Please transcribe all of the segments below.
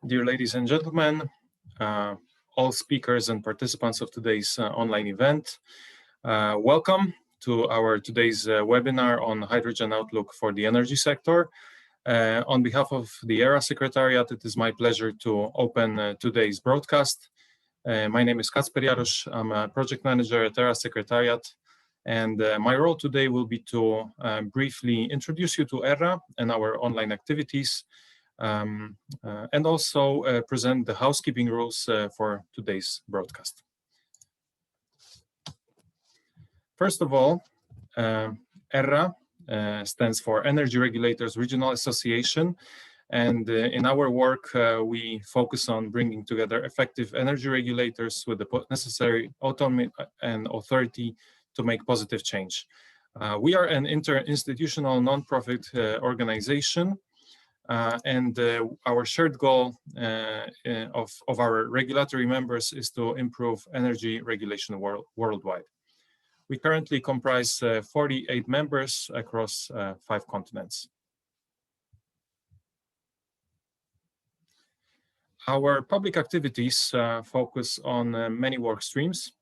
Dear ladies and gentlemen, all speakers and participants of today's online event, welcome to our today's webinar on hydrogen outlook for the energy sector. On behalf of the ERRA Secretariat, it is my pleasure to open today's broadcast. My name is Kacper Jarosz. I'm a project manager at ERRA Secretariat, and my role today will be to briefly introduce you to ERRA and our online activities, and also present the housekeeping rules for today's broadcast. First of all, ERRA stands for Energy Regulators Regional Association, and in our work we focus on bringing together effective energy regulators with the necessary autonomy and authority to make positive change. We are an interinstitutional non-profit organization, and our shared goal of our regulatory members is to improve energy regulation worldwide. We currently comprise 48 members across 5 continents. Our public activities focus on many work streams.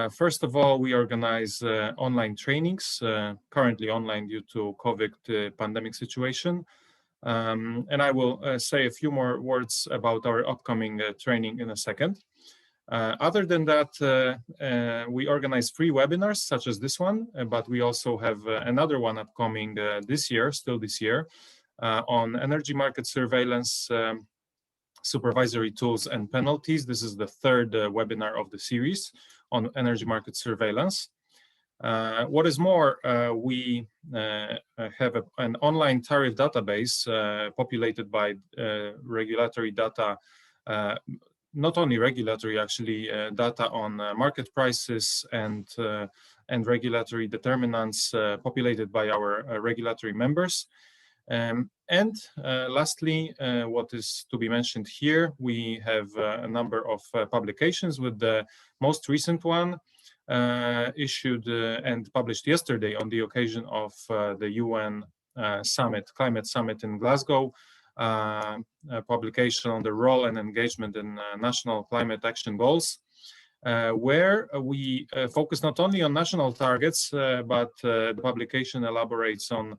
First of all, we organize online trainings, currently online due to COVID pandemic situation. And I will say a few more words about our upcoming training in a second. Other than that, we organize free webinars such as this one, but we also have another one upcoming still this year, on energy market surveillance, supervisory tools and penalties. This is the third webinar of the series on energy market surveillance. What is more, we have an online tariff database populated by regulatory data, not only regulatory actually, data on market prices and regulatory determinants populated by our regulatory members. And lastly, what is to be mentioned here, we have a number of publications, with the most recent one issued and published yesterday on the occasion of the UN Climate Summit in Glasgow, a publication on the role and engagement in national climate action goals, where we focus not only on national targets, but the publication elaborates on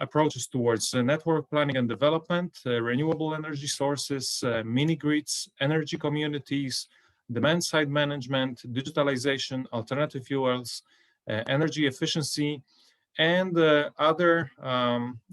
approaches towards network planning and development, renewable energy sources, mini-grids, energy communities, demand-side management, digitalization, alternative fuels, energy efficiency, and other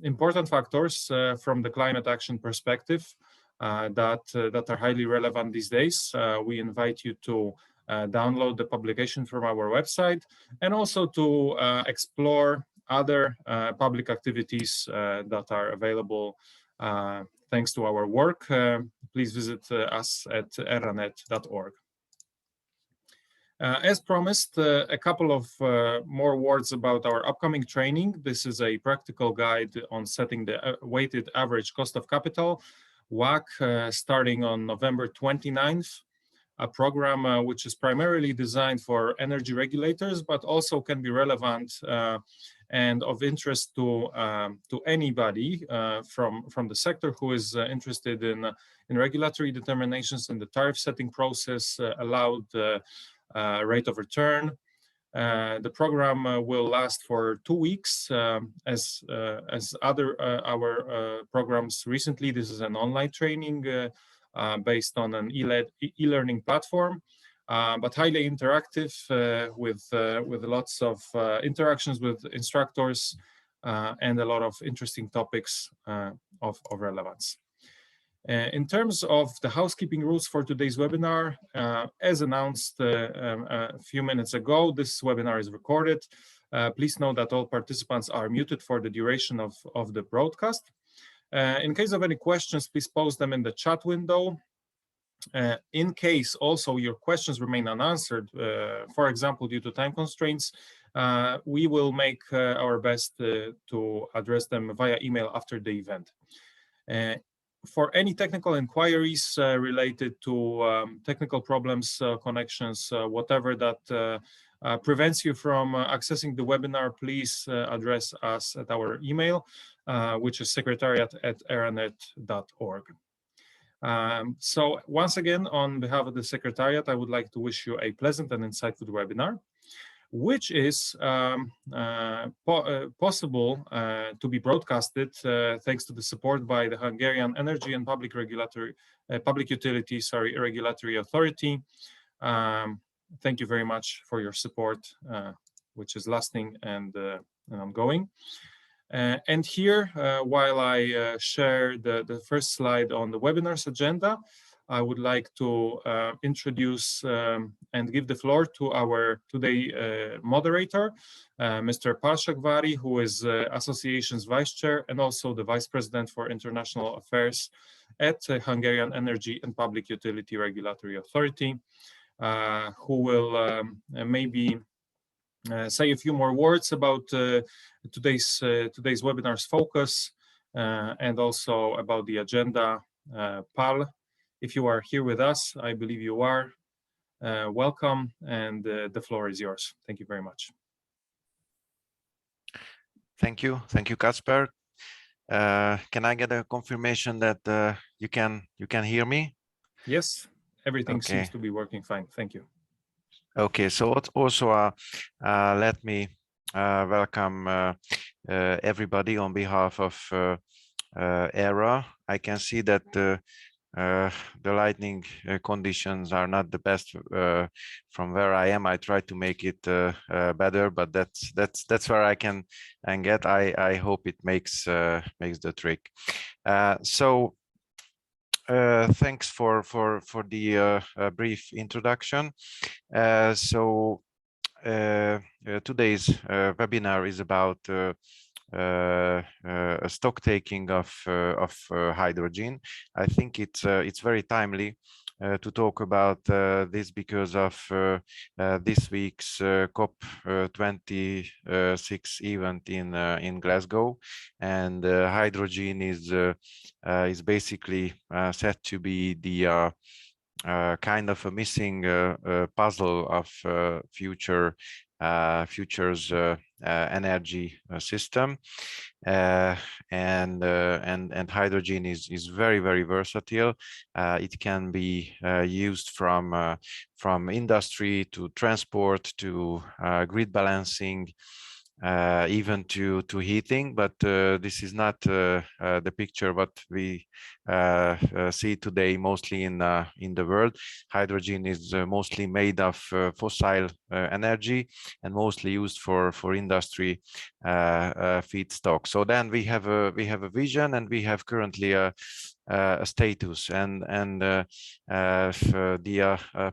important factors from the climate action perspective that are highly relevant these days. We invite you to download the publication from our website, and also to explore other public activities that are available thanks to our work. Please visit us at erranet.org. As promised, a couple of more words about our upcoming training. This is a practical guide on setting the weighted average cost of capital, WACC, starting on November 29th, a program which is primarily designed for energy regulators, but also can be relevant and of interest to anybody from the sector who is interested in regulatory determinations in the tariff setting process, allowed rate of return. The program will last for 2 weeks, as other our programs recently. This is an online training based on an e-learning platform, but highly interactive, with lots of interactions with instructors and a lot of interesting topics of relevance. In terms of the housekeeping rules for today's webinar, as announced a few minutes ago, this webinar is recorded. Please note that all participants are muted for the duration of the broadcast. In case of any questions, please post them in the chat window. In case also your questions remain unanswered, for example, due to time constraints, we will make our best to address them via email after the event. For any technical inquiries related to technical problems, connections, whatever that prevents you from accessing the webinar, please address us at our email, which is secretariat@erranet.org. So once again, on behalf of the Secretariat, I would like to wish you a pleasant and insightful webinar, which is possible to be broadcasted thanks to the support by the Hungarian Energy and Public Utility Regulatory Authority. Thank you very much for your support, which is lasting and ongoing. And here, while I share the first slide on the webinar's agenda, I would like to introduce and give the floor to our today moderator, Mr. Paul SÁGVÁRI, who is Association's Vice Chair and also the Vice President for International Affairs at Hungarian Energy and Public Utility Regulatory Authority, who will maybe say a few more words about today's webinar's focus and also about the agenda. Paul, if you are here with us, I believe you are, welcome, and the floor is yours. Thank you very much. Thank you, Kacper. Can I get a confirmation that you can hear me? Yes, everything seems to be working fine. Thank you. Okay, so also let me welcome everybody on behalf of ERRA. I can see that the lighting conditions are not the best from where I am. I try to make it better, but that's where I can get. I hope it makes the trick. So thanks for the brief introduction. So today's webinar is about stock taking of hydrogen. I think it's very timely to talk about this because of this week's COP26 event in Glasgow, and hydrogen is basically said to be the kind of a missing puzzle of future's energy system, and hydrogen is very, very versatile. It can be used from industry to transport to grid balancing, even to heating, but this is not the picture what we see today mostly in the world. Hydrogen is mostly made of fossil energy and mostly used for industry feedstock. So then we have a vision, and we have currently a status, and the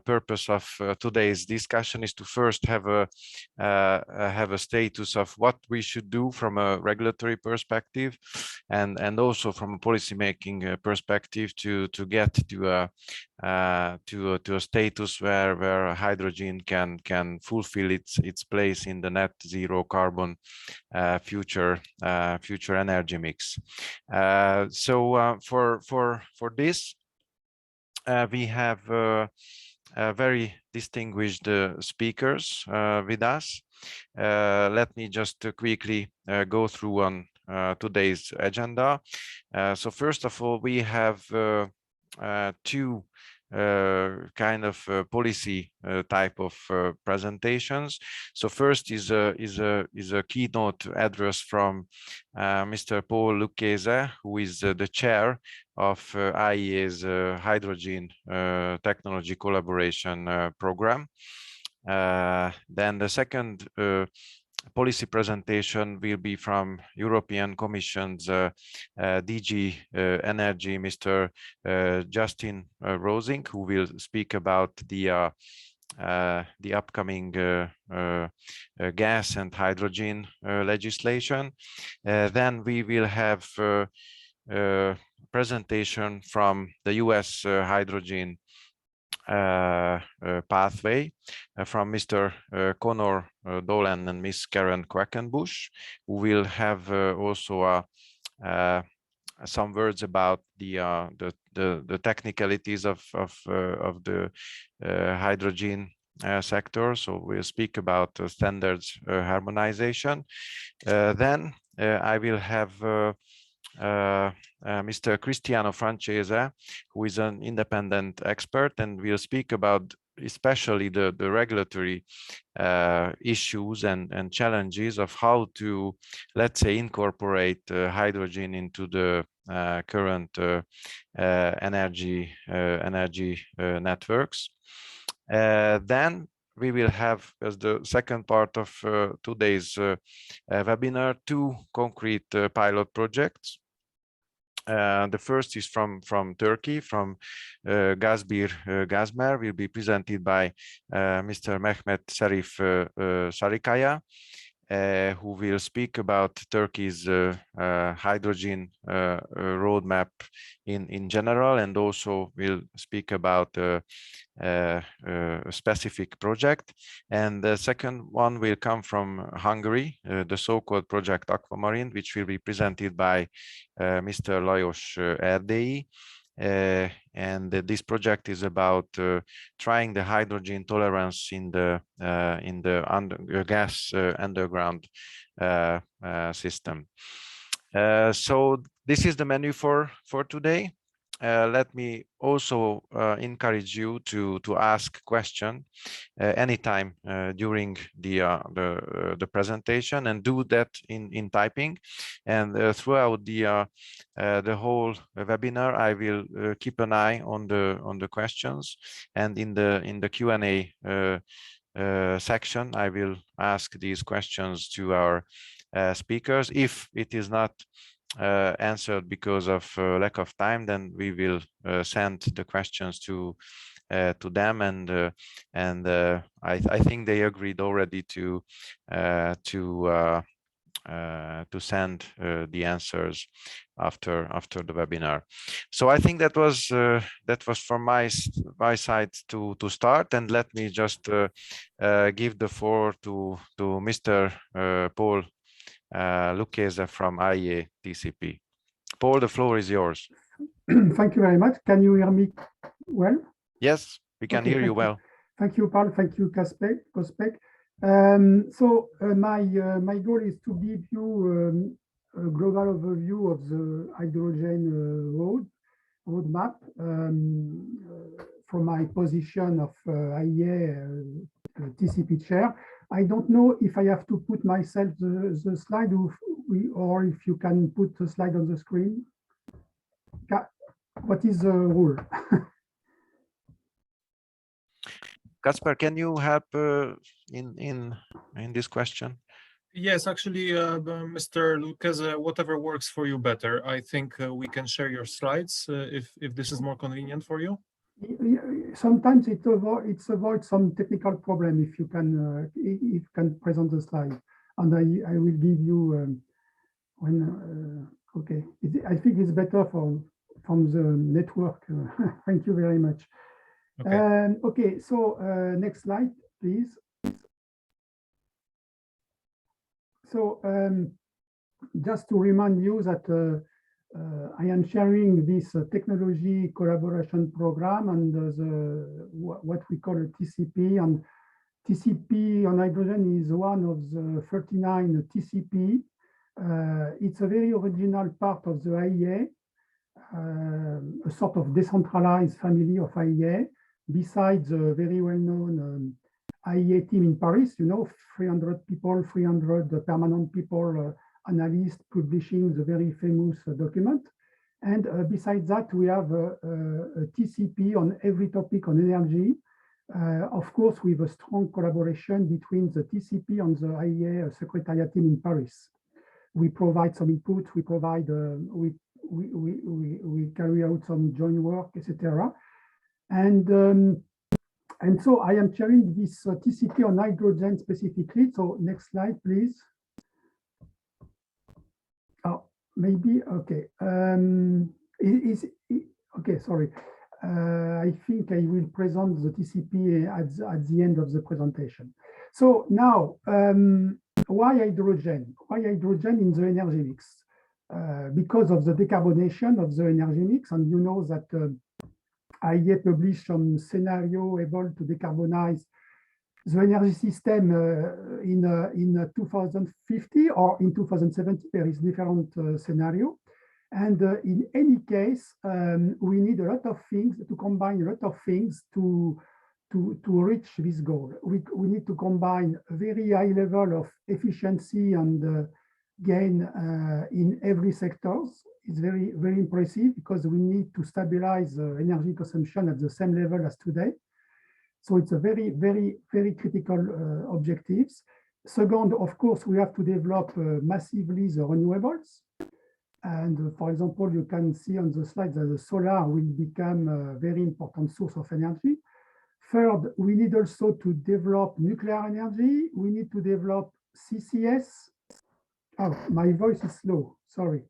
purpose of today's discussion is to first have a status of what we should do from a regulatory perspective, and also from a policy making perspective to get to a status where hydrogen can fulfill its place in the net zero carbon future energy mix. So for this we have very distinguished speakers with us. Let me just quickly go through on today's agenda. So first of all, we have two kind of policy type of presentations. So first is a keynote address from Mr. Paul LUCCHESE, who is the chair of IEA's hydrogen technology collaboration program. Then the second policy presentation will be from European Commission's DG Energy, Mr. Justin Rosing, who will speak about the upcoming gas and hydrogen legislation. Then we will have presentation from the US hydrogen pathway from Mr. Connor DOLAN and Miss Karen QUACKENBUSH, who will have also some words about the technicalities of the hydrogen sector. So we'll speak about standards harmonization. Then I will have Mr. Cristiano FRANCESE, who is an independent expert and will speak about especially the regulatory issues and challenges of how to, let's say, incorporate hydrogen into the current energy networks. Then we will have, as the second part of today's webinar, two concrete pilot projects. The first is from Turkey, from GAZBİR-GAZMER, will be presented by Mr. Mehmet Şerif SARIKAYA, who will speak about Turkey's hydrogen roadmap in general, and also will speak about a specific project. And the second one will come from Hungary, the so-called project Aquamarine, which will be presented by Mr. Lajos ERDÉLYI. And this project is about trying the hydrogen tolerance in the gas underground system. So this is the menu for today. Let me also encourage you to ask question anytime during the presentation, and do that in typing. And throughout the whole webinar, I will keep an eye on the questions, and in the Q&A section, I will ask these questions to our speakers. If it is not answered because of lack of time, then we will send the questions to them, and I think they agreed already to send the answers after the webinar. So I think that was from my side to start, and let me just give the floor to Mr. Paul LUCCHESE from IEA TCP. Paul, the floor is yours. Thank you very much. Can you hear me well? Yes, we can hear you well. Thank you, Paul. Thank you, Kaspek. My goal is to give you a global overview of the hydrogen roadmap from my position of IEA TCP chair. I don't know if I have to put myself the slide, or if you can put the slide on the screen. What is the rule? Kasper, can you help in this question? Yes, actually, Mr. LUCCHESE, whatever works for you better. I think we can share your slides if this is more convenient for you. Sometimes it avoids some technical problem if you can present the slide, and I will give you when okay. I think it's better from the network. Thank you very much. Okay. Okay, so next slide, please. So just to remind you that I am sharing this technology collaboration program and what we call a TCP. And TCP on hydrogen is one of the 39 TCP. It's a very original part of the IEA, a sort of decentralized family of IEA, besides the very well-known IEA team in Paris, 300 people, 300 permanent people, analysts publishing the very famous document. And besides that, we have a TCP on every topic on energy, of course, with a strong collaboration between the TCP and the IEA Secretariat team in Paris. We provide some input, we provide, we carry out some joint work, etc. And so I am sharing this TCP on hydrogen specifically. So next slide, please. Oh, maybe, okay. Okay, sorry. I think I will present the TCP at the end of the presentation. So now, why hydrogen? Why hydrogen in the energy mix? Because of the decarbonization of the energy mix, and you know that IEA published some scenario able to decarbonize the energy system in 2050 or in 2070. There is different scenario. And in any case, we need a lot of things to combine, a lot of things to reach this goal. We need to combine a very high level of efficiency and gain in every sector. It's very, very impressive because we need to stabilize energy consumption at the same level as today. So it's a very, very, very critical objectives. Second, of course, we have to develop massively the renewables. And for example, you can see on the slide that the solar will become a very important source of energy. Third, we need also to develop nuclear energy. We need to develop CCS. Oh, my voice is slow, sorry.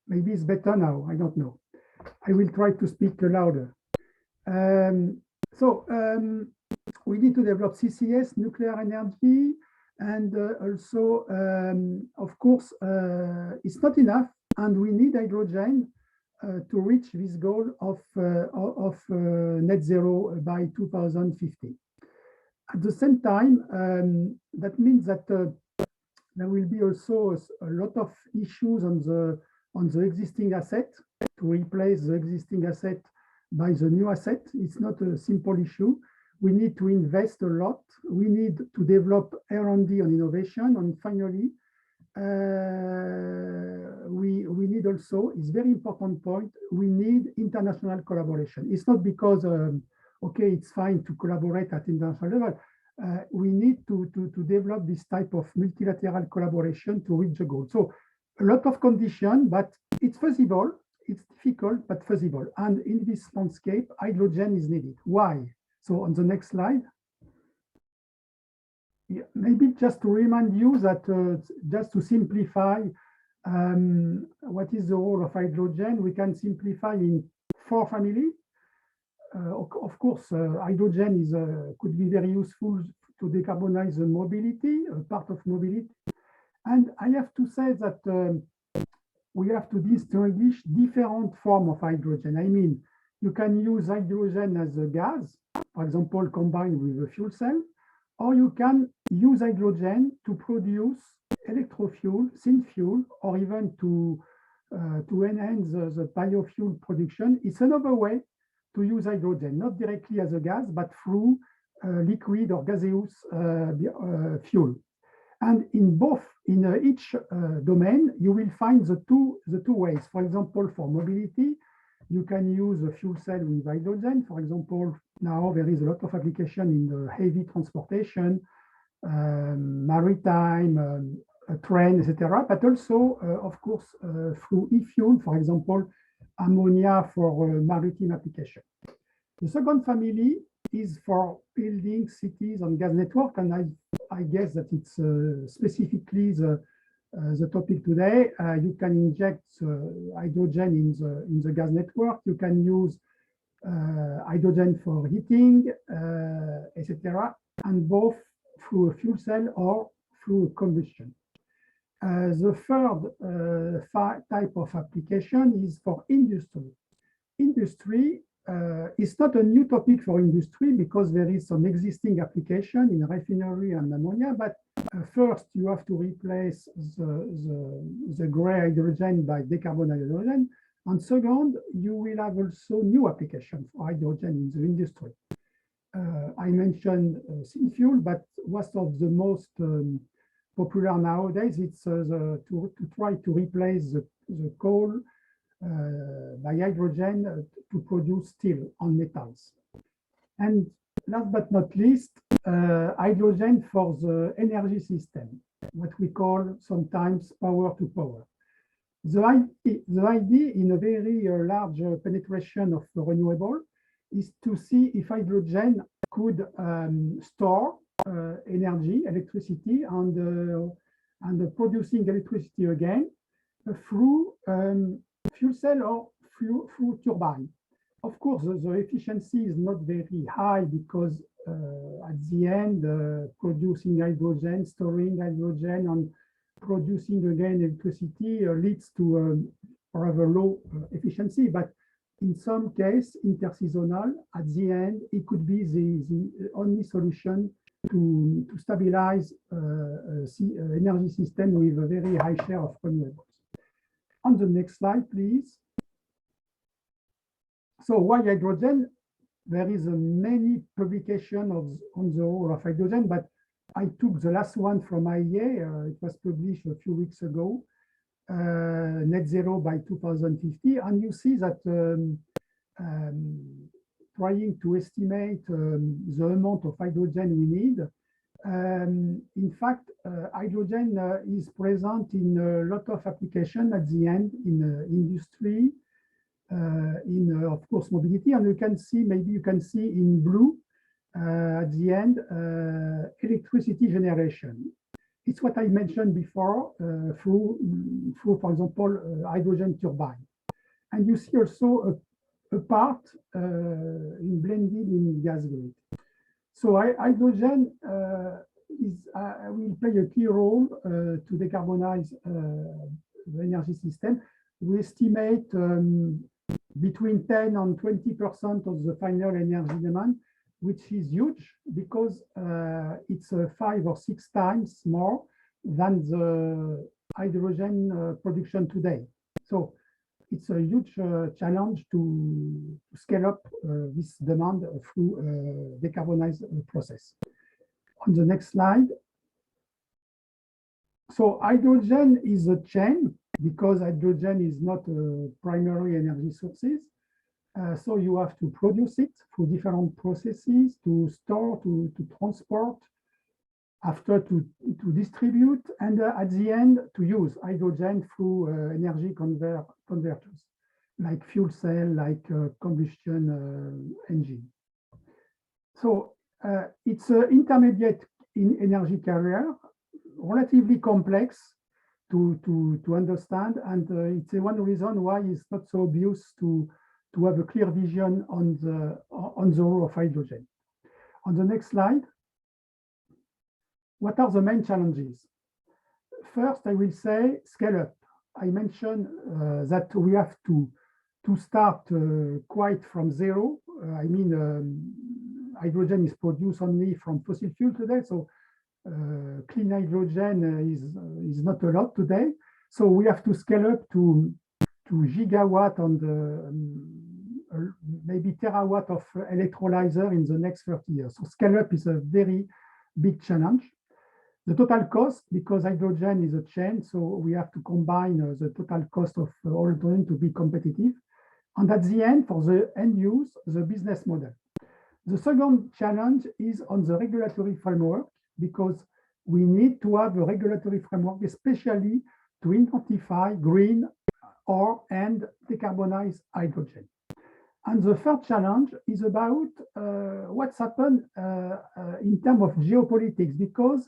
Maybe it's better now, I don't know. I will try to speak louder. We need to develop CCS, nuclear energy, and also, of course, it's not enough, and we need hydrogen to reach this goal of net zero by 2050. At the same time, that means that there will be also a lot of issues on the existing asset to replace the existing asset by the new asset. It's not a simple issue. We need to invest a lot. We need to develop R&D and innovation. And finally, we need also, it's a very important point, we need international collaboration. It's not because, okay, it's fine to collaborate at international level. We need to develop this type of multilateral collaboration to reach the goal. So a lot of conditions, but it's feasible. It's difficult, but feasible. And in this landscape, hydrogen is needed. Why? So on the next slide. Yeah, maybe just to remind you that just to simplify what is the role of hydrogen, we can simplify in 4 families. Of course, hydrogen could be very useful to decarbonize the mobility, part of mobility. And I have to say that we have to distinguish different forms of hydrogen. I mean, you can use hydrogen as a gas, for example, combined with a fuel cell, or you can use hydrogen to produce electrofuel, synfuel, or even to enhance the biofuel production. It's another way to use hydrogen, not directly as a gas, but through liquid or gaseous fuel. And in each domain, you will find the two ways. For example, for mobility, you can use a fuel cell with hydrogen. For example, now there is a lot of application in the heavy transportation, maritime, train, etc. But also, of course, through e-fuel, for example, ammonia for maritime application. The second family is for building cities and gas network, and I guess that it's specifically the topic today. You can inject hydrogen in the gas network. You can use hydrogen for heating, etc., and both through a fuel cell or through combustion. The third type of application is for industry. Industry is not a new topic for industry because there is some existing application in refinery and ammonia, but first you have to replace the gray hydrogen by decarbonized hydrogen, and second, you will have also new applications for hydrogen in the industry. I mentioned synfuel, but what's of the most popular nowadays, it's to try to replace the coal by hydrogen to produce steel and metals. And last but not least, hydrogen for the energy system, what we call sometimes power to power. The idea in a very large penetration of renewable is to see if hydrogen could store energy, electricity, and producing electricity again through fuel cell or through turbine. Of course, the efficiency is not very high because at the end, producing hydrogen, storing hydrogen, and producing again electricity leads to rather low efficiency. But in some case, interseasonal, at the end, it could be the only solution to stabilize energy system with a very high share of renewables. On the next slide, please. So why hydrogen? There is many publications on the role of hydrogen, but I took the last one from IEA. It was published a few weeks ago, net zero by 2050. And you see that trying to estimate the amount of hydrogen we need. In fact, hydrogen is present in a lot of applications at the end in industry, of course, mobility. And you can see, maybe you can see in blue at the end, electricity generation. It's what I mentioned before through, for example, hydrogen turbine. And you see also a part in blended in gas grid. So hydrogen will play a key role to decarbonize the energy system. We estimate between 10 and 20% of the final energy demand, which is huge because it's 5 or 6 times more than the hydrogen production today. So it's a huge challenge to scale up this demand through a decarbonized process. On the next slide. So hydrogen is a chain because hydrogen is not a primary energy sources. So you have to produce it through different processes to store, to transport, after to distribute, and at the end to use hydrogen through energy converters, like fuel cell, like combustion engine. So it's an intermediate in energy carrier, relatively complex to understand, and it's one reason why it's not so obvious to have a clear vision on the role of hydrogen. On the next slide. What are the main challenges? First, I will say scale up. I mentioned that we have to start quite from zero. I mean, hydrogen is produced only from fossil fuel today, so clean hydrogen is not a lot today. So we have to scale up to gigawatt on the maybe terawatt of electrolyzer in the next 30 years. So scale up is a very big challenge. The total cost, because hydrogen is a chain, so we have to combine the total cost of all hydrogen to be competitive. And at the end, for the end use, the business model. The second challenge is on the regulatory framework, because we need to have a regulatory framework, especially to identify green and decarbonized hydrogen. And the third challenge is about what's happened in terms of geopolitics, because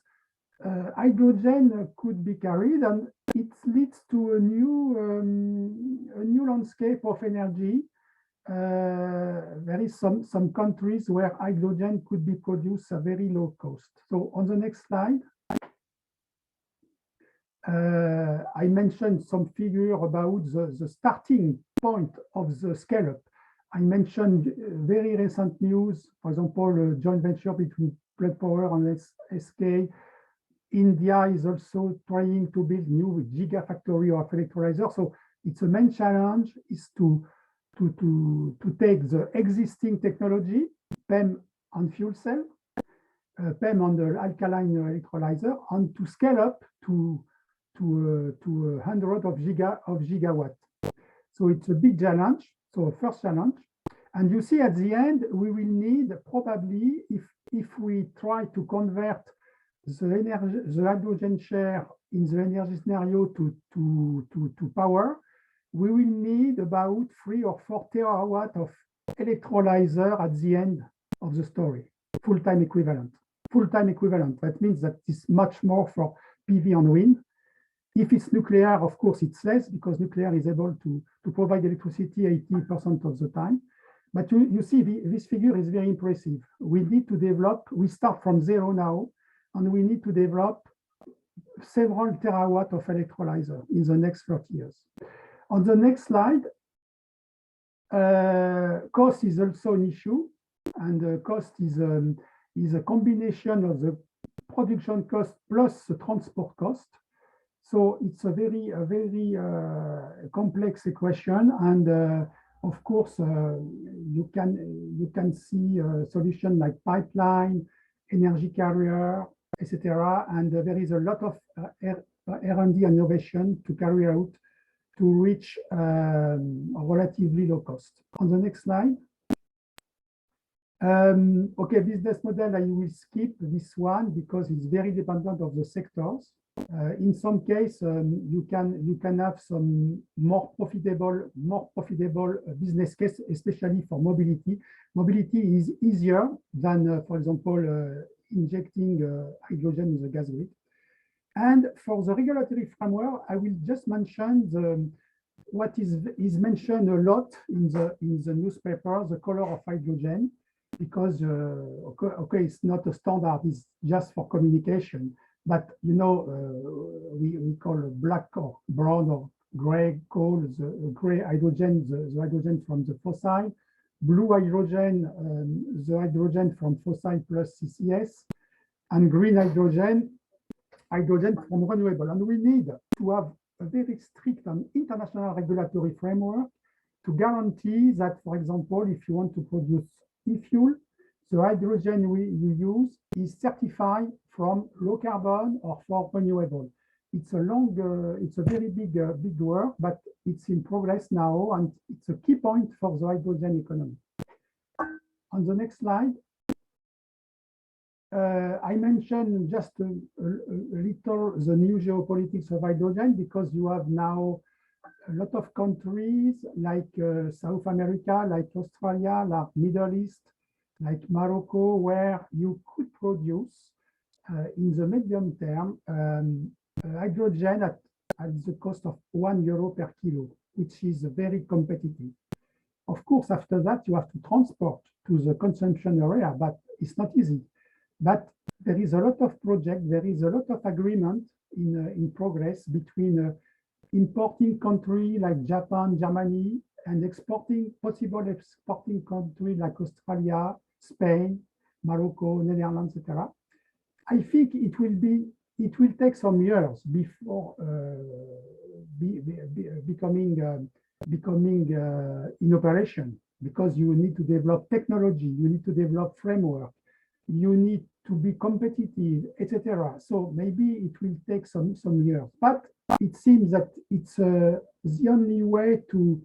hydrogen could be carried, and it leads to a new landscape of energy. There is some countries where hydrogen could be produced at very low cost. So on the next slide, I mentioned some figure about the starting point of the scale-up. I mentioned very recent news, for example, a joint venture between Plug Power and SK. India is also trying to build new gigafactory of electrolyzer. So it's a main challenge is to take the existing technology, PEM on fuel cell, PEM on the alkaline electrolyzer, and to scale up to 100 of gigawatt. So it's a big challenge. So first challenge. And you see at the end, we will need probably, if we try to convert the hydrogen share in the energy scenario to power, we will need about 3 or 4 terawatt of electrolyzer at the end of the story, full-time equivalent. Full-time equivalent, that means that it's much more for PV and wind. If it's nuclear, of course, it's less, because nuclear is able to provide electricity 80% of the time. But you see, this figure is very impressive. We need to develop, we start from zero now, and we need to develop several terawatt of electrolyzer in the next 30 years. On the next slide, cost is also an issue, and cost is a combination of the production cost plus the transport cost. So it's a very complex equation, and of course you can see a solution like pipeline, energy carrier, etc. And there is a lot of R&D innovation to carry out to reach a relatively low cost. On the next slide. Okay, business model, I will skip this one because it's very dependent of the sectors. In some case, you can have some more profitable business case, especially for mobility. Mobility is easier than, for example, injecting hydrogen in the gas grid. And for the regulatory framework, I will just mention what is mentioned a lot in the newspaper, the color of hydrogen, because okay, it's not a standard, it's just for communication. But you know, we call black or brown or gray coal, the gray hydrogen, the hydrogen from the fossil, blue hydrogen, the hydrogen from fossil plus CCS, and green hydrogen from renewable. And we need to have a very strict and international regulatory framework to guarantee that, for example, if you want to produce e-fuel, the hydrogen you use is certified from low carbon or for renewable. It's a very big work, but it's in progress now, and it's a key point for the hydrogen economy. On the next slide, I mentioned just a little the new geopolitics of hydrogen, because you have now a lot of countries like South America, like Australia, like Middle East, like Morocco, where you could produce in the medium term hydrogen at the cost of €1 per kilo, which is very competitive. Of course, after that, you have to transport to the consumption area, but it's not easy. But there is a lot of projects, there is a lot of agreement in progress between importing countries like Japan, Germany, and possible exporting countries like Australia, Spain, Morocco, Netherlands, etc. I think it will take some years before becoming in operation, because you need to develop technology, you need to develop framework, you need to be competitive, etc. So maybe it will take some years, but it seems that it's the only way to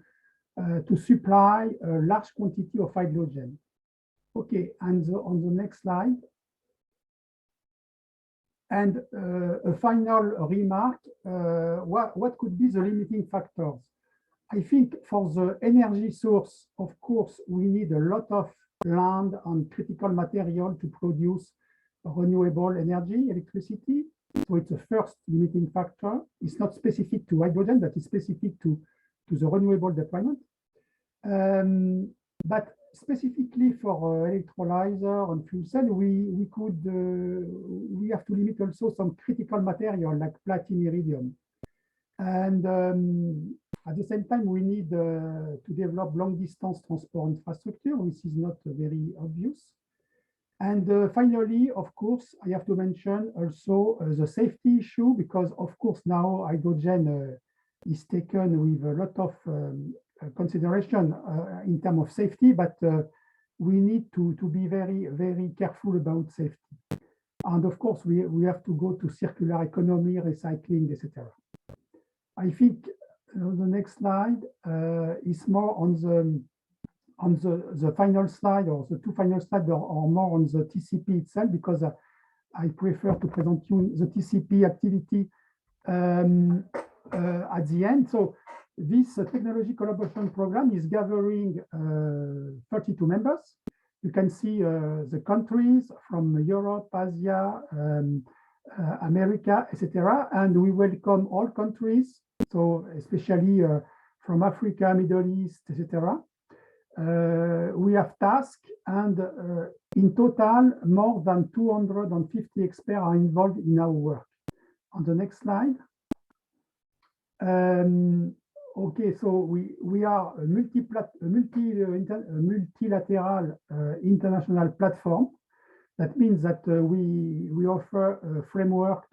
supply a large quantity of hydrogen. Okay, and on the next slide. And a final remark, what could be the limiting factors? I think for the energy source, of course, we need a lot of land and critical material to produce renewable energy, electricity. So it's the first limiting factor. It's not specific to hydrogen, but it's specific to the renewable deployment. But specifically for electrolyzer and fuel cell, we have to limit also some critical material like platinum, iridium. And at the same time, we need to develop long-distance transport infrastructure, which is not very obvious. And finally, of course, I have to mention also the safety issue, because of course now hydrogen is taken with a lot of consideration in terms of safety, but we need to be very, very careful about safety. And of course, we have to go to circular economy, recycling, etc. I think the next slide is more on the final slide, or the two final slides are more on the TCP itself, because I prefer to present you the TCP activity at the end. So this technology collaboration program is gathering 32 members. You can see the countries from Europe, Asia, America, etc. And we welcome all countries, so especially from Africa, Middle East, etc. We have tasks, and in total, more than 250 experts are involved in our work. On the next slide. Okay, so we are a multilateral international platform. That means that we offer a framework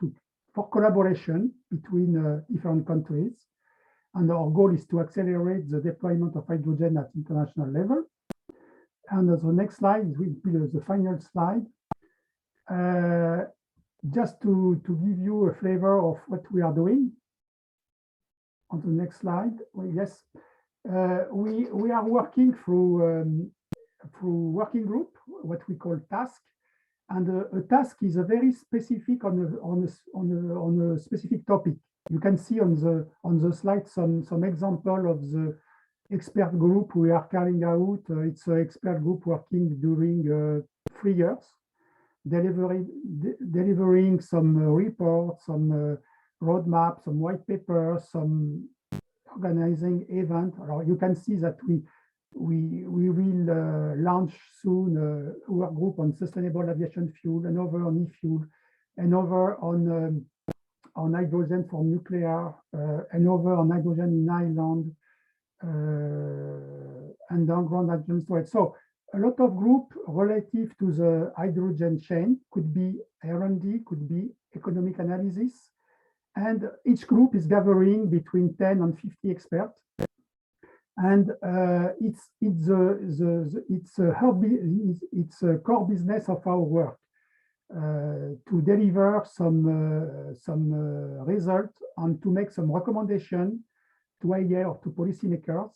for collaboration between different countries. And our goal is to accelerate the deployment of hydrogen at international level. And the next slide will be the final slide. Just to give you a flavor of what we are doing. On the next slide, yes, we are working through working group, what we call task, and a task is a very specific on a specific topic. You can see on the slide some example of the expert group we are carrying out. It's an expert group working during 3 years, delivering some reports, some roadmap, some white papers, some organizing event. You can see that we will launch soon a work group on sustainable aviation fuel, another on e-fuel, another on hydrogen for nuclear, another on hydrogen in island, underground hydrogen storage. So a lot of group relative to the hydrogen chain, could be R&D, could be economic analysis. And each group is gathering between 10 and 50 experts. And it's a core business of our work to deliver some result and to make some recommendation to IEA or to policymakers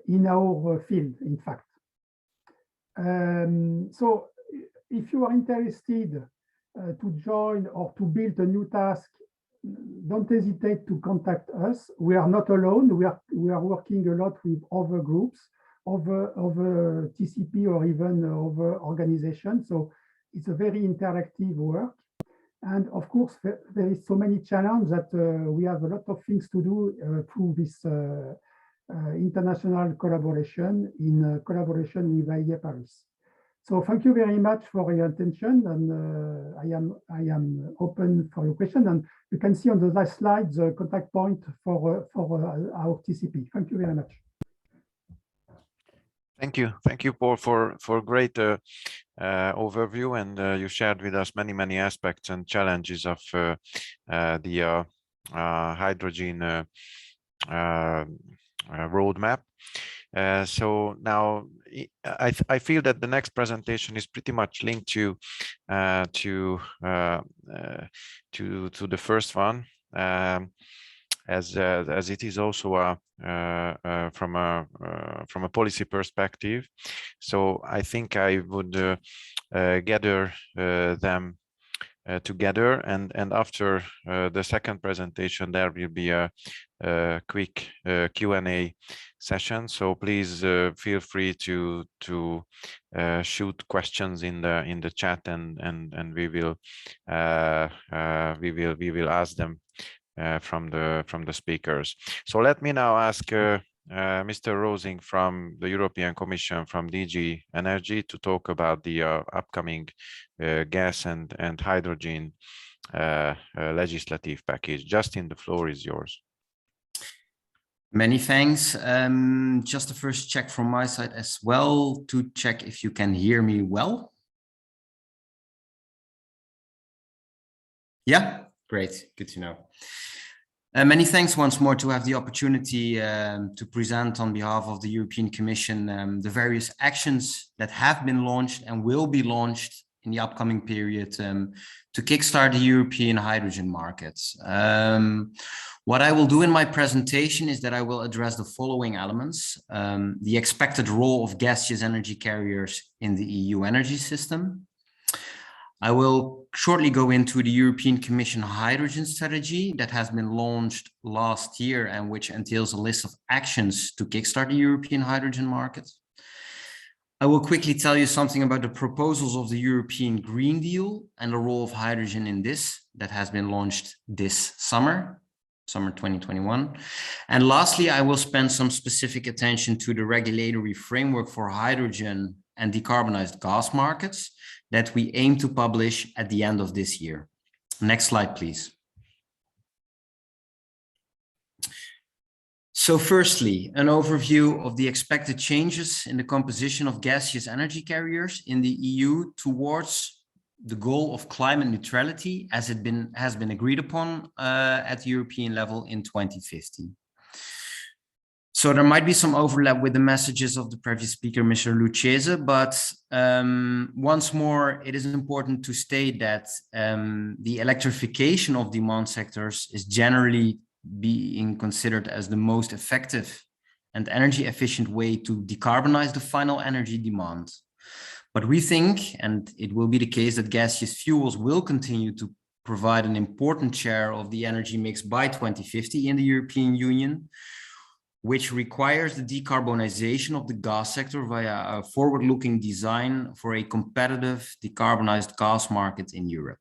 in our field, in fact. So if you are interested to join or to build a new task, don't hesitate to contact us. We are not alone. We are working a lot with other groups, other TCP or even other organizations. So it's a very interactive work. And of course, there is so many challenges that we have a lot of things to do through this international collaboration in collaboration with IEA Paris. So thank you very much for your attention, and I am open for your question. And you can see on the last slide the contact point for our TCP. Thank you very much. Thank you, Paul, for great overview, and you shared with us many aspects and challenges of the hydrogen roadmap. So now I feel that the next presentation is pretty much linked to the first one, as it is also from a policy perspective. So I think I would gather them together, and after the second presentation there will be a quick Q&A session. So please feel free to shoot questions in the chat, and we will ask them from the speakers. So let me now ask Mr. Rosing from the European Commission, from DG Energy, to talk about the upcoming gas and hydrogen legislative package. Justin, the floor is yours. Many thanks. Just the first check from my side as well, to check if you can hear me well. Yeah, great, good to know. Many thanks once more to have the opportunity to present on behalf of the European Commission the various actions that have been launched and will be launched in the upcoming period to kickstart the European hydrogen markets. What I will do in my presentation is that I will address the following elements: the expected role of gaseous energy carriers in the EU energy system. I will shortly go into the European Commission hydrogen strategy that has been launched last year and which entails a list of actions to kickstart the European hydrogen market. I will quickly tell you something about the proposals of the European Green Deal and the role of hydrogen in this that has been launched this summer 2021. And lastly, I will spend some specific attention to the regulatory framework for hydrogen and decarbonized gas markets that we aim to publish at the end of this year. Next slide, please. So firstly, an overview of the expected changes in the composition of gaseous energy carriers in the EU towards the goal of climate neutrality as it has been agreed upon at the European level in 2050. So there might be some overlap with the messages of the previous speaker, Mr. LUCCHESE, but once more, it is important to state that the electrification of demand sectors is generally being considered as the most effective and energy efficient way to decarbonize the final energy demand. But we think, and it will be the case, that gaseous fuels will continue to provide an important share of the energy mix by 2050 in the European Union, which requires the decarbonization of the gas sector via a forward-looking design for a competitive decarbonized gas market in Europe.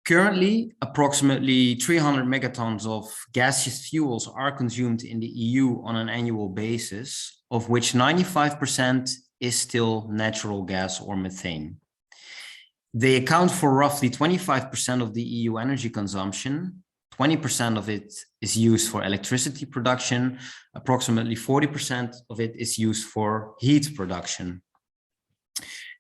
Currently, approximately 300 megatons of gaseous fuels are consumed in the EU on an annual basis, of which 95% is still natural gas or methane. They account for roughly 25% of the EU energy consumption. 20% of it is used for electricity production. Approximately 40% of it is used for heat production.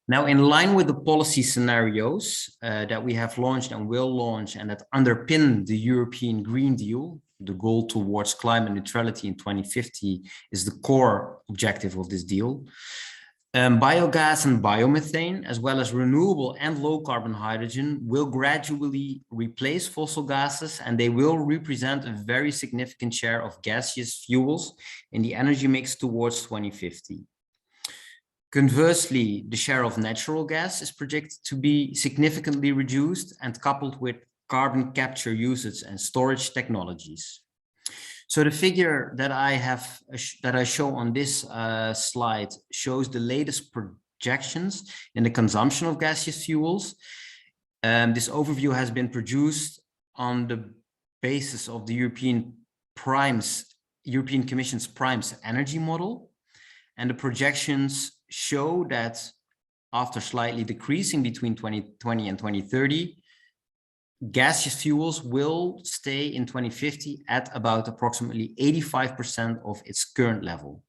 Now, in line with the policy scenarios that we have launched and will launch and that underpin the European Green Deal, the goal towards climate neutrality in 2050 is the core objective of this deal. Biogas and biomethane, as well as renewable and low carbon hydrogen, will gradually replace fossil gases, and they will represent a very significant share of gaseous fuels in the energy mix towards 2050. Conversely, the share of natural gas is projected to be significantly reduced and coupled with carbon capture usage and storage technologies. So the figure that I show on this slide shows the latest projections in the consumption of gaseous fuels. This overview has been produced on the basis of the European Commission's Primes energy model, and the projections show that after slightly decreasing between 2020 and 2030, gaseous fuels will stay in 2050 at about approximately 85% of its current level.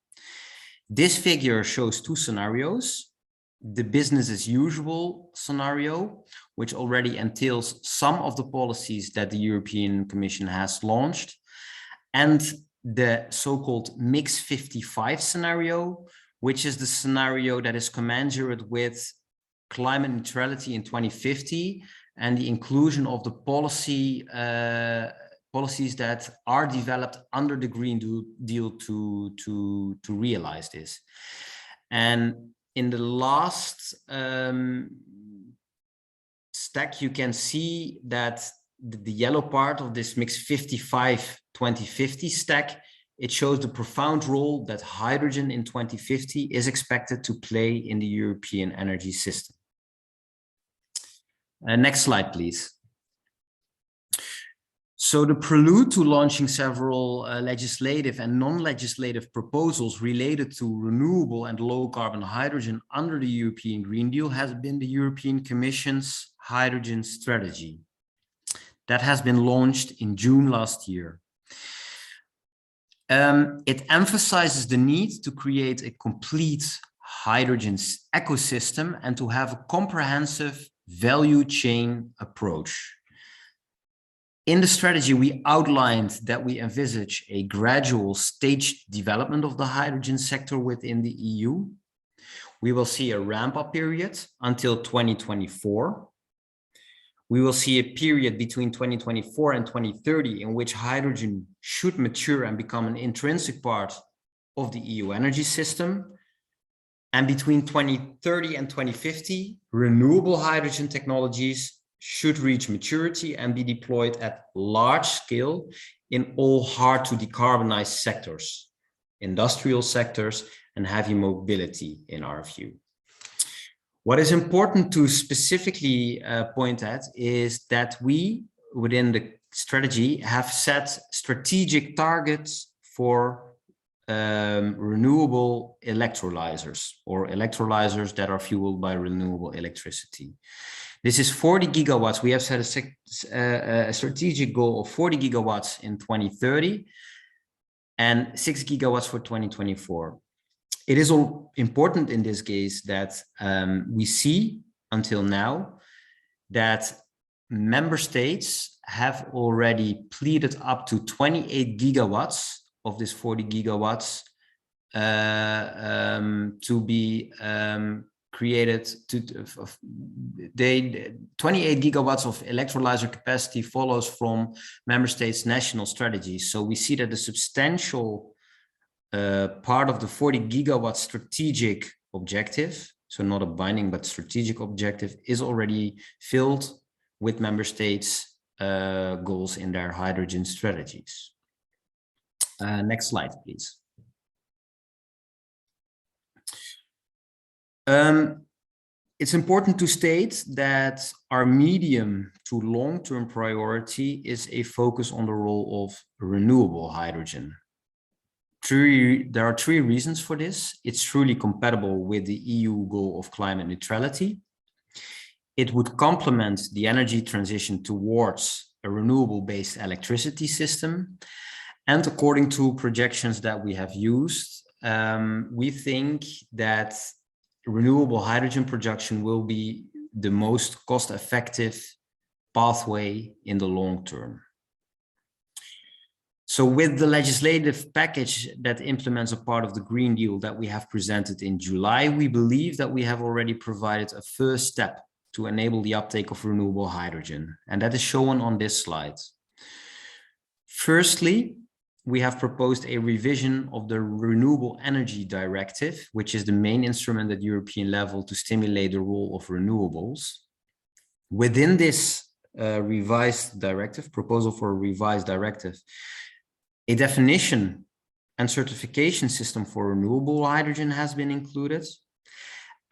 This figure shows two scenarios: the business as usual scenario, which already entails some of the policies that the European Commission has launched, and the so-called Mix 55 scenario, which is the scenario that is commensurate with climate neutrality in 2050 and the inclusion of the policies that are developed under the Green Deal to realize this. And in the last stack, you can see that the yellow part of this Mix 55 2050 stack, it shows the profound role that hydrogen in 2050 is expected to play in the European energy system. Next slide, please. So the prelude to launching several legislative and non-legislative proposals related to renewable and low carbon hydrogen under the European Green Deal has been the European Commission's hydrogen strategy that has been launched in June last year. It emphasizes the need to create a complete hydrogen ecosystem and to have a comprehensive value chain approach. In the strategy, we outlined that we envisage a gradual staged development of the hydrogen sector within the EU. We will see a ramp-up period until 2024. We will see a period between 2024 and 2030 in which hydrogen should mature and become an intrinsic part of the EU energy system. And between 2030 and 2050, renewable hydrogen technologies should reach maturity and be deployed at large scale in all hard to decarbonize sectors, industrial sectors, and heavy mobility, in our view. What is important to specifically point at is that we, within the strategy, have set strategic targets for renewable electrolyzers, or electrolyzers that are fueled by renewable electricity. This is 40 gigawatts. We have set a strategic goal of 40 gigawatts in 2030 and 6 gigawatts for 2024. It is important in this case that we see until now that member states have already pleaded up to 28 gigawatts of this 40 gigawatts to be created. 28 gigawatts of electrolyzer capacity follows from member states' national strategies. So we see that a substantial part of the 40 gigawatt strategic objective, so not a binding but strategic objective, is already filled with member states' goals in their hydrogen strategies. Next slide, please. It's important to state that our medium to long-term priority is a focus on the role of renewable hydrogen. There are three reasons for this. It's truly compatible with the EU goal of climate neutrality. It would complement the energy transition towards a renewable-based electricity system. And according to projections that we have used, we think that renewable hydrogen production will be the most cost-effective pathway in the long term. So with the legislative package that implements a part of the Green Deal that we have presented in July, we believe that we have already provided a first step to enable the uptake of renewable hydrogen, and that is shown on this slide. Firstly, we have proposed a revision of the Renewable Energy Directive, which is the main instrument at European level to stimulate the role of renewables. Within this revised directive, proposal for a revised directive, a definition and certification system for renewable hydrogen has been included.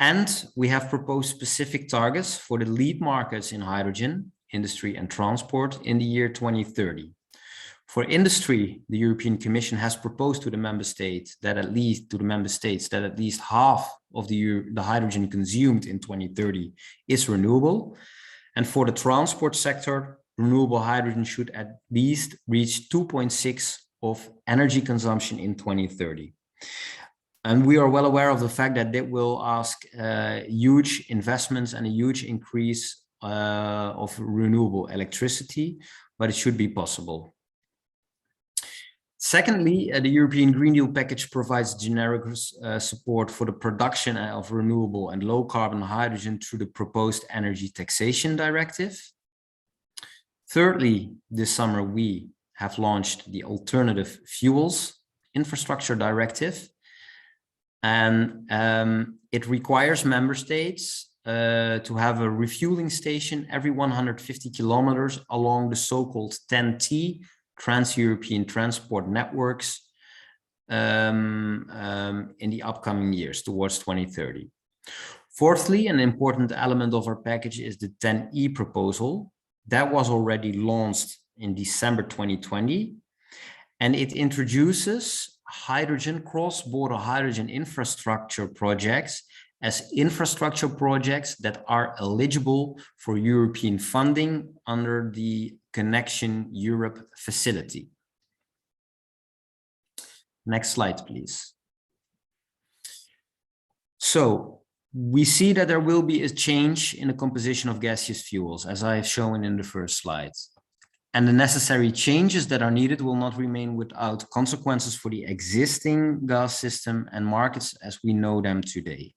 And we have proposed specific targets for the lead markets in hydrogen, industry and transport in the year 2030. For industry, the European Commission has proposed to the member states that at least half of the hydrogen consumed in 2030 is renewable. And for the transport sector, renewable hydrogen should at least reach 2.6 of energy consumption in 2030. And we are well aware of the fact that that will ask huge investments and a huge increase of renewable electricity, but it should be possible. Secondly, the European Green Deal package provides generic support for the production of renewable and low carbon hydrogen through the proposed energy taxation directive. Thirdly, this summer we have launched the Alternative Fuels Infrastructure Directive, and it requires member states to have a refueling station every 150 kilometers along the so-called TEN-T Trans-European transport networks in the upcoming years towards 2030. Fourthly, an important element of our package is the TEN-E proposal that was already launched in December 2020, and it introduces hydrogen cross-border hydrogen infrastructure projects as infrastructure projects that are eligible for European funding under the Connection Europe facility. Next slide, please. So we see that there will be a change in the composition of gaseous fuels, as I have shown in the first slides. And the necessary changes that are needed will not remain without consequences for the existing gas system and markets as we know them today.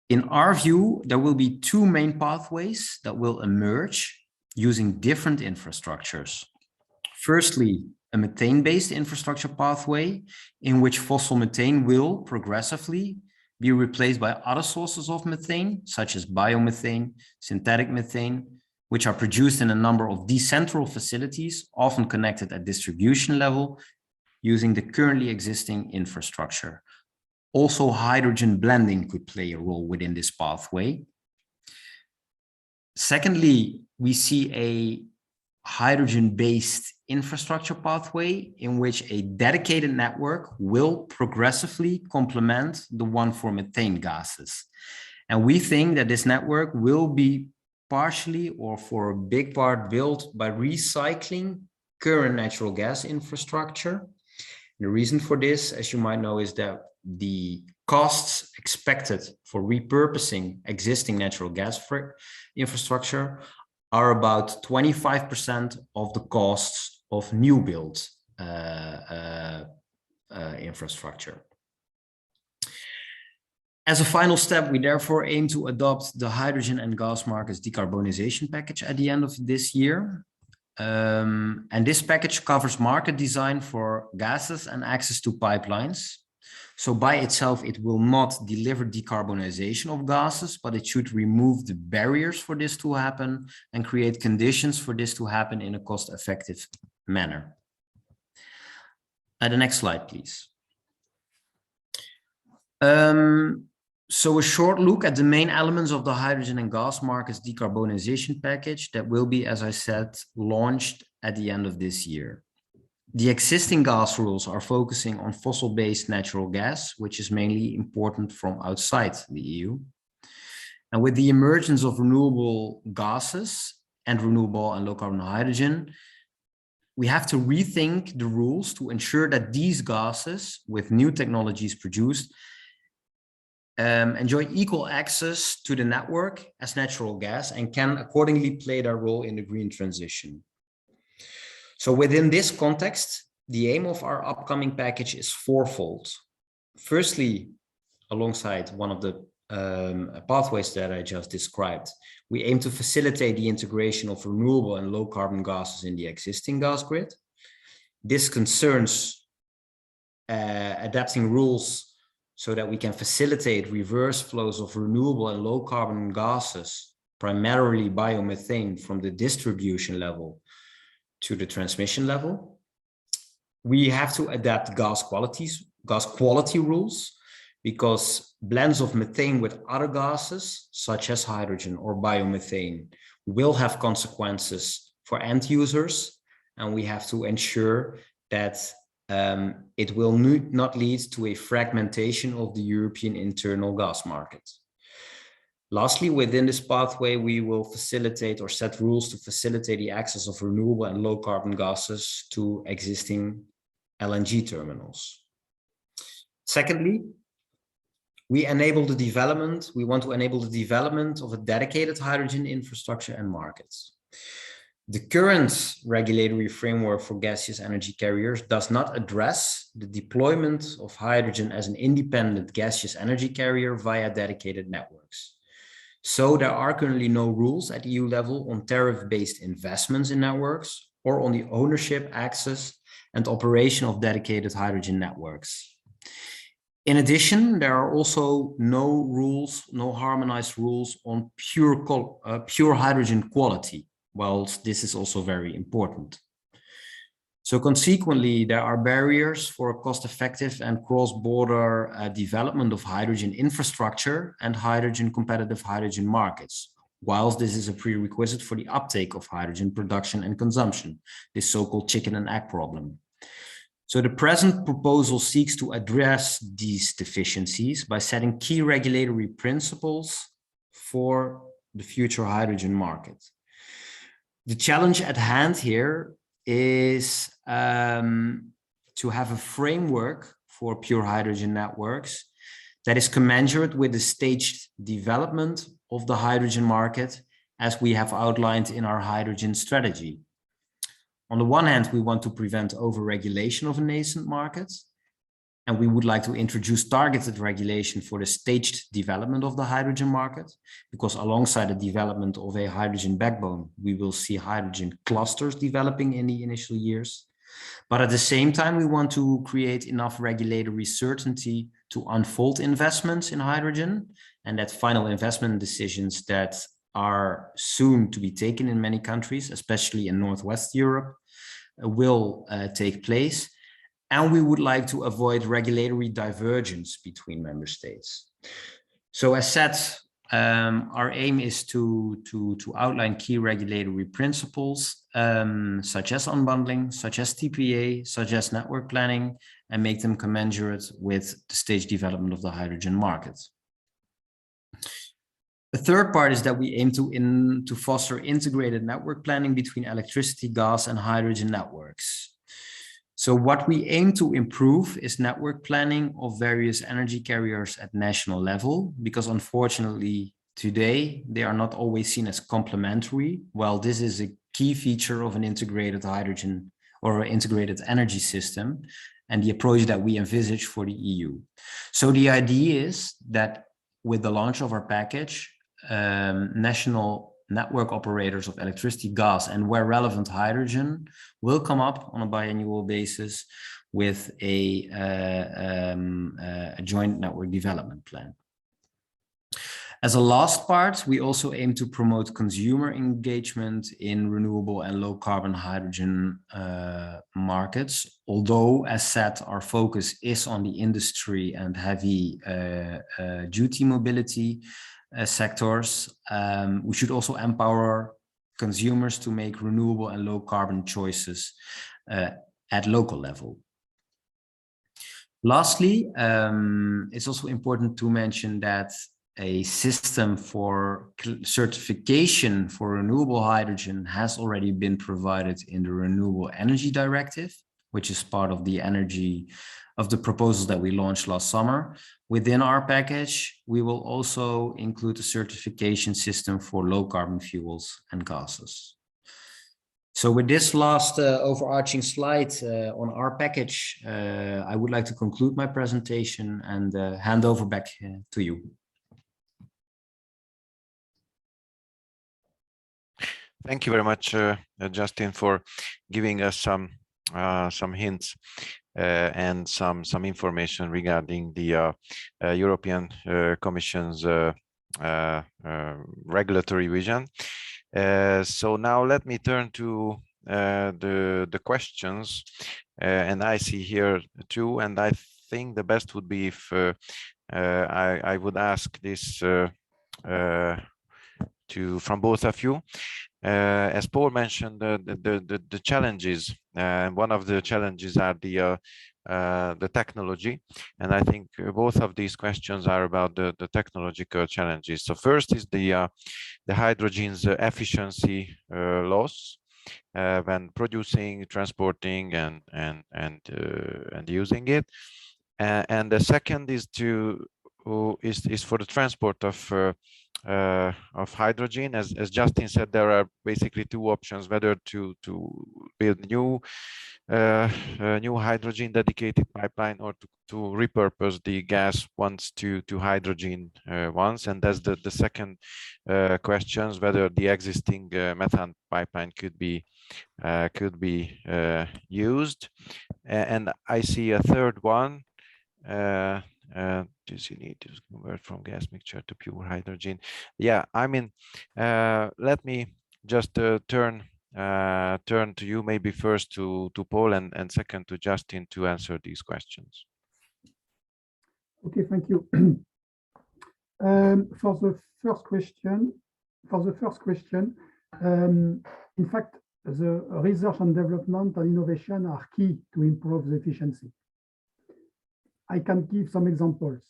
In our view, there will be two main pathways that will emerge using different infrastructures. Firstly, a methane-based infrastructure pathway in which fossil methane will progressively be replaced by other sources of methane, such as biomethane, synthetic methane, which are produced in a number of decentral facilities, often connected at distribution level, using the currently existing infrastructure. Also, hydrogen blending could play a role within this pathway. Secondly, we see a hydrogen-based infrastructure pathway in which a dedicated network will progressively complement the one for methane gases. And we think that this network will be partially or for a big part built by recycling current natural gas infrastructure, The reason for this, as you might know, is that the costs expected for repurposing existing natural gas infrastructure are about 25% of the costs of new build infrastructure. As a final step, we therefore aim to adopt the hydrogen and gas markets decarbonization package at the end of this year. And this package covers market design for gases and access to pipelines. So by itself, it will not deliver decarbonization of gases, but it should remove the barriers for this to happen and create conditions for this to happen in a cost-effective manner. The next slide, please. So a short look at the main elements of the hydrogen and gas markets decarbonization package that will be, as I said, launched at the end of this year. The existing gas rules are focusing on fossil-based natural gas, which is mainly important from outside the EU. And with the emergence of renewable gases and renewable and low carbon hydrogen, we have to rethink the rules to ensure that these gases, with new technologies produced, enjoy equal access to the network as natural gas and can accordingly play their role in the green transition. So within this context, the aim of our upcoming package is fourfold. Firstly, alongside one of the pathways that I just described, we aim to facilitate the integration of renewable and low carbon gases in the existing gas grid. This concerns adapting rules so that we can facilitate reverse flows of renewable and low carbon gases, primarily biomethane, from the distribution level to the transmission level. We have to adapt gas quality rules, because blends of methane with other gases, such as hydrogen or biomethane, will have consequences for end users, and we have to ensure that it will not lead to a fragmentation of the European internal gas market. Lastly, within this pathway, we will facilitate or set rules to facilitate the access of renewable and low carbon gases to existing LNG terminals. Secondly, we want to enable the development of a dedicated hydrogen infrastructure and markets. The current regulatory framework for gaseous energy carriers does not address the deployment of hydrogen as an independent gaseous energy carrier via dedicated networks. So there are currently no rules at EU level on tariff-based investments in networks or on the ownership, access, and operation of dedicated hydrogen networks. In addition, there are also no harmonized rules on pure hydrogen quality, whilst this is also very important. So consequently, there are barriers for cost-effective and cross-border development of hydrogen infrastructure and competitive hydrogen markets, whilst this is a prerequisite for the uptake of hydrogen production and consumption, this so-called chicken and egg problem. So the present proposal seeks to address these deficiencies by setting key regulatory principles for the future hydrogen market. The challenge at hand here is to have a framework for pure hydrogen networks that is commensurate with the staged development of the hydrogen market, as we have outlined in our hydrogen strategy. On the one hand, we want to prevent over-regulation of a nascent market, and we would like to introduce targeted regulation for the staged development of the hydrogen market, because alongside the development of a hydrogen backbone, we will see hydrogen clusters developing in the initial years. But at the same time, we want to create enough regulatory certainty to unfold investments in hydrogen, and that final investment decisions that are soon to be taken in many countries, especially in Northwest Europe, will take place. And we would like to avoid regulatory divergence between member states. So as said, our aim is to outline key regulatory principles, such as unbundling, such as TPA, such as network planning, and make them commensurate with the stage development of the hydrogen market. The third part is that we aim to foster integrated network planning between electricity, gas, and hydrogen networks. So what we aim to improve is network planning of various energy carriers at national level, because unfortunately today they are not always seen as complementary, while this is a key feature of an integrated hydrogen or integrated energy system and the approach that we envisage for the EU. So the idea is that with the launch of our package, national network operators of electricity, gas, and where relevant hydrogen will come up on a biannual basis with a joint network development plan. As a last part, we also aim to promote consumer engagement in renewable and low carbon hydrogen markets. Although, as said, our focus is on the industry and heavy duty mobility sectors, we should also empower consumers to make renewable and low carbon choices at local level. Lastly, it's also important to mention that a system for certification for renewable hydrogen has already been provided in the Renewable Energy Directive, which is part of the proposals that we launched last summer. Within our package, we will also include a certification system for low carbon fuels and gases. So with this last overarching slide on our package, I would like to conclude my presentation and hand over back to you. Thank you very much, Justin, for giving us some hints and some information regarding the European Commission's regulatory vision. So now let me turn to the questions, and I see here two, and I think the best would be if I would ask this from both of you. As Paul mentioned, the challenges, and one of the challenges are the technology, and I think both of these questions are about the technological challenges. So first is the hydrogen's efficiency loss when producing, transporting, and using it, and the second is for the transport of hydrogen. As Justin said, there are basically two options: whether to build new hydrogen dedicated pipeline, or to repurpose the gas ones to hydrogen ones. And that's the second questions, whether the existing methane pipeline could be used. And I see a third one. Does you need to convert from gas mixture to pure hydrogen? Yeah, I mean, let me just turn to you, maybe first to Paul, and second to Justin, to answer these questions. Okay, thank you. For the first question, in fact, the research and development and innovation are key to improve the efficiency. I can give some examples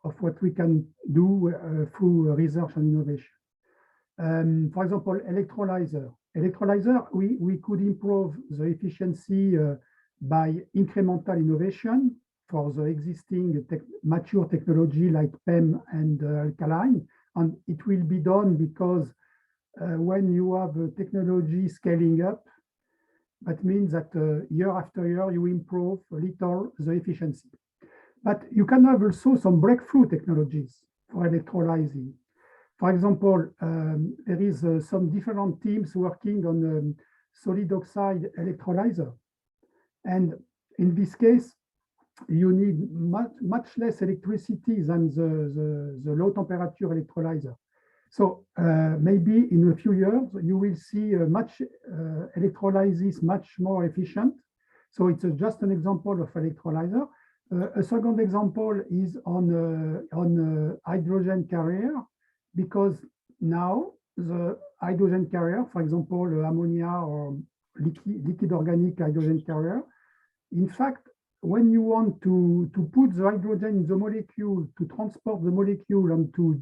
of what we can do through research and innovation. For example, electrolyzer. We could improve the efficiency by incremental innovation for the existing mature technology like PEM and alkaline. And it will be done because when you have a technology scaling up, that means that year after year, you improve a little the efficiency. But you can have also some breakthrough technologies for electrolyzing. For example, there is some different teams working on solid oxide electrolyzer. And in this case, you need much less electricity than the low temperature electrolyzer. So maybe in a few years, you will see electrolysis much more efficient. So it's just an example of electrolyzer. A second example is on hydrogen carrier, because now the hydrogen carrier, for example, ammonia or liquid organic hydrogen carrier, in fact, when you want to put the hydrogen in the molecule, to transport the molecule and to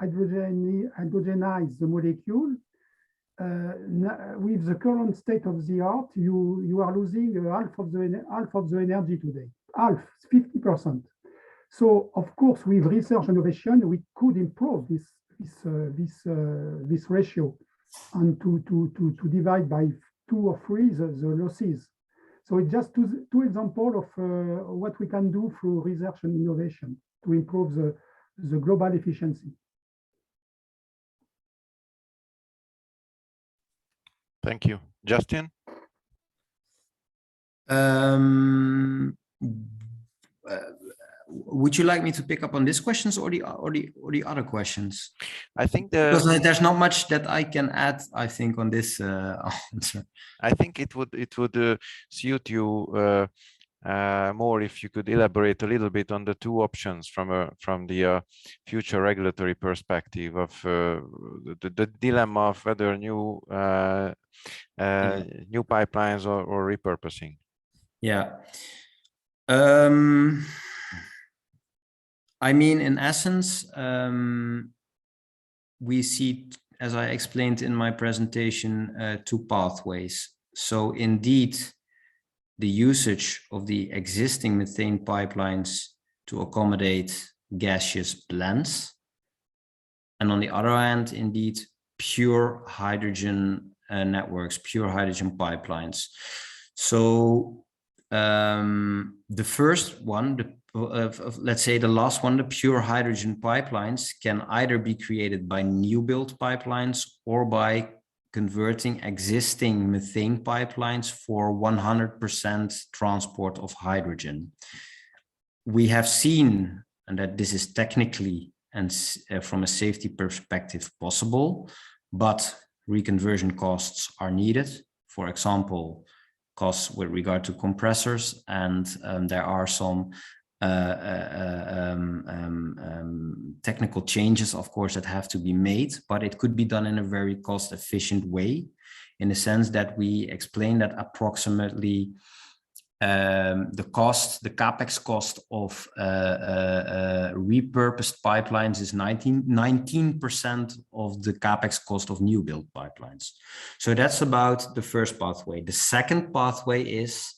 hydrogenize the molecule, with the current state of the art, you are losing half of the energy today, half, 50%. So of course, with research innovation, we could improve this ratio, and to divide by 2 or 3 the losses. So it's just two examples of what we can do through research and innovation to improve the global efficiency. Thank you. Justin? Would you like me to pick up on these questions or the other questions? I think because there's not much that I can add, I think, on this answer. I think it would suit you more if you could elaborate a little bit on the 2 options from the future regulatory perspective of the dilemma of whether new new pipelines or repurposing. Yeah. I mean, in essence, we see, as I explained in my presentation, 2 pathways. So indeed, the usage of the existing methane pipelines to accommodate gaseous blends. And on the other hand, indeed, pure hydrogen networks, pure hydrogen pipelines. So the first one, let's say the last one, the pure hydrogen pipelines, can either be created by new build pipelines or by converting existing methane pipelines for 100% transport of hydrogen. We have seen, and that this is technically and from a safety perspective possible, but reconversion costs are needed. For example, costs with regard to compressors, and there are some technical changes, of course, that have to be made, but it could be done in a very cost-efficient way, in the sense that we explain that approximately the capex cost of repurposed pipelines is 19% of the capex cost of new build pipelines. So that's about the first pathway. The second pathway is,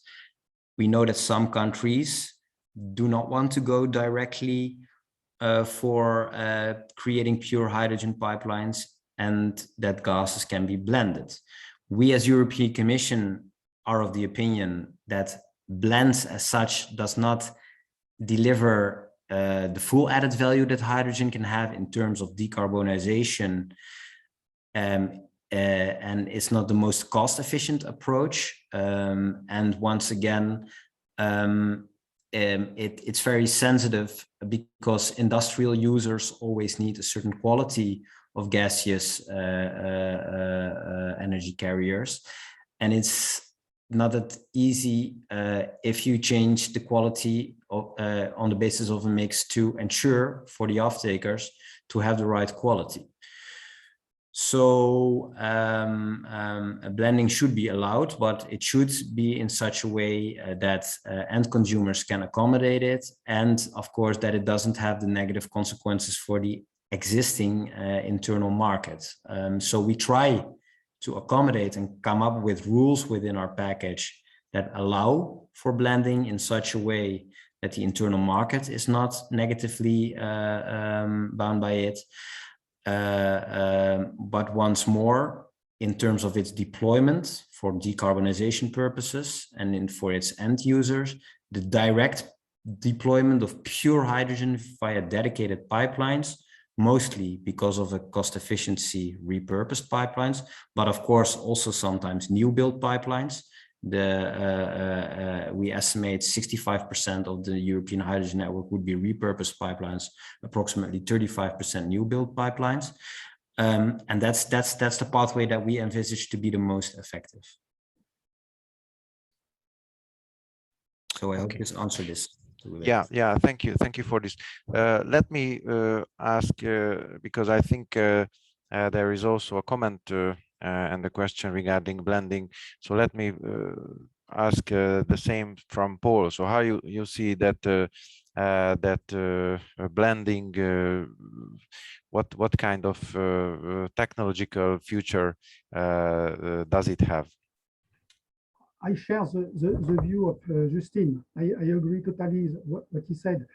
we know that some countries do not want to go directly for creating pure hydrogen pipelines, and that gases can be blended. We as European Commission are of the opinion that blends as such does not deliver the full added value that hydrogen can have in terms of decarbonization, and it's not the most cost-efficient approach. And once again, it's very sensitive, because industrial users always need a certain quality of gaseous energy carriers, and it's not that easy if you change the quality of, on the basis of a mix, to ensure for the off-takers to have the right quality. So blending should be allowed, but it should be in such a way that end consumers can accommodate it, and of course that it doesn't have the negative consequences for the existing internal market. So we try to accommodate and come up with rules within our package that allow for blending in such a way that the internal market is not negatively bound by it. But once more, in terms of its deployment for decarbonization purposes and for its end users, the direct deployment of pure hydrogen via dedicated pipelines, mostly because of the cost efficiency repurposed pipelines, but of course also sometimes new build pipelines. We estimate 65% of the European hydrogen network would be repurposed pipelines, approximately 35% new build pipelines. And that's the pathway that we envisage to be the most effective. So I hope this answered this. Yeah, thank you for this. Let me ask, because I think there is also a comment and a question regarding blending. So let me ask the same from Paul. So how you see that that blending, what kind of technological future does it have? I share the view of Justin. I agree totally what he said.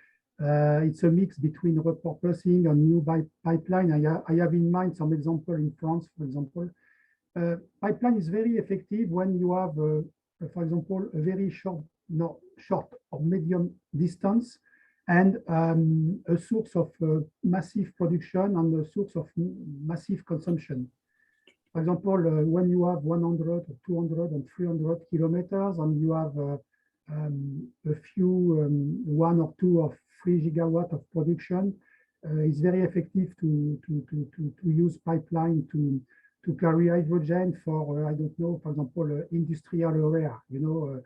It's a mix between repurposing and new pipeline. I have in mind some example in France, for example. Pipeline is very effective when you have, for example, a very short or medium distance and a source of massive production and a source of massive consumption. For example, when you have 100 or 200 and 300 kilometers and you have a few, 1 or 2 or 3 gigawatt of production, it's very effective to use pipeline to carry hydrogen for, I don't know, for example, industrial area, you know,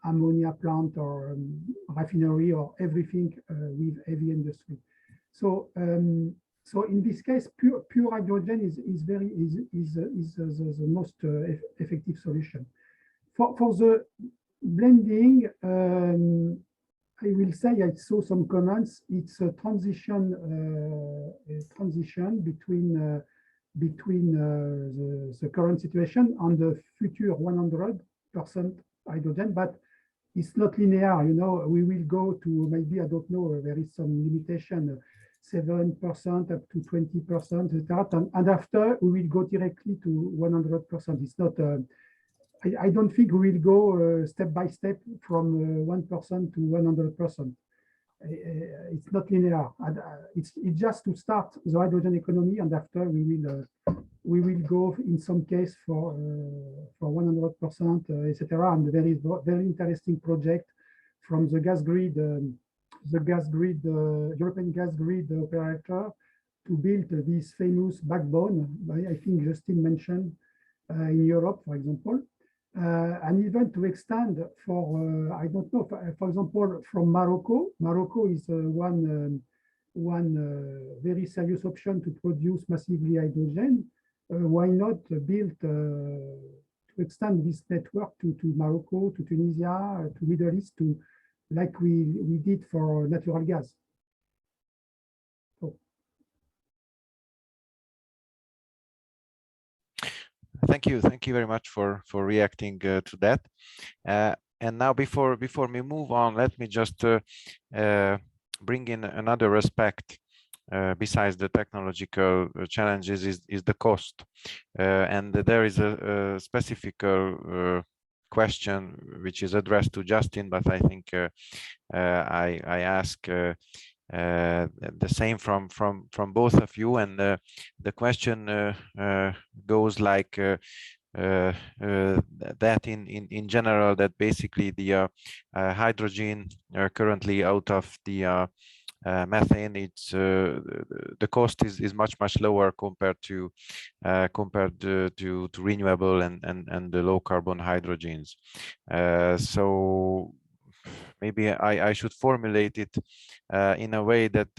ammonia plant or refinery or everything with heavy industry. So, so in this case, pure hydrogen is the most effective solution. For the blending, I will say I saw some comments. It's a transition between the current situation and the future 100% hydrogen, but it's not linear. You know, we will go to maybe, I don't know, there is some limitation, 7% up to 20%, and after we will go directly to 100%. It's not. I don't think we will go step by step from 1% to 100%. It's not linear. It's just to start the hydrogen economy, and after we will go in some case for 100%, etc. And there is very interesting project from the gas grid, European gas grid operator, to build this famous backbone. I think Justin mentioned in Europe, for example. And even to extend for, I don't know, for example, from Morocco. Morocco is one very serious option to produce massively hydrogen. Why not build to extend this network to Morocco, to Tunisia, to Middle East, to like we did for natural gas. Thank you very much for reacting to that. And now, before we move on, let me just bring in another aspect besides the technological challenges is the cost, and there is a specific question which is addressed to Justin, but I think I ask the same from both of you, and the question goes like that in general, that basically the hydrogen currently out of the methane, it's the cost is much lower compared to renewable and the low carbon hydrogens. So maybe I should formulate it in a way that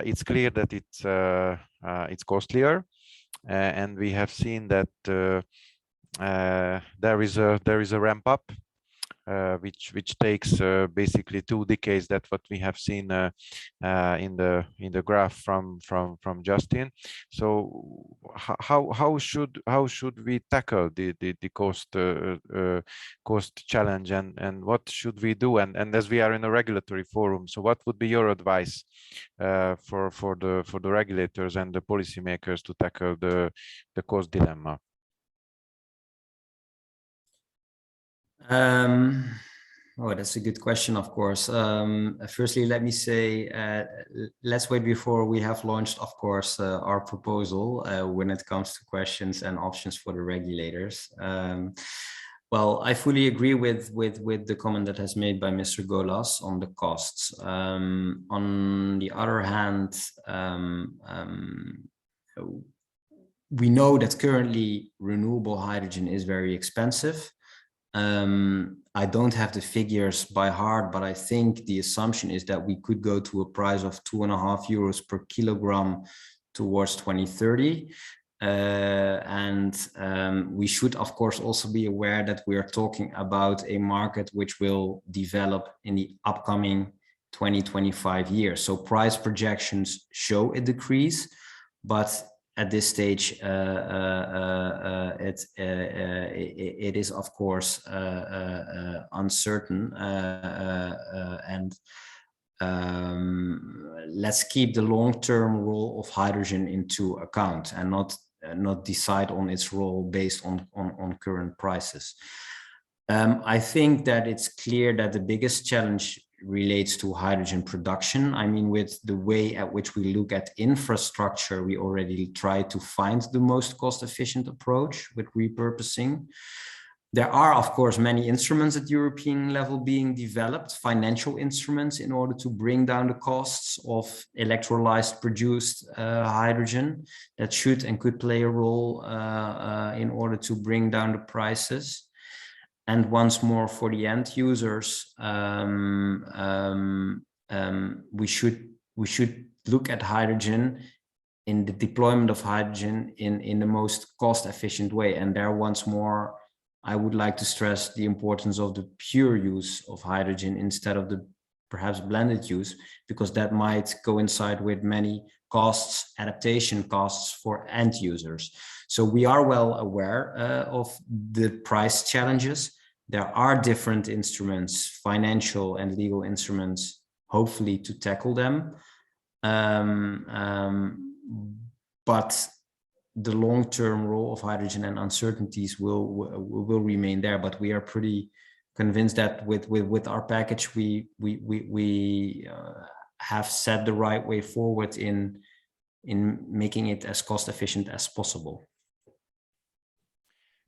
it's clear that it's costlier, and we have seen that there is a ramp up which takes basically 2 decades. That's what we have seen in the graph from Justin. So how should we tackle the cost challenge, and what should we do? And as we are in a regulatory forum, so what would be your advice for the regulators and the policymakers to tackle the cost dilemma? Oh, that's a good question, of course. Firstly, let me say, let's wait before we have launched, of course, our proposal when it comes to questions and options for the regulators. Well, I fully agree with the comment that has made by Mr. Golas on the costs. On the other hand, we know that currently renewable hydrogen is very expensive. I don't have the figures by heart, but I think the assumption is that we could go to a price of 2.5 euros per kilogram towards 2030. We should, of course, also be aware that we are talking about a market which will develop in the upcoming 20-25 years. So price projections show a decrease, but at this stage, it is of course uncertain, and let's keep the long-term role of hydrogen into account and not decide on its role based on current prices. I think that it's clear that the biggest challenge relates to hydrogen production. I mean, with the way at which we look at infrastructure, we already try to find the most cost-efficient approach with repurposing. There are, of course, many instruments at European level being developed, financial instruments, in order to bring down the costs of electrolyzed produced hydrogen that should and could play a role in order to bring down the prices. And once more, for the end users, we should look at hydrogen, in the deployment of hydrogen in the most cost-efficient way. And there, once more, I would like to stress the importance of the pure use of hydrogen instead of the perhaps blended use, because that might coincide with many costs, adaptation costs for end users. So we are well aware of the price challenges. There are different instruments, financial and legal instruments, hopefully to tackle them. But the long-term role of hydrogen and uncertainties will remain there. But we are pretty convinced that with our package, we have set the right way forward in making it as cost efficient as possible.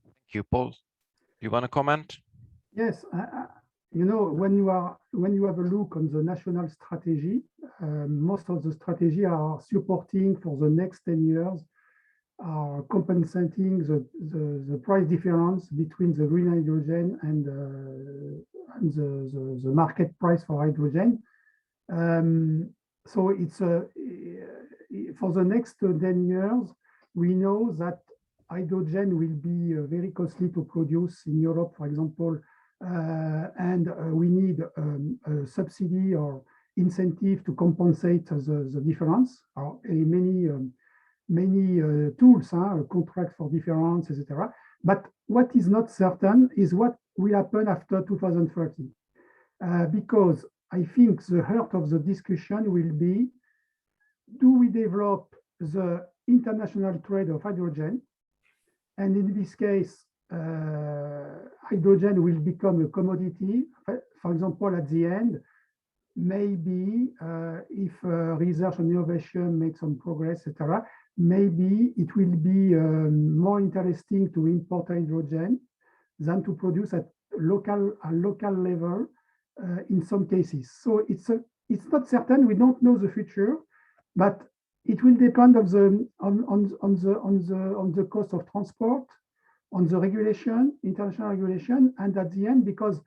Thank you, Paul. You want to comment? Yes, you know, when you have a look on the national strategy, most of the strategy are supporting for the next 10 years, are compensating the price difference between the green hydrogen and the market price for hydrogen. So it's for the next 10 years, we know that hydrogen will be very costly to produce in Europe, for example, and we need a subsidy or incentive to compensate the difference. Many tools, contract for difference, etc. But what is not certain is what will happen after 2030, because I think the heart of the discussion will be: do we develop the international trade of hydrogen? And in this case, hydrogen will become a commodity. For example, at the end, maybe if research and innovation make some progress, etc., maybe it will be more interesting to import hydrogen than to produce at local level in some cases. So it's not certain. We don't know the future, but it will depend on the cost of transport, on the regulation, international regulation, and at the end, because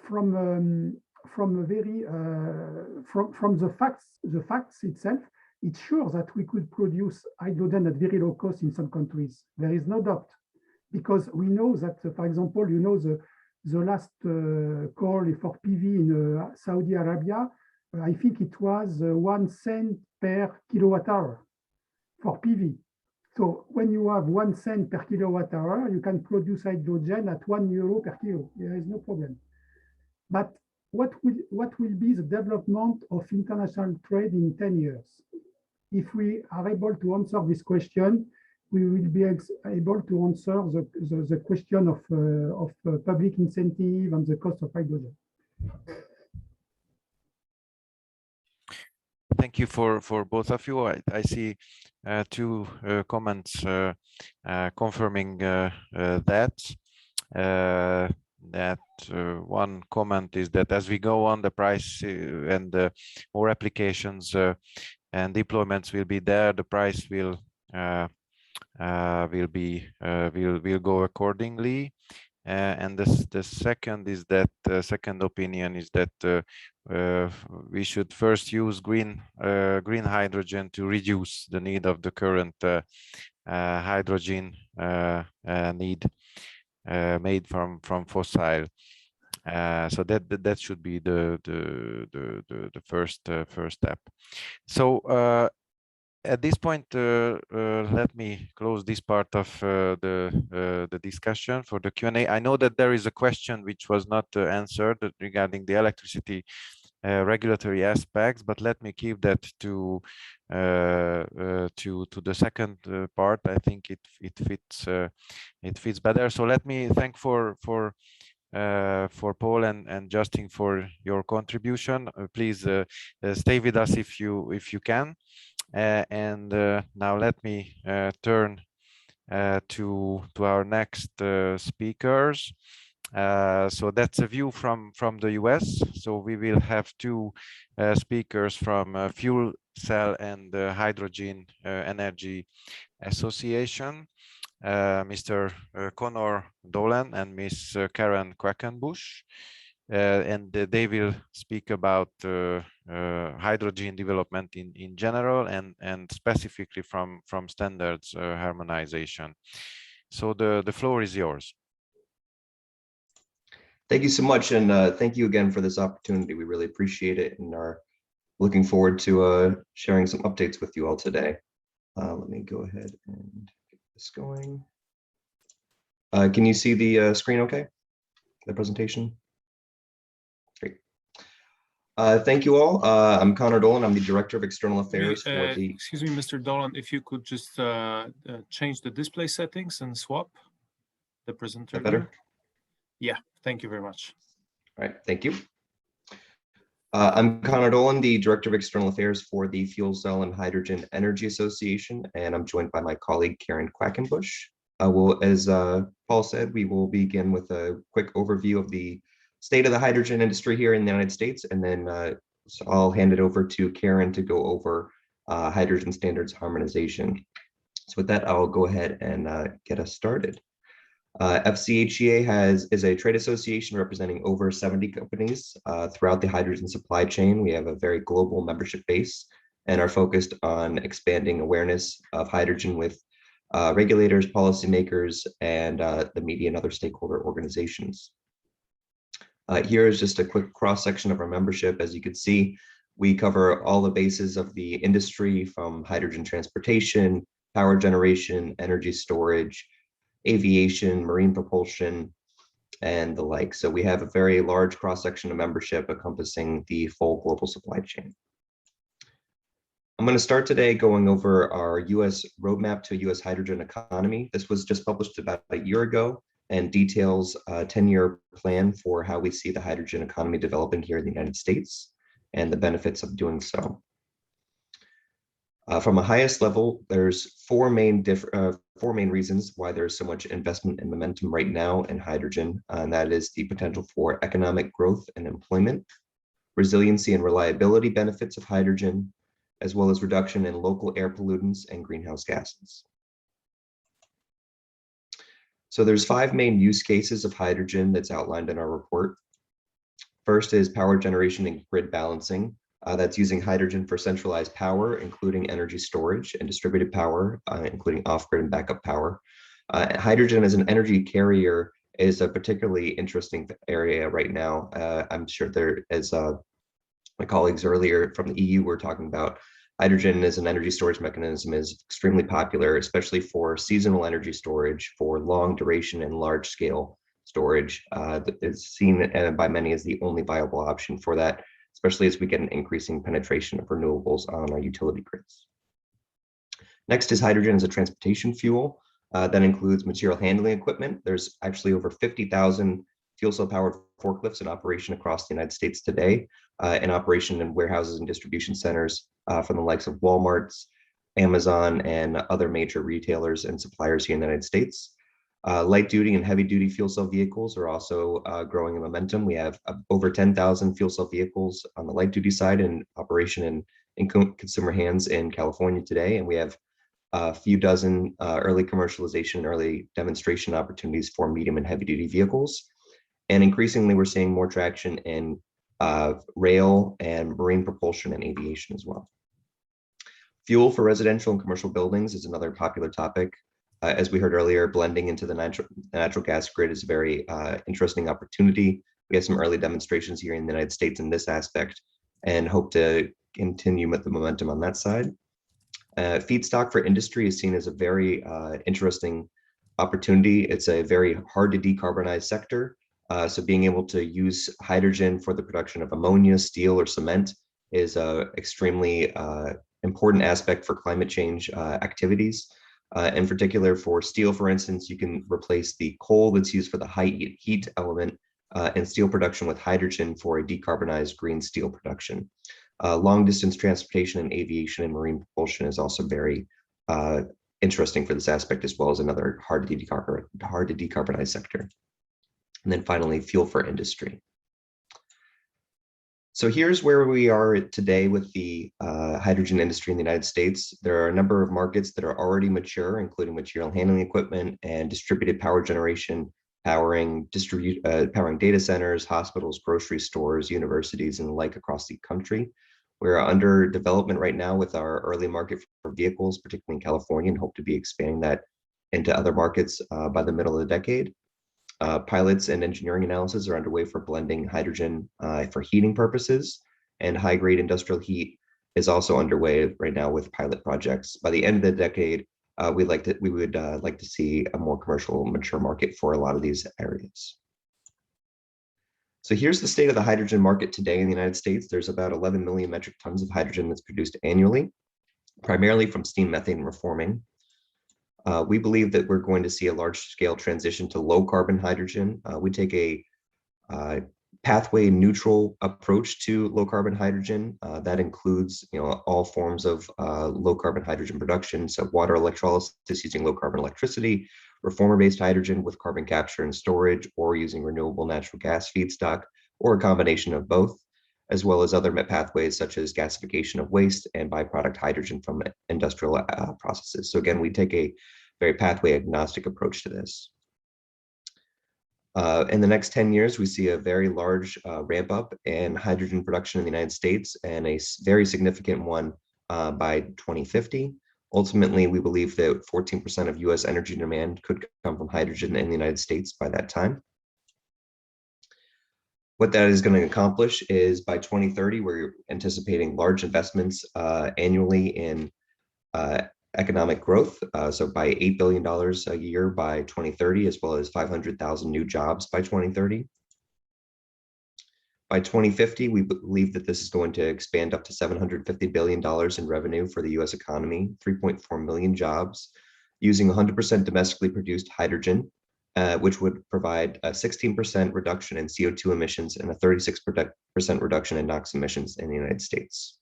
from the facts itself, it's sure that we could produce hydrogen at very low cost in some countries. There is no doubt, because we know that, for example, you know, the last call for PV in Saudi Arabia, I think it was 1 cent per kilowatt hour for PV. So when you have 1 cent per kilowatt hour, you can produce hydrogen at €1 per kilo. There is no problem. But what will be the development of international trade in 10 years? If we are able to answer this question, we will be able to answer the question of public incentive and the cost of hydrogen. Thank you for both of you. I see two comments confirming that. One comment is that as we go on, the price and more applications and deployments will be there, the price will go accordingly. And the second is that second opinion is that we should first use green hydrogen to reduce the need of the current hydrogen need made from fossil. So that should be the first step. So at this point, let me close this part of the discussion for the Q&A. I know that there is a question which was not answered regarding the electricity regulatory aspects, but let me keep that to the second part. I think it fits better. So let me thank for Paul and Justin for your contribution. Please stay with us if you can. And now let me turn to our next speakers. So that's a view from the US. So we will have two speakers from Fuel Cell and Hydrogen Energy Association, Mr. Conor Dolan and Ms. Karen Quackenbush. And they will speak about hydrogen development in general and specifically from standards harmonization. So the floor is yours. Thank you so much, and thank you again for this opportunity. We really appreciate it and are looking forward to sharing some updates with you all today. Let me go ahead and get this going. Can you see the screen okay? The presentation? Great. Thank you all. I'm Conor Dolan. I'm the Director of External Affairs for the... Excuse me, Mr. Dolan, if you could just change the display settings and swap the presenter. Better? Yeah, thank you very much. All right, thank you. I'm Conor Dolan, the Director of External Affairs for the Fuel Cell and Hydrogen Energy Association, and I'm joined by my colleague, Karen Quackenbush. As Paul said, we will begin with a quick overview of the state of the hydrogen industry here in the United States, and then so I'll hand it over to Karen to go over hydrogen standards harmonization. So with that, I'll go ahead and get us started. FCHEA is a trade association representing over 70 companies throughout the hydrogen supply chain. We have a very global membership base and are focused on expanding awareness of hydrogen with regulators, policymakers, and the media and other stakeholder organizations. Here is just a quick cross-section of our membership. As you can see, we cover all the bases of the industry from hydrogen transportation, power generation, energy storage, aviation, marine propulsion, and the like. So we have a very large cross-section of membership encompassing the full global supply chain. I'm going to start today going over our US roadmap to a US hydrogen economy. This was just published about a year ago and details a 10-year plan for how we see the hydrogen economy developing here in the United States and the benefits of doing so. From a highest level, there's four main reasons why there's so much investment and momentum right now in hydrogen, and that is the potential for economic growth and employment, resiliency and reliability benefits of hydrogen, as well as reduction in local air pollutants and greenhouse gases. So there's 5 main use cases of hydrogen that's outlined in our report. First is power generation and grid balancing. That's using hydrogen for centralized power, including energy storage, and distributed power, including off-grid and backup power. Hydrogen as an energy carrier is a particularly interesting area right now. I'm sure there, as my colleagues earlier from the EU were talking about, hydrogen as an energy storage mechanism is extremely popular, especially for seasonal energy storage, for long duration and large scale storage. It's seen by many as the only viable option for that, especially as we get an increasing penetration of renewables on our utility grids. Next is hydrogen as a transportation fuel. That includes material handling equipment. There's actually over 50,000 fuel cell powered forklifts in operation across the United States today, in operation in warehouses and distribution centers from the likes of Walmart's, Amazon, and other major retailers and suppliers here in the United States. Light duty and heavy duty fuel cell vehicles are also growing in momentum. We have over 10,000 fuel cell vehicles on the light duty side in operation in consumer hands in California today. And we have a few dozen early commercialization and early demonstration opportunities for medium and heavy duty vehicles. And increasingly, we're seeing more traction in rail and marine propulsion and aviation as well. Fuel for residential and commercial buildings is another popular topic. As we heard earlier, blending into the natural gas grid is a very interesting opportunity. We have some early demonstrations here in the United States in this aspect and hope to continue with the momentum on that side. Feedstock for industry is seen as a very interesting opportunity. It's a very hard to decarbonize sector. So being able to use hydrogen for the production of ammonia, steel, or cement is a extremely important aspect for climate change activities. In particular for steel, for instance, you can replace the coal that's used for the high heat element in steel production with hydrogen for a decarbonized green steel production. Long distance transportation and aviation and marine propulsion is also very interesting for this aspect, as well as another hard to decarbonize sector. And then finally, fuel for industry. So here's where we are today with the hydrogen industry in the United States. There are a number of markets that are already mature, including material handling equipment and distributed power generation, powering data centers, hospitals, grocery stores, universities, and the like across the country. We're under development right now with our early market for vehicles, particularly in California, and hope to be expanding that into other markets by the middle of the decade. Pilots and engineering analysis are underway for blending hydrogen for heating purposes, and high-grade industrial heat is also underway right now with pilot projects. By the end of the decade, we would like to see a more commercial, mature market for a lot of these areas. So here's the state of the hydrogen market today in the United States. There's about 11 million metric tons of hydrogen that's produced annually, primarily from steam methane reforming. We believe that we're going to see a large-scale transition to low-carbon hydrogen. We take a pathway neutral approach to low-carbon hydrogen. That includes, all forms of low-carbon hydrogen production, so water electrolysis using low-carbon electricity, reformer-based hydrogen with carbon capture and storage, or using renewable natural gas feedstock, or a combination of both, as well as other pathways such as gasification of waste and byproduct hydrogen from industrial processes. So again, we take a very pathway agnostic approach to this. In the next 10 years, we see a very large ramp up in hydrogen production in the United States, and a very significant one by 2050. Ultimately, we believe that 14% of US energy demand could come from hydrogen in the United States by that time. What that is going to accomplish is by 2030, we're anticipating large investments annually in economic growth. So by $8 billion a year by 2030, as well as 500,000 new jobs by 2030. By 2050, we believe that this is going to expand up to $750 billion in revenue for the US economy, 3.4 million jobs, using 100% domestically produced hydrogen, which would provide a 16% reduction in CO2 emissions and a 36% reduction in NOx emissions in the United States.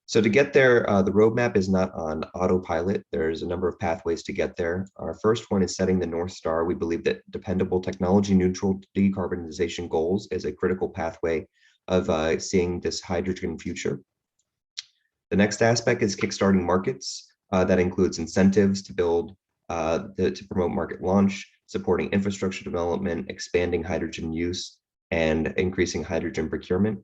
So to get there, the roadmap is not on autopilot. There's a number of pathways to get there. Our first one is setting the North Star. We believe that dependable technology neutral decarbonization goals is a critical pathway of seeing this hydrogen future. The next aspect is kickstarting markets. That includes incentives to build, to promote market launch, supporting infrastructure development, expanding hydrogen use, and increasing hydrogen procurement.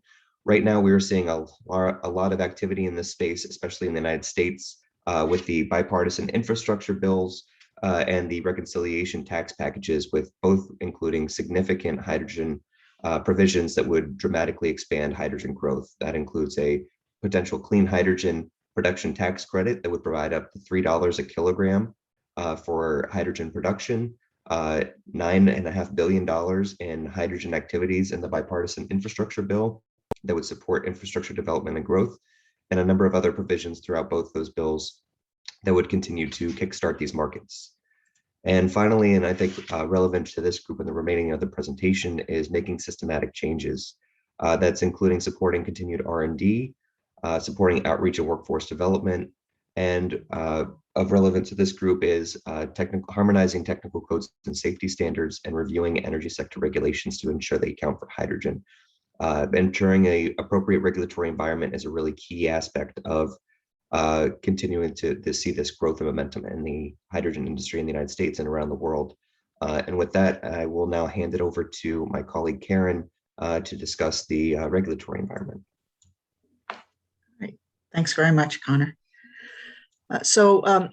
Right now, we are seeing a lot of activity in this space, especially in the United States, with the bipartisan infrastructure bills and the reconciliation tax packages, with both including significant hydrogen provisions that would dramatically expand hydrogen growth. That includes a potential clean hydrogen production tax credit that would provide up to $3 a kilogram for hydrogen production, $9.5 billion in hydrogen activities in the bipartisan infrastructure bill that would support infrastructure development and growth, and a number of other provisions throughout both those bills that would continue to kickstart these markets. And finally, and I think relevant to this group and the remaining of the presentation, is making systematic changes. That's including supporting continued R&D, supporting outreach and workforce development, and of relevance to this group is harmonizing technical codes and safety standards, and reviewing energy sector regulations to ensure they account for hydrogen. Ensuring an appropriate regulatory environment is a really key aspect of continuing to see this growth and momentum in the hydrogen industry in the United States and around the world. And with that, I will now hand it over to my colleague Karen to discuss the regulatory environment. Great. Thanks very much, Connor.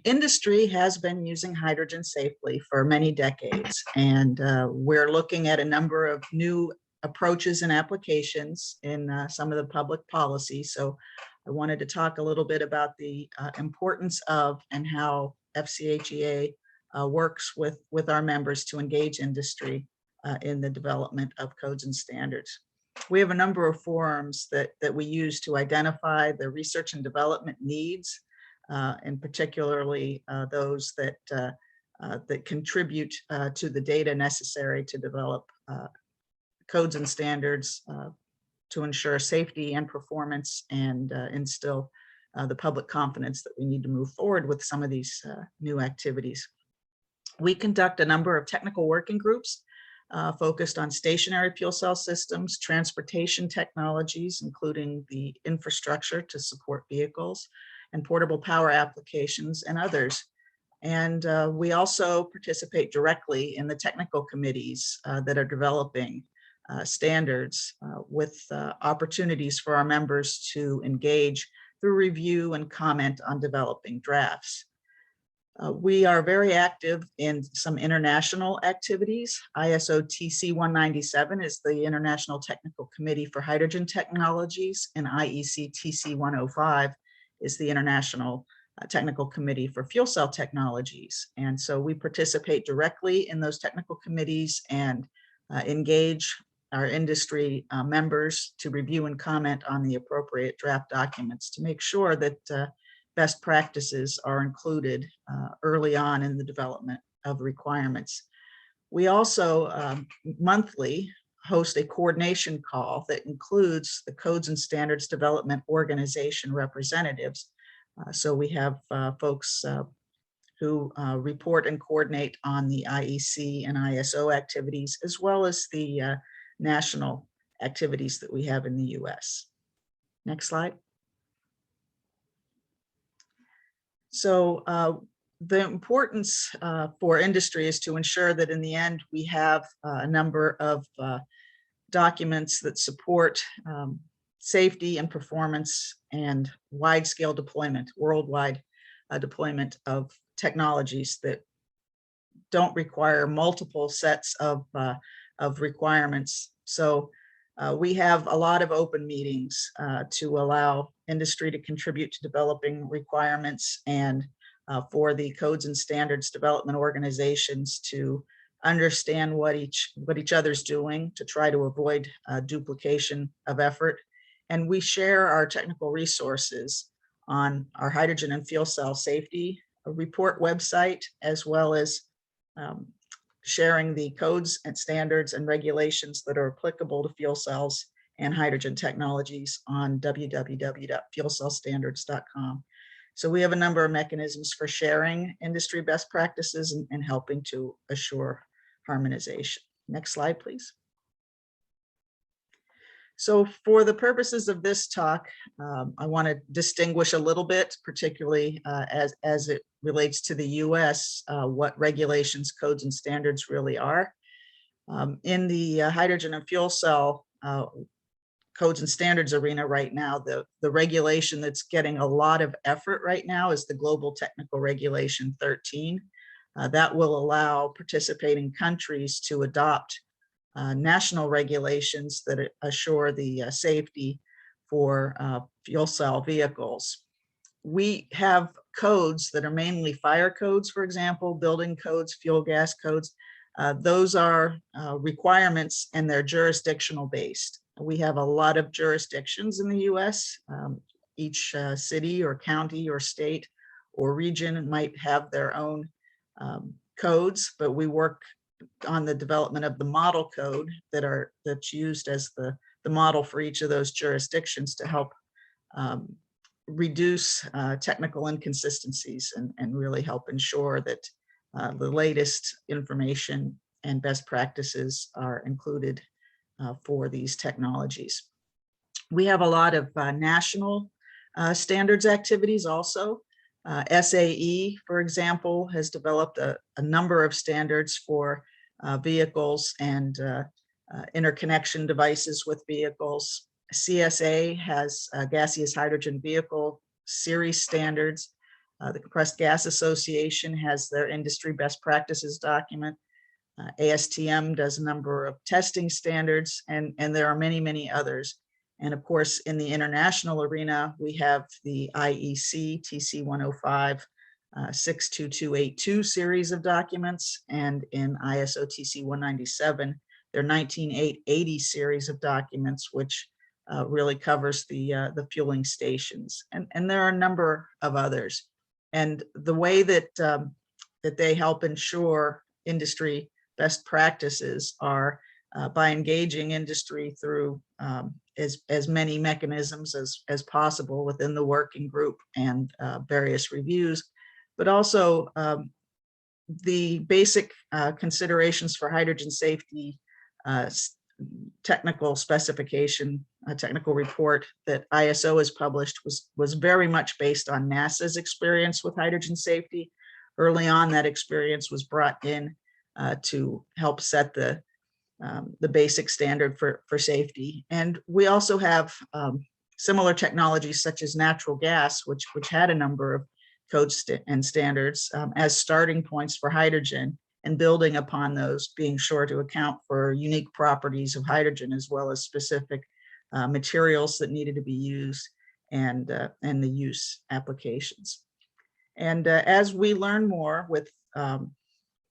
Industry has been using hydrogen safely for many decades, and we're looking at a number of new approaches and applications in some of the public policy. So I wanted to talk a little bit about the importance of and how FCHEA works with our members to engage industry in the development of codes and standards. We have a number of forums that we use to identify the research and development needs, and particularly those that contribute to the data necessary to develop codes and standards to ensure safety and performance and instill the public confidence that we need to move forward with some of these new activities. We conduct a number of technical working groups focused on stationary fuel cell systems, transportation technologies, including the infrastructure to support vehicles, and portable power applications and others. And we also participate directly in the technical committees that are developing standards with opportunities for our members to engage through review and comment on developing drafts. We are very active in some international activities. ISO TC 197 is the International Technical Committee for Hydrogen Technologies, and IEC TC 105 is the International Technical Committee for Fuel Cell Technologies. And so we participate directly in those technical committees and engage our industry members to review and comment on the appropriate draft documents to make sure that best practices are included early on in the development of requirements. We also monthly host a coordination call that includes the Codes and Standards Development Organization representatives. So we have folks who report and coordinate on the IEC and ISO activities, as well as the national activities that we have in the US. Next slide. So the importance for industry is to ensure that in the end we have a number of documents that support safety and performance and wide-scale deployment, worldwide deployment of technologies that don't require multiple sets of requirements. So we have a lot of open meetings to allow industry to contribute to developing requirements and for the codes and standards development organizations to understand what each other's doing to try to avoid duplication of effort. And we share our technical resources on our hydrogen and fuel cell safety report website, as well as sharing the codes and standards and regulations that are applicable to fuel cells and hydrogen technologies on www.fuelcellstandards.com. So we have a number of mechanisms for sharing industry best practices and helping to assure harmonization. Next slide, please. So for the purposes of this talk, I want to distinguish a little bit, particularly as it relates to the US, what regulations, codes, and standards really are. In the hydrogen and fuel cell codes and standards arena right now, the regulation that's getting a lot of effort right now is the Global Technical Regulation 13. That will allow participating countries to adopt national regulations that assure the safety for fuel cell vehicles. We have codes that are mainly fire codes, for example, building codes, fuel gas codes. Those are requirements and they're jurisdictional based. We have a lot of jurisdictions in the US. Each city or county or state or region might have their own codes, but we work on the development of the model code that's used as the model for each of those jurisdictions to help reduce technical inconsistencies and really help ensure that the latest information and best practices are included for these technologies. We have a lot of national standards activities also. SAE, for example, has developed a number of standards for vehicles and interconnection devices with vehicles. CSA has gaseous hydrogen vehicle series standards. The Compressed Gas Association has their industry best practices document. ASTM does a number of testing standards, and there are many, many others. And of course, in the international arena, we have the IEC TC 105 62282 series of documents, and in ISO TC 197, their 19880 series of documents, which really covers the fueling stations. And there are a number of others. And the way that that they help ensure industry best practices are by engaging industry through as many mechanisms as possible within the working group and various reviews, but also the basic considerations for hydrogen safety technical specification, technical report that ISO has published was very much based on NASA's experience with hydrogen safety. Early on, that experience was brought in to help set the basic standard for safety. And we also have similar technologies such as natural gas, which had a number of codes and standards as starting points for hydrogen, and building upon those, being sure to account for unique properties of hydrogen as well as specific materials that needed to be used and the use applications. And as we learn more with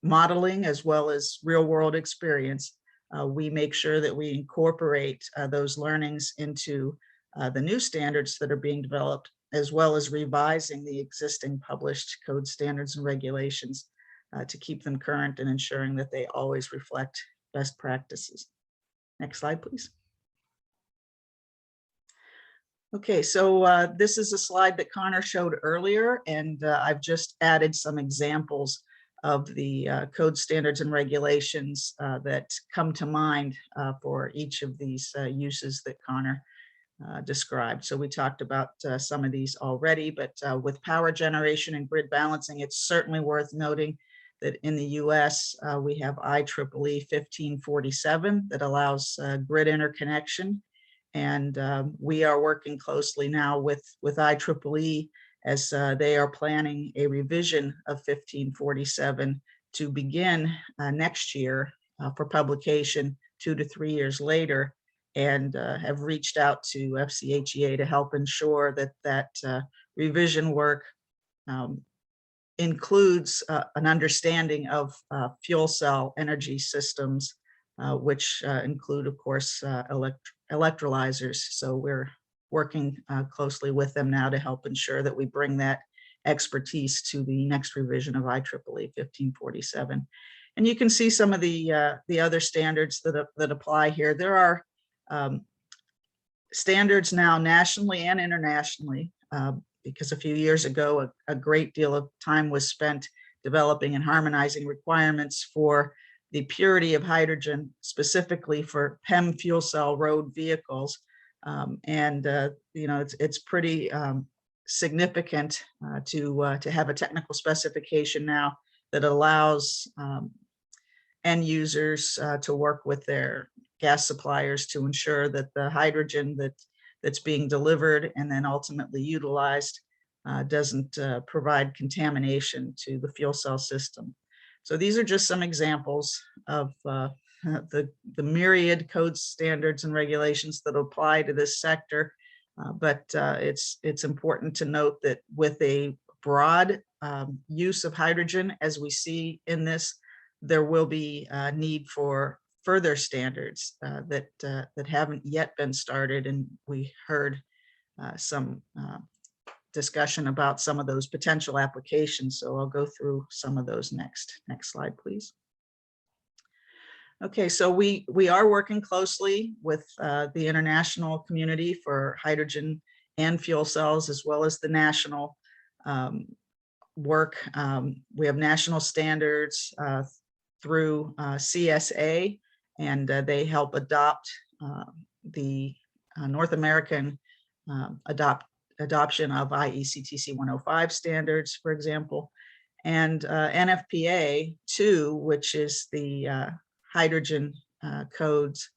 modeling as well as real world experience, we make sure that we incorporate those learnings into the new standards that are being developed, as well as revising the existing published code standards and regulations to keep them current and ensuring that they always reflect best practices. Next slide, please. Okay, so this is a slide that Connor showed earlier, and I've just added some examples of the code standards and regulations that come to mind for each of these uses that Connor described. So we talked about some of these already, but with power generation and grid balancing, it's certainly worth noting that in the US, we have IEEE 1547 that allows grid interconnection. And we are working closely now with IEEE as they are planning a revision of 1547 to begin next year for publication 2 to 3 years later, and have reached out to FCHEA to help ensure that revision work includes an understanding of fuel cell energy systems, which include, of course, electrolyzers. So we're working closely with them now to help ensure that we bring that expertise to the next revision of IEEE 1547. And you can see some of the other standards that apply here. There are standards now nationally and internationally, because a few years ago, a great deal of time was spent developing and harmonizing requirements for the purity of hydrogen, specifically for PEM fuel cell road vehicles. You know, it's pretty significant to have a technical specification now that allows end users to work with their gas suppliers to ensure that the hydrogen that's being delivered and then ultimately utilized doesn't provide contamination to the fuel cell system. So these are just some examples of the myriad code standards and regulations that apply to this sector. But it's important to note that with a broad use of hydrogen, as we see in this, there will be a need for further standards that haven't yet been started. And we heard some discussion about some of those potential applications. So I'll go through some of those next. Next slide, please. Okay, so we are working closely with the international community for hydrogen and fuel cells, as well as the national work. We have national standards through CSA, and they help adopt the North American adoption of IEC TC 105 standards, for example, and NFPA 2, which is the hydrogen codes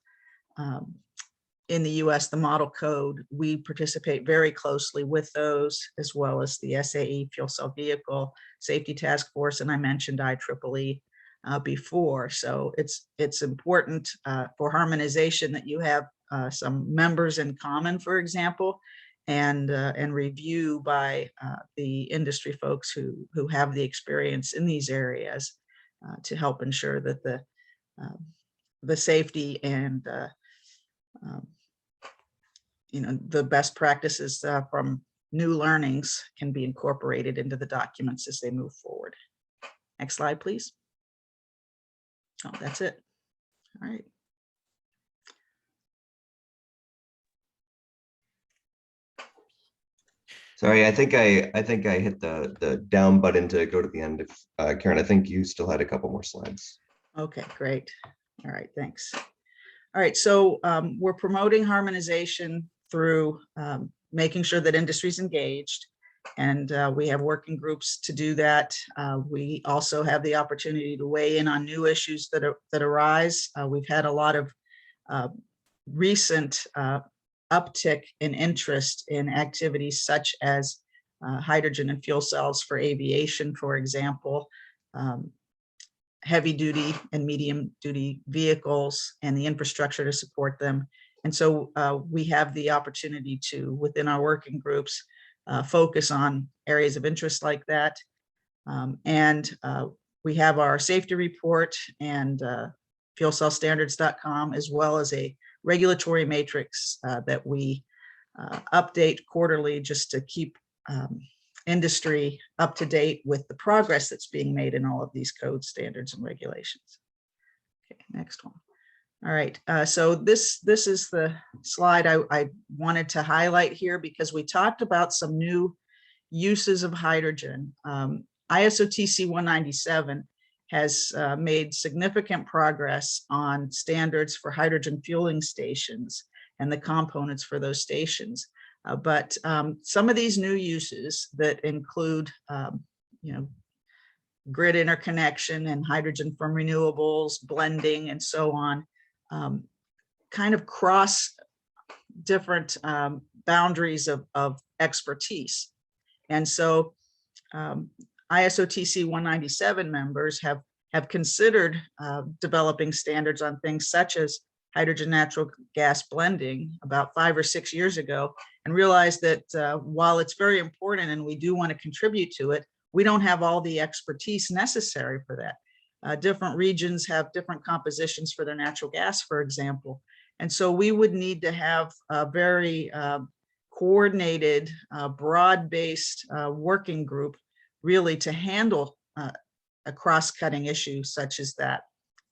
in the US, the model code, we participate very closely with those, as well as the SAE Fuel Cell Vehicle Safety Task Force, and I mentioned IEEE before. So it's important for harmonization that you have some members in common, for example, and review by the industry folks who have the experience in these areas to help ensure that the safety and the best practices from new learnings can be incorporated into the documents as they move forward. Next slide, please. Oh, that's it. All right. Sorry, I think I hit the down button to go to the end. If Karen, I think you still had a couple more slides. Okay, great. All right, thanks. All right, so we're promoting harmonization through making sure that industry's engaged, and we have working groups to do that. We also have the opportunity to weigh in on new issues that arise. We've had a lot of recent uptick in interest in activities such as hydrogen and fuel cells for aviation, for example, heavy duty and medium duty vehicles and the infrastructure to support them. And so we have the opportunity to, within our working groups, focus on areas of interest like that. We have our safety report and fuelcellstandards.com, as well as a regulatory matrix that we update quarterly just to keep industry up to date with the progress that's being made in all of these codes, standards, and regulations. Okay, next one. All right, so this is the slide I wanted to highlight here because we talked about some new uses of hydrogen. ISO TC 197 has made significant progress on standards for hydrogen fueling stations and the components for those stations. But some of these new uses that include, grid interconnection and hydrogen from renewables, blending, and so on, kind of cross different boundaries of expertise. And so ISO TC 197 members have considered developing standards on things such as hydrogen natural gas blending about 5 or 6 years ago, and realized that while it's very important and we do want to contribute to it, we don't have all the expertise necessary for that. Different regions have different compositions for their natural gas, for example. And so we would need to have a very coordinated, broad-based working group really to handle a cross-cutting issue such as that.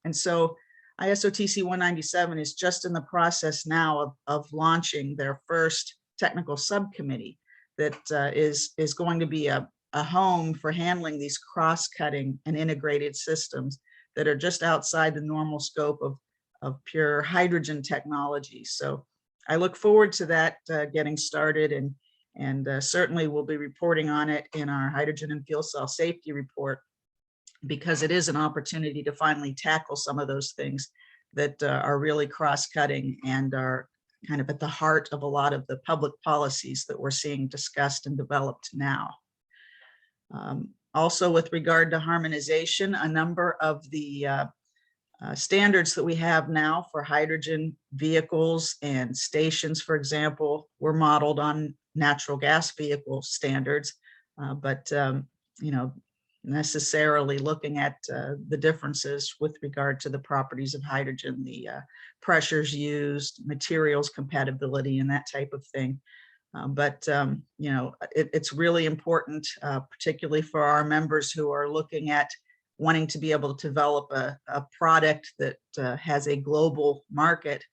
And so ISO TC 197 is just in the process now of launching their first technical subcommittee that is going to be a home for handling these cross-cutting and integrated systems that are just outside the normal scope of pure hydrogen technology. So I look forward to that getting started, and certainly we'll be reporting on it in our hydrogen and fuel cell safety report, because it is an opportunity to finally tackle some of those things that are really cross-cutting and are kind of at the heart of a lot of the public policies that we're seeing discussed and developed now. Also, with regard to harmonization, a number of the standards that we have now for hydrogen vehicles and stations, for example, were modeled on natural gas vehicle standards, but necessarily looking at the differences with regard to the properties of hydrogen, the pressures used, materials compatibility, and that type of thing. It's really important, particularly for our members who are looking at wanting to be able to develop a product that has a global market,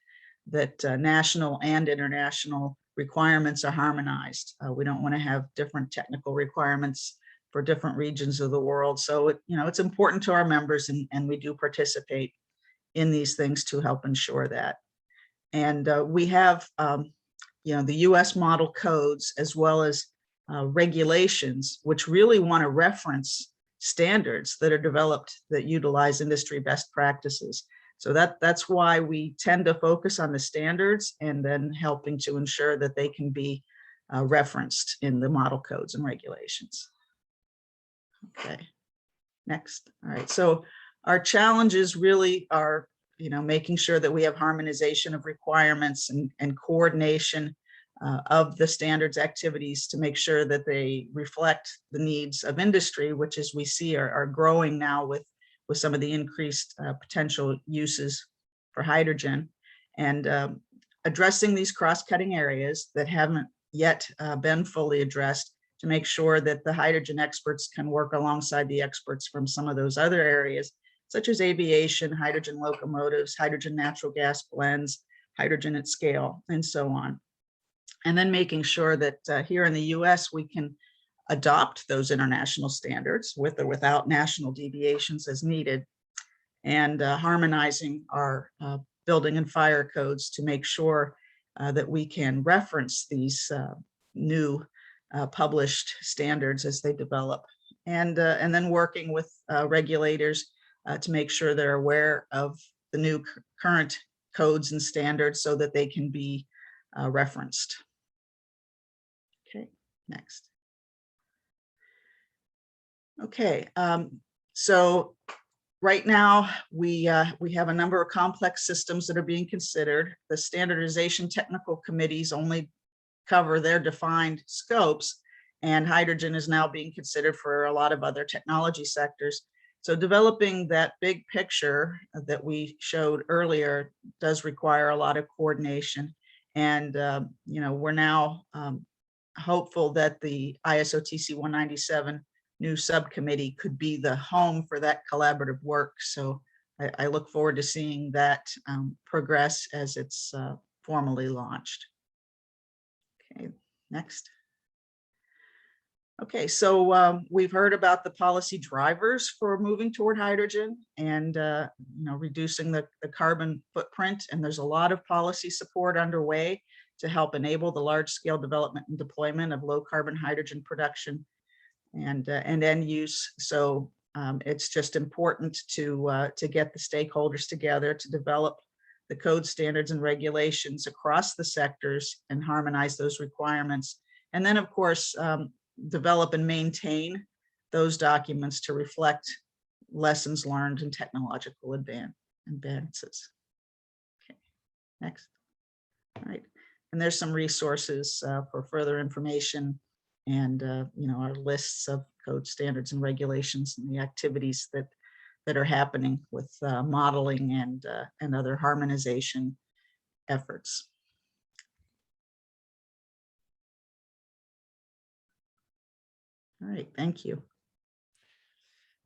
that national and international requirements are harmonized. We don't want to have different technical requirements for different regions of the world. So it's important to our members, and we do participate in these things to help ensure that. And we have the US model codes as well as regulations, which really want to reference standards that are developed that utilize industry best practices. So that's why we tend to focus on the standards and then helping to ensure that they can be referenced in the model codes and regulations. Okay, next. All right, so our challenges really are, making sure that we have harmonization of requirements and coordination of the standards activities to make sure that they reflect the needs of industry, which, as we see, are growing now with some of the increased potential uses for hydrogen, and addressing these cross-cutting areas that haven't yet been fully addressed, to make sure that the hydrogen experts can work alongside the experts from some of those other areas, such as aviation, hydrogen locomotives, hydrogen natural gas blends, hydrogen at scale, and so on. And then making sure that here in the US, we can adopt those international standards with or without national deviations as needed, and harmonizing our building and fire codes to make sure that we can reference these new published standards as they develop, and then working with regulators to make sure they're aware of the new current codes and standards so that they can be referenced. Okay, next. Okay, so right now we have a number of complex systems that are being considered. The standardization technical committees only cover their defined scopes, and hydrogen is now being considered for a lot of other technology sectors. So developing that big picture that we showed earlier does require a lot of coordination, and we're now hopeful that the ISO TC 197 new subcommittee could be the home for that collaborative work. So I look forward to seeing that progress as it's formally launched. Okay, next. Okay, so we've heard about the policy drivers for moving toward hydrogen and reducing the carbon footprint, and there's a lot of policy support underway to help enable the large-scale development and deployment of low-carbon hydrogen production and end use. So it's just important to get the stakeholders together to develop the code standards and regulations across the sectors and harmonize those requirements. And then, of course, develop and maintain those documents to reflect lessons learned and technological advances. Okay, next. All right, and there's some resources for further information and our lists of code standards and regulations and the activities that are happening with modeling and other harmonization efforts. All right, thank you.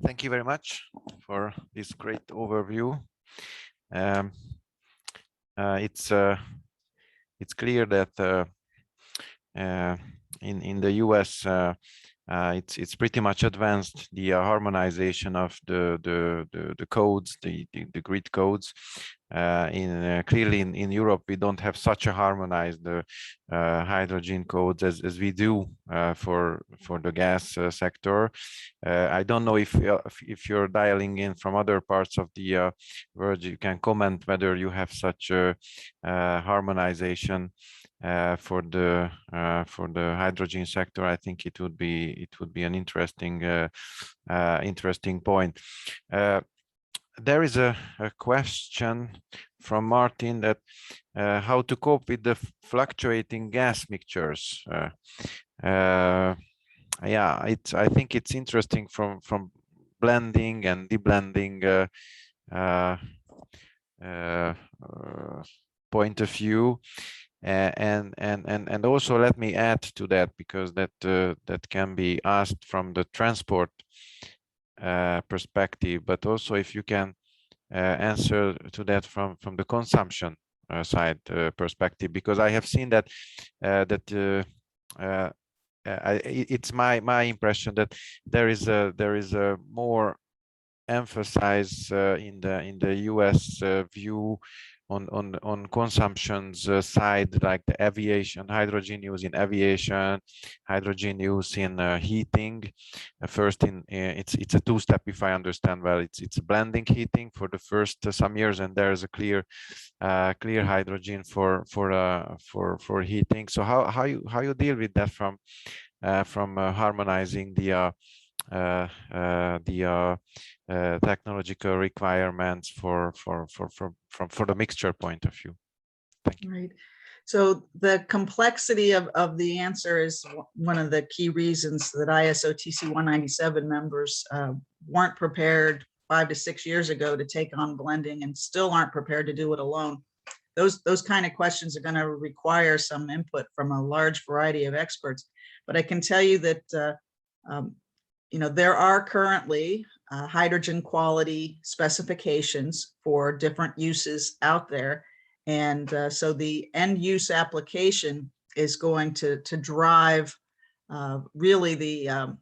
Thank you very much for this great overview. It's clear that in the US it's pretty much advanced, the harmonization of the codes, the grid codes. Clearly in Europe, we don't have such a harmonized hydrogen codes as we do for the gas sector. I don't know if you're dialing in from other parts of the world, you can comment whether you have such a harmonization for the hydrogen sector. I think it would be an interesting point. There is a question from Martin that how to cope with the fluctuating gas mixtures. Yeah, I think it's interesting from blending and deblending point of view. And also let me add to that, because that can be asked from the transport perspective, but also if you can answer to that from the consumption side perspective, because I have seen that it's my impression that there is a more emphasize in the US view on consumption's side, like the aviation, hydrogen use in aviation, hydrogen use in heating. First, it's a two-step, if I understand well. It's blending heating for the first some years, and there's a clear hydrogen for heating. So how you deal with that from harmonizing the technological requirements for the mixture point of view? Thank you. Right. So the complexity of the answer is one of the key reasons that ISO TC 197 members weren't prepared 5 to 6 years ago to take on blending, and still aren't prepared to do it alone. Those kind of questions are going to require some input from a large variety of experts. But I can tell you that there are currently hydrogen quality specifications for different uses out there. And so the end use application is going to drive really the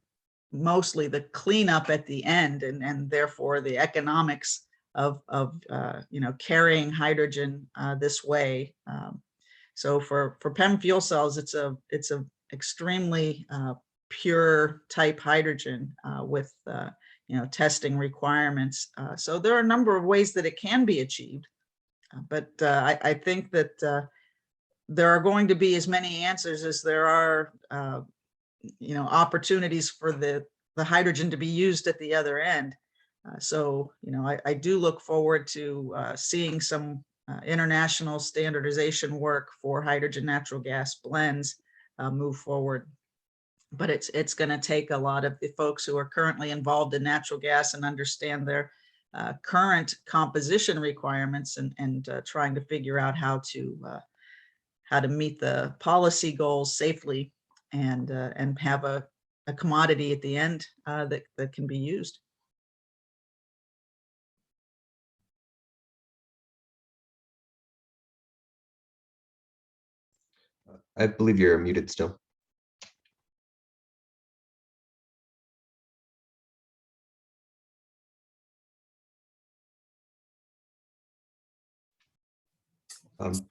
mostly the cleanup at the end, and therefore the economics of carrying hydrogen this way. So for PEM fuel cells, it's a extremely pure type hydrogen with testing requirements. So there are a number of ways that it can be achieved, but I think that there are going to be as many answers as there are opportunities for the hydrogen to be used at the other end. So I do look forward to seeing some international standardization work for hydrogen natural gas blends move forward. But it's going to take a lot of the folks who are currently involved in natural gas and understand their current composition requirements and trying to figure out how to meet the policy goals safely and have a commodity at the end that can be used. I believe you're muted still.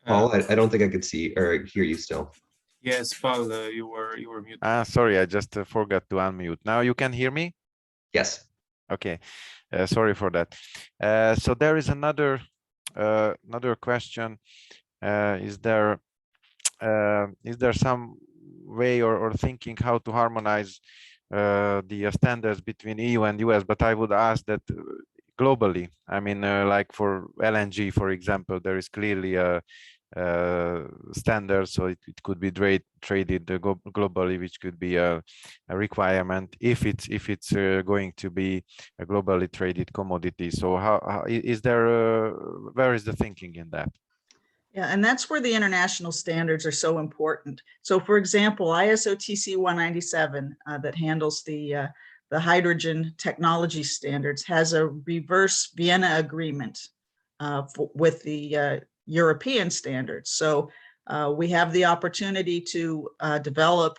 Paul, I don't think I could see or hear you still. Yes, Paul, you were muted. Sorry, I just forgot to unmute. Now you can hear me? Yes. Okay, sorry for that. So there is another question. Is there some way or thinking how to harmonize the standards between EU and US? But I would ask that globally. I mean, like for LNG, for example, there is clearly a standard, so it could be traded globally, which could be a requirement if it's going to be a globally traded commodity. So how is there? Where is the thinking in that? Yeah, and that's where the international standards are so important. So, for example, ISO TC 197 that handles the hydrogen technology standards has a reverse Vienna agreement with the European standards. So we have the opportunity to develop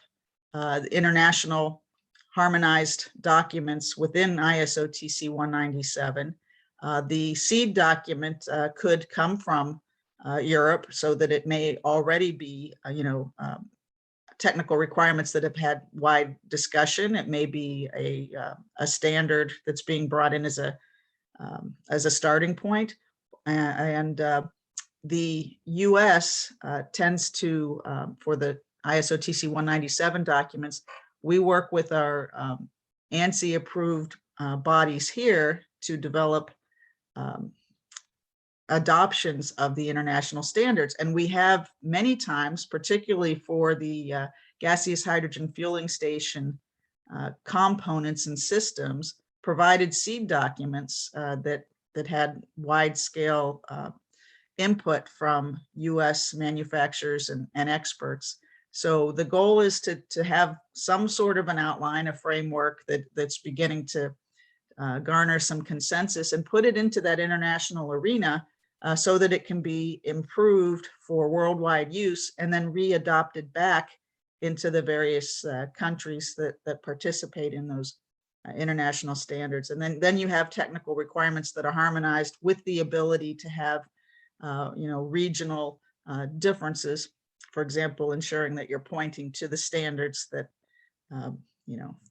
international harmonized documents within ISO TC 197. The seed document could come from Europe, so that it may already be, technical requirements that have had wide discussion. It may be a standard that's being brought in as a starting point, and the U.S. tends to, for the ISO TC 197 documents, we work with our ANSI approved bodies here to develop adoptions of the international standards. And we have many times, particularly for the gaseous hydrogen fueling station components and systems, provided seed documents that had wide scale input from US manufacturers and experts. So the goal is to have some sort of an outline, a framework that's beginning to garner some consensus and put it into that international arena so that it can be improved for worldwide use and then re-adopted back into the various countries that participate in those international standards. And then you have technical requirements that are harmonized with the ability to have, regional differences. For example, ensuring that you're pointing to the standards that,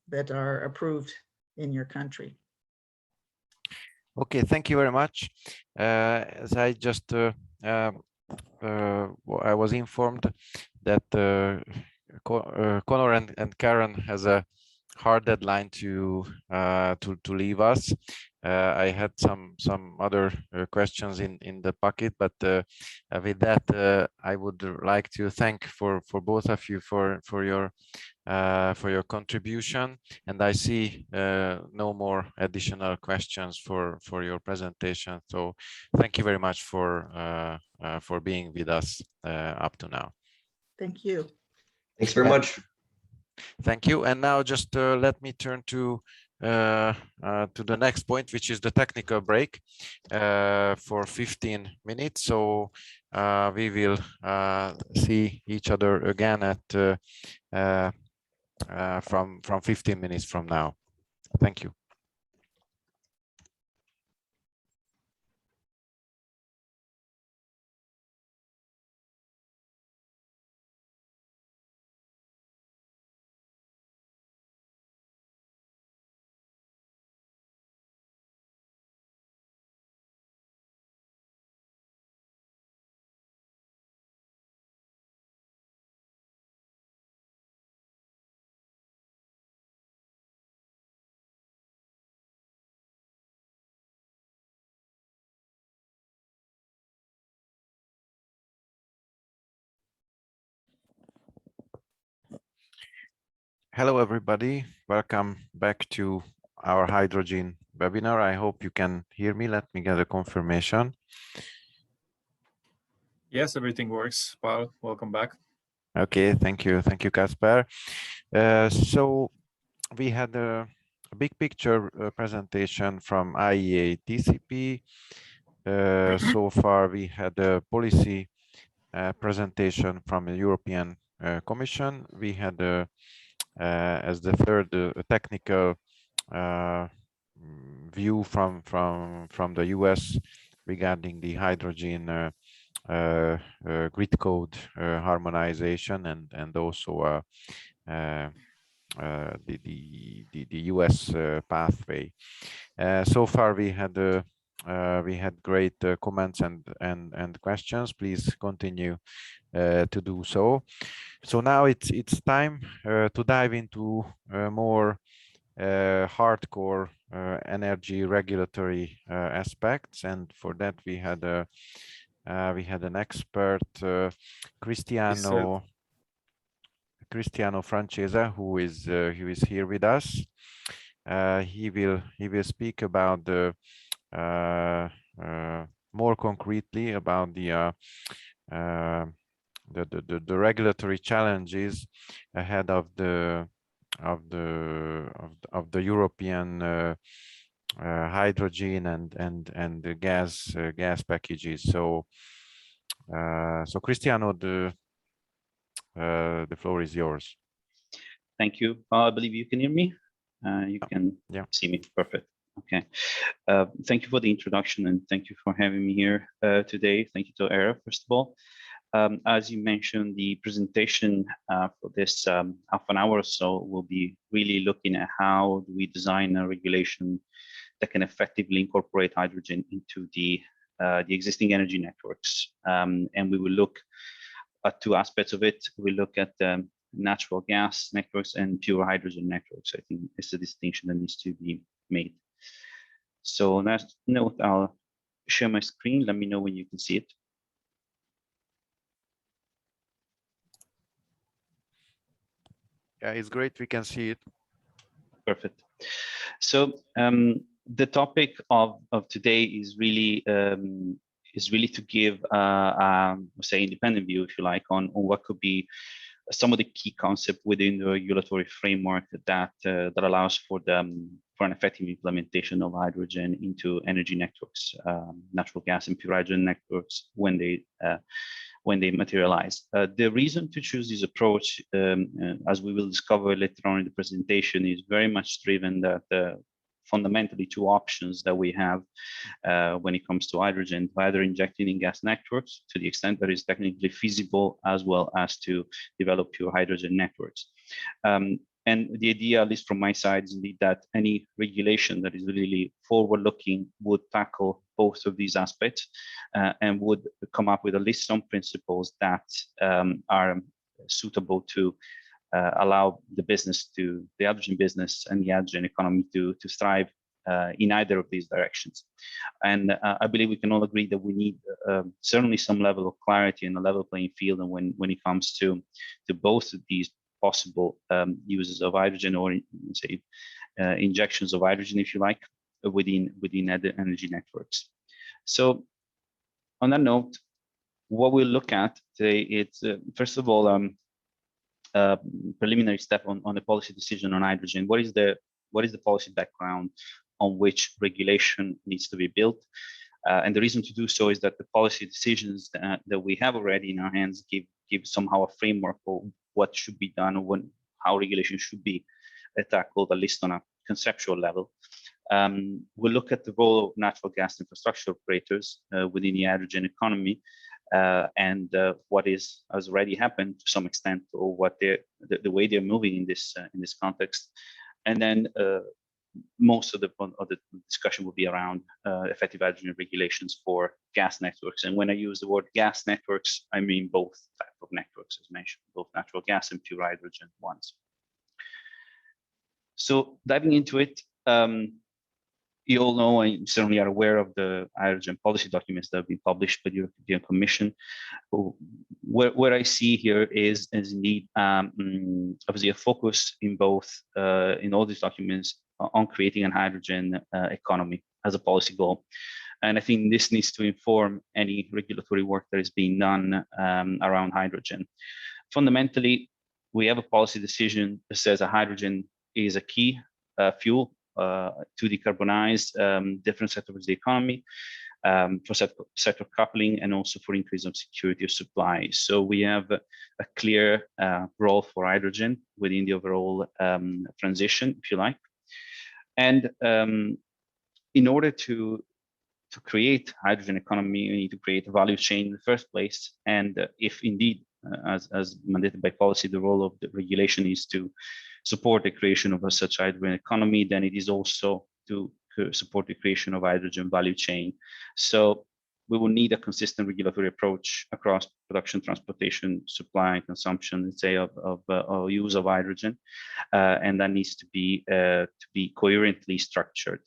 that are approved in your country. Okay, thank you very much. As I just I was informed that Conor and Karen has a hard deadline to leave us. I had some other questions in the pocket, but with that, I would like to thank for both of you for your contribution, and I see no more additional questions for your presentation. So thank you very much for being with us up to now. Thank you. Thanks very much. Thank you. And now just let me turn to the next point, which is the technical break for 15 minutes. So we will see each other again at from 15 minutes from now. Thank you. Hello, everybody. Welcome back to our hydrogen webinar. I hope you can hear me. Let me get a confirmation. Yes, everything works. Paul, welcome back. Okay, thank you. Thank you, Kasper. So we had a big picture presentation from IEA TCP. So far, we had a policy presentation from the European Commission. We had as the third technical view from the US regarding the hydrogen grid code harmonization and also the US pathway. So far we had great comments and questions. Please continue to do so. So now it's time to dive into more hardcore energy regulatory aspects, and for that we had an expert, Cristiano FRANCESE, who is here with us. He will speak about the more concretely about the regulatory challenges ahead of the European hydrogen and the gas packages. So Cristiano, the floor is yours. Thank you. I believe you can hear me. You can see me. Perfect. Okay. Thank you for the introduction, and thank you for having me here today. Thank you to ERRA, first of all. As you mentioned, the presentation for this half an hour or so will be really looking at how do we design a regulation that can effectively incorporate hydrogen into the existing energy networks. And we will look at two aspects of it. We look at natural gas networks and pure hydrogen networks. I think it's a distinction that needs to be made. So last note, I'll share my screen. Let me know when you can see it. Yeah, it's great. We can see it. Perfect. So the topic of today is really to give say independent view, if you like, on what could be some of the key concepts within the regulatory framework that allows for an effective implementation of hydrogen into energy networks, natural gas and pure hydrogen networks when they when they materialize. The reason to choose this approach, as we will discover later on in the presentation, is very much driven that fundamentally two options that we have when it comes to hydrogen, either injecting in gas networks to the extent that is technically feasible, as well as to develop pure hydrogen networks. And the idea, at least from my side, is indeed that any regulation that is really forward-looking would tackle both of these aspects and would come up with at least some principles that are suitable to allow the business to, the hydrogen business and the hydrogen economy to thrive in either of these directions. And I believe we can all agree that we need certainly some level of clarity and a level playing field, and when it comes to both of these possible uses of hydrogen, or say injections of hydrogen, if you like, within energy networks. So on that note, what we'll look at today is first of all preliminary step on the policy decision on hydrogen. What is the policy background on which regulation needs to be built? And the reason to do so is that the policy decisions that we have already in our hands give somehow a framework for what should be done, or how regulation should be tackled, at least on a conceptual level. We'll look at the role of natural gas infrastructure operators within the hydrogen economy, and what has already happened to some extent, or what the way they're moving in this context. And then most of the discussion will be around effective hydrogen regulations for gas networks. And when I use the word gas networks, I mean both types of networks, as mentioned, both natural gas and pure hydrogen ones. So diving into it, you all know, and certainly are aware of the hydrogen policy documents that have been published by the European Commission. What I see here is indeed obviously a focus in both in all these documents on creating a hydrogen economy as a policy goal. And I think this needs to inform any regulatory work that is being done around hydrogen. Fundamentally, we have a policy decision that says that hydrogen is a key fuel to decarbonize different sectors of the economy, for sector coupling, and also for increase of security of supply. So we have a clear role for hydrogen within the overall transition, if you like. And in order to create hydrogen economy, you need to create a value chain in the first place. And if indeed, as mandated by policy, the role of the regulation is to support the creation of such hydrogen economy, then it is also to support the creation of hydrogen value chain. So we will need a consistent regulatory approach across production, transportation, supply, and consumption, let's say, of use of hydrogen, and that needs to be coherently structured.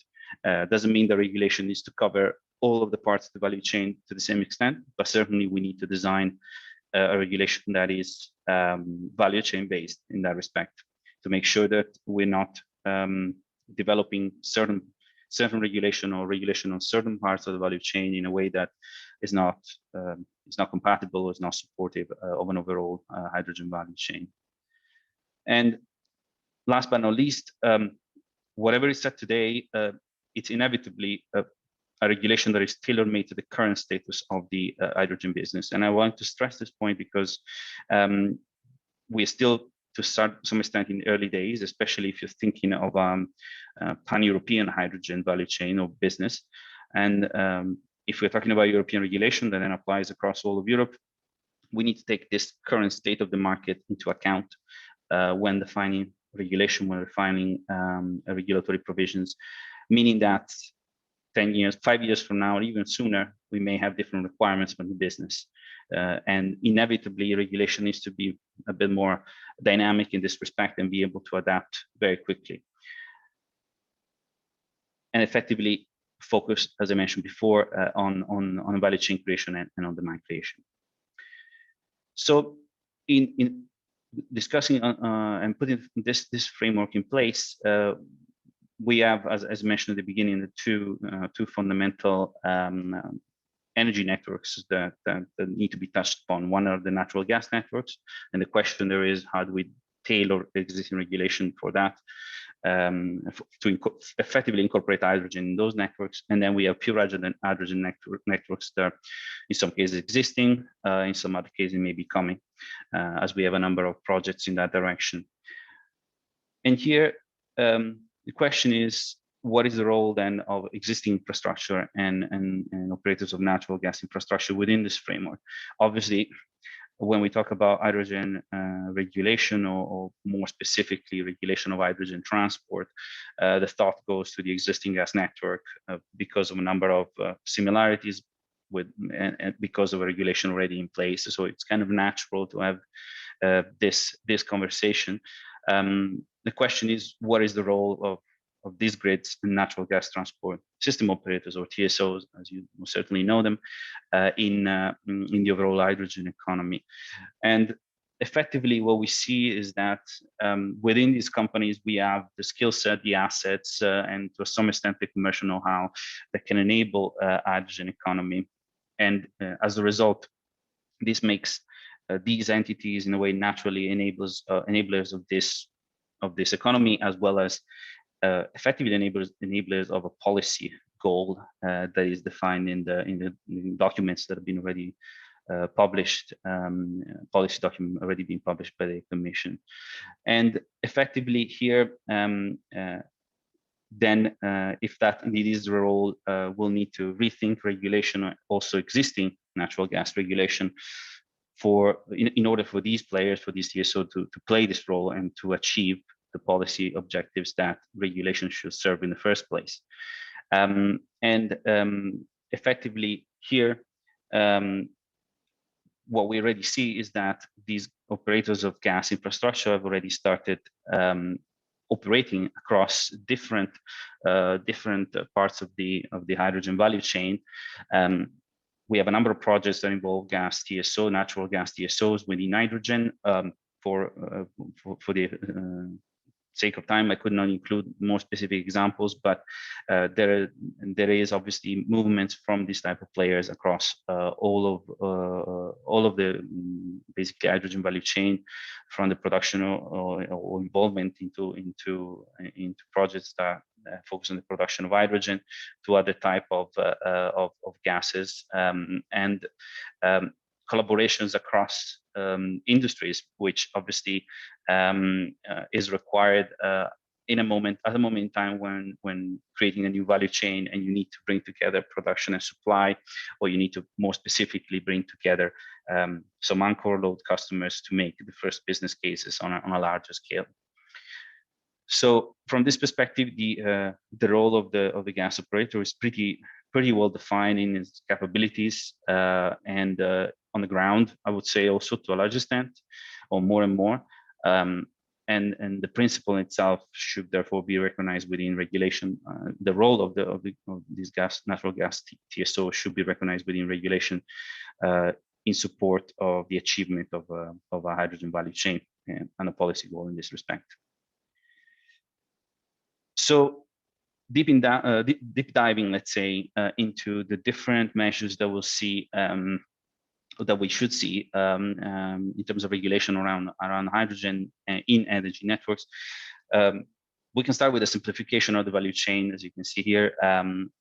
Doesn't mean the regulation needs to cover all of the parts of the value chain to the same extent, but certainly we need to design a regulation that is value chain based in that respect, to make sure that we're not developing certain regulation or regulation on certain parts of the value chain in a way that is not compatible, is not supportive of an overall hydrogen value chain. And last but not least, whatever is said today, it's inevitably a regulation that is tailor-made to the current status of the hydrogen business. And I want to stress this point because we're still, to some extent, in the early days, especially if you're thinking of pan-European hydrogen value chain or business. And if we're talking about European regulation that then applies across all of Europe, we need to take this current state of the market into account when defining regulation, when defining regulatory provisions, meaning that 10 years, 5 years from now, or even sooner, we may have different requirements from the business. And inevitably, regulation needs to be a bit more dynamic in this respect and be able to adapt very quickly. And effectively focus, as I mentioned before, on value chain creation and on demand creation. So in discussing and putting this framework in place, we have, as mentioned at the beginning, the two fundamental energy networks that need to be touched upon. One are the natural gas networks, and the question there is, how do we tailor existing regulation for that? effectively incorporate hydrogen in those networks. And then we have pure hydrogen networks that are in some cases existing, in some other cases maybe coming, as we have a number of projects in that direction. And here, the question is, what is the role then of existing infrastructure and operators of natural gas infrastructure within this framework? Obviously, when we talk about hydrogen regulation, or more specifically regulation of hydrogen transport, the thought goes to the existing gas network because of a number of similarities with, and because of a regulation already in place. So it's kind of natural to have this conversation. The question is, what is the role of these grids and natural gas transport system operators, or TSOs, as you most certainly know them, in the overall hydrogen economy? And effectively, what we see is that within these companies, we have the skill set, the assets, and to some extent the commercial know-how that can enable hydrogen economy. And as a result, this makes these entities in a way naturally enablers of this economy, as well as effectively enablers of a policy goal that is defined in the documents that have been already published, policy document already been published by the Commission. And effectively here, then if that indeed is the role, we'll need to rethink regulation, also existing natural gas regulation, in order for these players, for these TSO to play this role and to achieve the policy objectives that regulation should serve in the first place. Effectively here, what we already see is that these operators of gas infrastructure have already started operating across different parts of the hydrogen value chain. We have a number of projects that involve gas TSO, natural gas TSOs within hydrogen. For the sake of time, I could not include more specific examples, but there is obviously movements from these type of players across all of the basically hydrogen value chain, from the production or involvement into projects that focus on the production of hydrogen, to other type of gases, and collaborations across industries, which obviously is required at a moment in time when creating a new value chain, and you need to bring together production and supply, or you need to more specifically bring together some anchor load customers to make the first business cases on a larger scale. So from this perspective, the role of the gas operator is pretty well defined in its capabilities, and on the ground, I would say also to a large extent, or more and more. And the principle itself should therefore be recognized within regulation. The role of these natural gas TSO should be recognized within regulation in support of the achievement of a hydrogen value chain and a policy goal in this respect. So deep diving, let's say, into the different measures that we'll see, that we should see in terms of regulation around hydrogen in energy networks. We can start with a simplification of the value chain, as you can see here,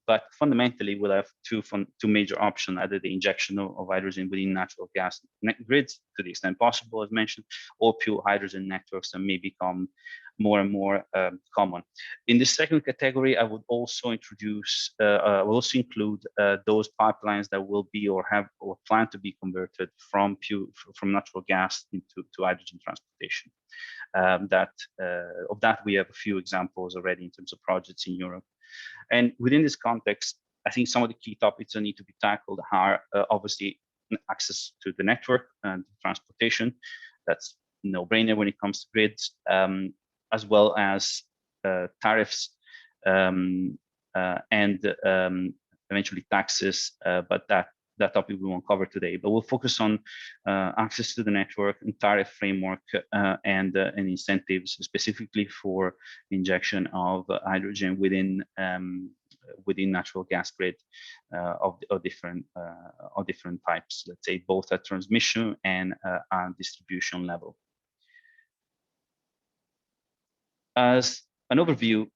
but fundamentally we'll have two major options: either the injection of hydrogen within natural gas grids to the extent possible, as mentioned, or pure hydrogen networks that may become more and more common. In the second category, I would also introduce, will also include those pipelines that will be or have or plan to be converted from natural gas into hydrogen transportation. Of that we have a few examples already in terms of projects in Europe. And within this context, I think some of the key topics that need to be tackled are obviously access to the network and transportation. That's no-brainer when it comes to grids, as well as tariffs and eventually taxes, but that topic we won't cover today. But we'll focus on access to the network and tariff framework and incentives specifically for injection of hydrogen within natural gas grid of different types, let's say both at transmission and distribution level. As an overview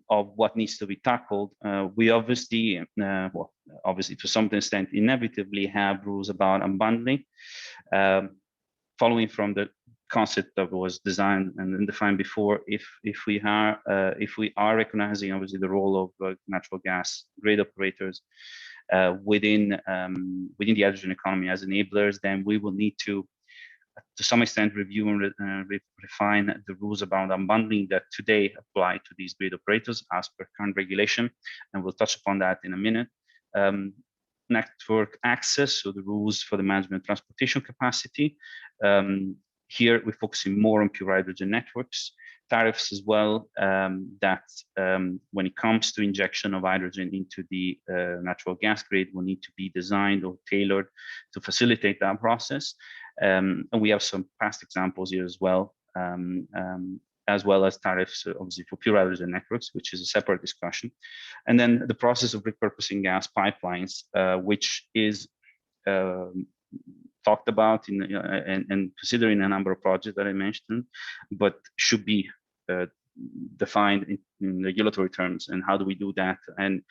of what needs to be tackled. We obviously, well, obviously to some extent, inevitably have rules about unbundling, following from the concept that was designed and defined before. If we are recognizing obviously the role of natural gas grid operators within the hydrogen economy as enablers, then we will need to some extent review and refine the rules about unbundling that today apply to these grid operators as per current regulation, and we'll touch upon that in a minute. Network access, so the rules for the management of transportation capacity. Here we're focusing more on pure hydrogen networks. Tariffs as well, that when it comes to injection of hydrogen into the natural gas grid will need to be designed or tailored to facilitate that process. And we have some past examples here as well as tariffs, obviously, for pure hydrogen networks, which is a separate discussion. And then the process of repurposing gas pipelines, which is talked about and considering a number of projects that I mentioned, but should be defined in regulatory terms. And how do we do that? And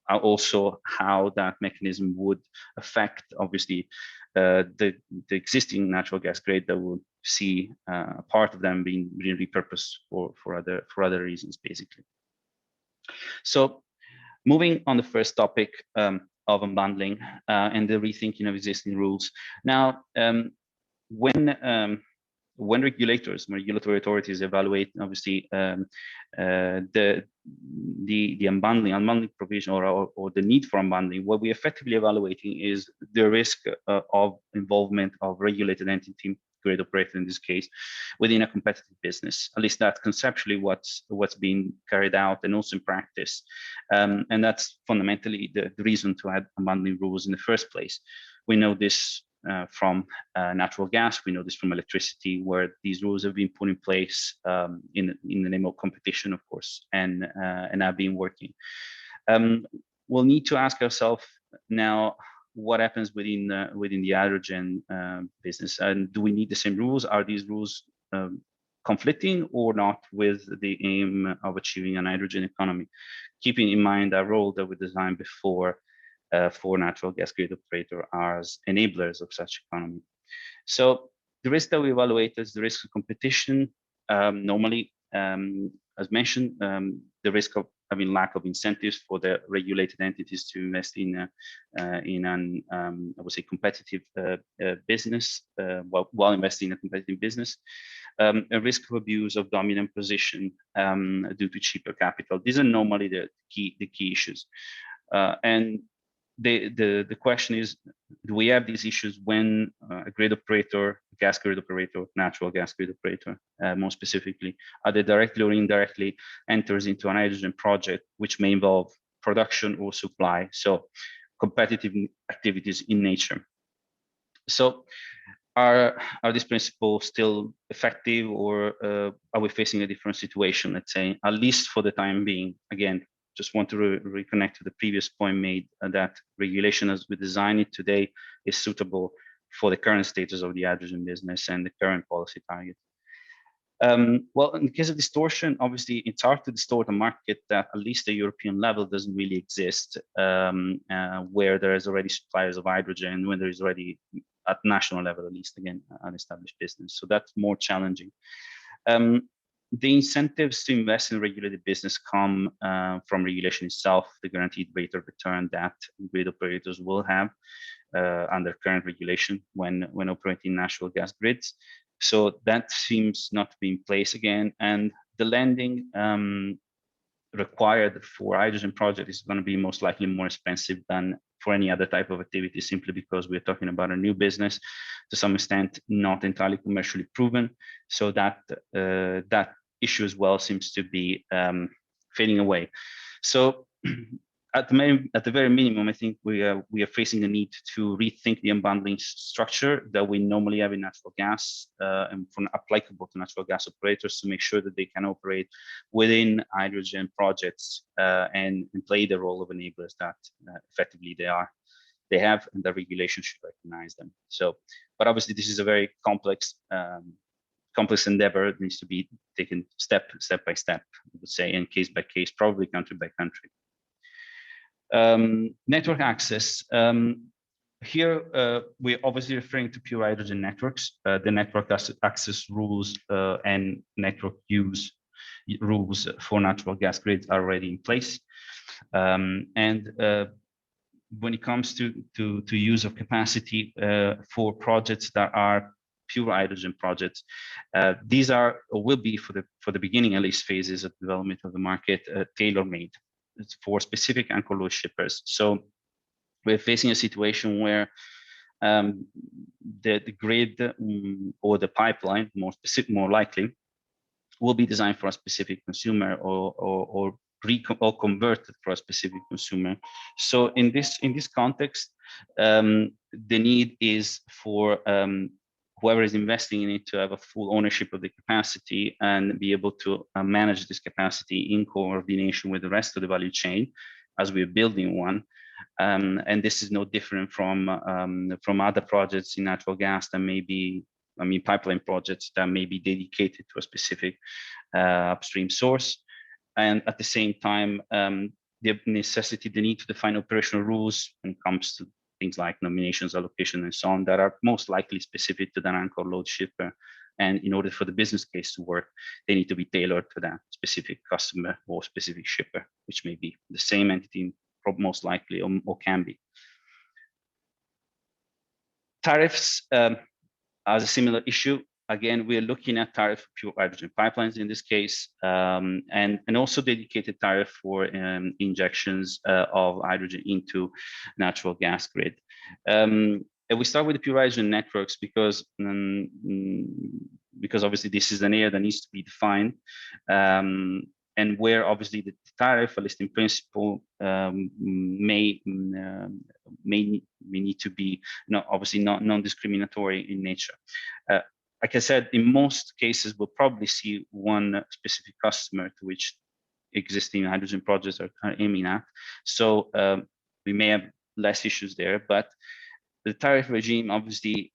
also how that mechanism would affect, obviously, the existing natural gas grid that would see a part of them being repurposed for other reasons, basically. So moving on the first topic of unbundling and the rethinking of existing rules. Now, when regulatory authorities evaluate, obviously, the unbundling provision or the need for unbundling, what we're effectively evaluating is the risk of involvement of regulated entity, grid operator in this case, within a competitive business. At least that's conceptually what's being carried out and also in practice. And that's fundamentally the reason to add unbundling rules in the first place. We know this from natural gas, we know this from electricity, where these rules have been put in place in the name of competition, of course, and have been working. We'll need to ask ourselves now, what happens within the hydrogen business, and do we need the same rules? Are these rules conflicting or not with the aim of achieving an hydrogen economy, keeping in mind our role that we designed before for natural gas grid operator as enablers of such economy? So the risk that we evaluate is the risk of competition. Normally, as mentioned, the risk of having lack of incentives for the regulated entities to invest in an I would say competitive business while investing in a competitive business. A risk of abuse of dominant position due to cheaper capital. These are normally the key issues. And the question is, do we have these issues when a grid operator, gas grid operator, natural gas grid operator, more specifically, either directly or indirectly enters into an hydrogen project, which may involve production or supply, so competitive activities in nature. So are these principles still effective, or are we facing a different situation, let's say, at least for the time being? Again, just want to reconnect to the previous point made that regulation as we design it today is suitable for the current status of the hydrogen business and the current policy target. Well, in the case of distortion, obviously it's hard to distort a market that at least at European level doesn't really exist, where there is already suppliers of hydrogen, when there is already at national level, at least, again, an established business. So that's more challenging. The incentives to invest in regulated business come from regulation itself, the guaranteed rate of return that grid operators will have under current regulation when operating natural gas grids. So that seems not to be in place again. And the lending required for hydrogen project is going to be most likely more expensive than for any other type of activity, simply because we're talking about a new business, to some extent not entirely commercially proven. So that issue as well seems to be fading away. So at the very minimum, I think we are facing a need to rethink the unbundling structure that we normally have in natural gas and applicable to natural gas operators, to make sure that they can operate within hydrogen projects and play the role of enablers that effectively they have, and the regulation should recognize them. So, but obviously this is a very complex complex endeavor. It needs to be taken step by step, I would say, and case by case, probably country by country. Network access. Here, we're obviously referring to pure hydrogen networks. The network access rules and network use rules for natural gas grids are already in place. When it comes to use of capacity for projects that are pure hydrogen projects, these are or will be for the beginning at least phases of development of the market tailor-made for specific anchor load shippers. So we're facing a situation where the grid or the pipeline, more likely, will be designed for a specific consumer or converted for a specific consumer. So in this context, the need is for whoever is investing in it to have a full ownership of the capacity and be able to manage this capacity in coordination with the rest of the value chain as we're building one. And this is no different from other projects in natural gas that may be, pipeline projects that may be dedicated to a specific upstream source. And at the same time, the necessity, the need to define operational rules when it comes to things like nominations, allocation, and so on, that are most likely specific to that anchor load shipper. And in order for the business case to work, they need to be tailored to that specific customer or specific shipper, which may be the same entity, most likely, or can be. Tariffs as a similar issue. Again, we're looking at tariff for pure hydrogen pipelines in this case, and also dedicated tariff for injections of hydrogen into natural gas grid. And we start with the pure hydrogen networks because obviously this is an area that needs to be defined, and where obviously the tariff, at least in principle, may need to be obviously not non-discriminatory in nature. Like I said, in most cases, we'll probably see one specific customer to which existing hydrogen projects are aiming at. So we may have less issues there, but the tariff regime obviously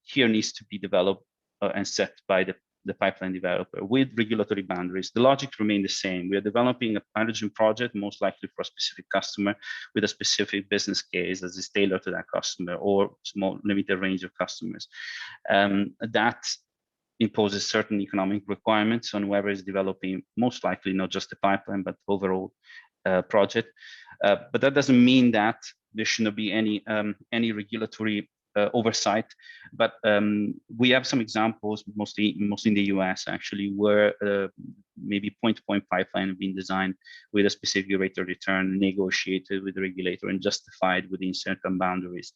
here needs to be developed and set by the pipeline developer with regulatory boundaries. The logic remains the same. We are developing a hydrogen project, most likely for a specific customer with a specific business case that is tailored to that customer or small limited range of customers. That imposes certain economic requirements on whoever is developing, most likely not just the pipeline, but overall project. But that doesn't mean that there shouldn't be any regulatory oversight, but we have some examples, mostly in the US actually, where maybe point-to-point pipeline have been designed with a specific rate of return, negotiated with the regulator and justified within certain boundaries.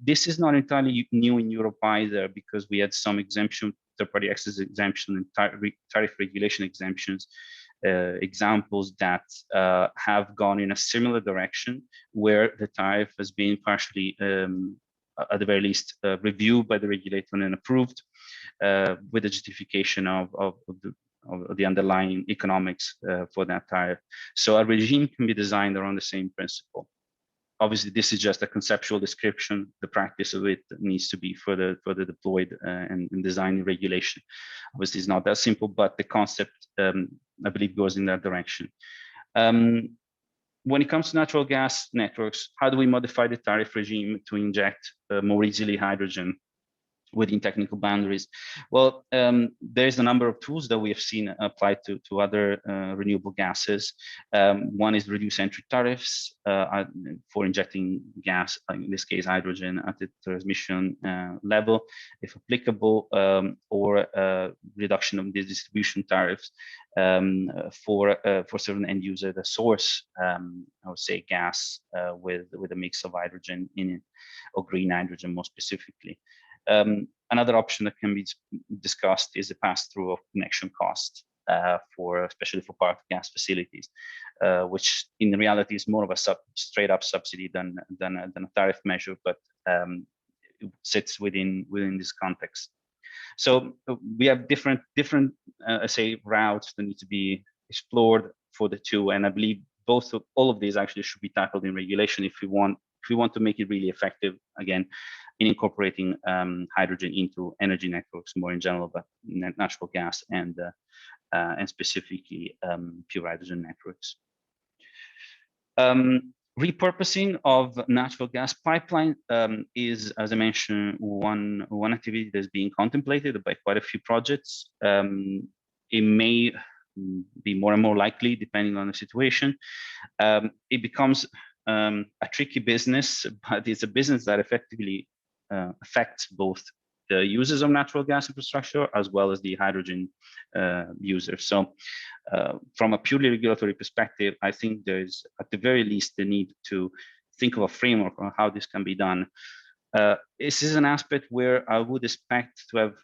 This is not entirely new in Europe either, because we had some exemption, third-party access exemption and tariff regulation exemptions, examples that have gone in a similar direction, where the tariff has been partially at the very least reviewed by the regulator and approved with the justification of the underlying economics for that tariff. So a regime can be designed around the same principle. Obviously, this is just a conceptual description. The practice of it needs to be further deployed and designed in regulation. Obviously, it's not that simple, but the concept, I believe, goes in that direction. When it comes to natural gas networks, how do we modify the tariff regime to inject more easily hydrogen within technical boundaries? Well, there's a number of tools that we have seen applied to other renewable gases. One is reduce entry tariffs for injecting gas, in this case hydrogen, at the transmission level, if applicable, or reduction of the distribution tariffs for certain end user that source, I would say, gas with a mix of hydrogen in it, or green hydrogen more specifically. Another option that can be discussed is the pass-through of connection cost, especially for power to gas facilities, which in reality is more of a straight-up subsidy than a tariff measure, but it sits within this context. So we have different say routes that need to be explored for the two, and I believe all of these actually should be tackled in regulation if we want to make it really effective. Again, in incorporating hydrogen into energy networks more in general, but natural gas and specifically pure hydrogen networks. Repurposing of natural gas pipeline is, as I mentioned, one activity that's being contemplated by quite a few projects. It may be more and more likely depending on the situation. It becomes a tricky business, but it's a business that effectively affects both the users of natural gas infrastructure as well as the hydrogen users. So from a purely regulatory perspective, I think there's at the very least the need to think of a framework on how this can be done. This is an aspect where I would expect to have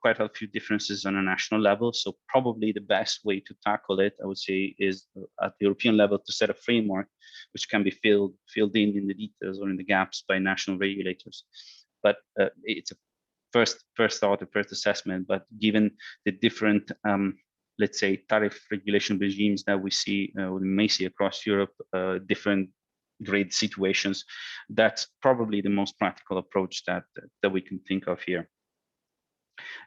quite a few differences on a national level. So probably the best way to tackle it, I would say, is at the European level to set a framework which can be filled in the details or in the gaps by national regulators. But it's a first thought, a first assessment. But given the different, let's say, tariff regulation regimes that we see, we may see across Europe, different grade situations, that's probably the most practical approach that we can think of here.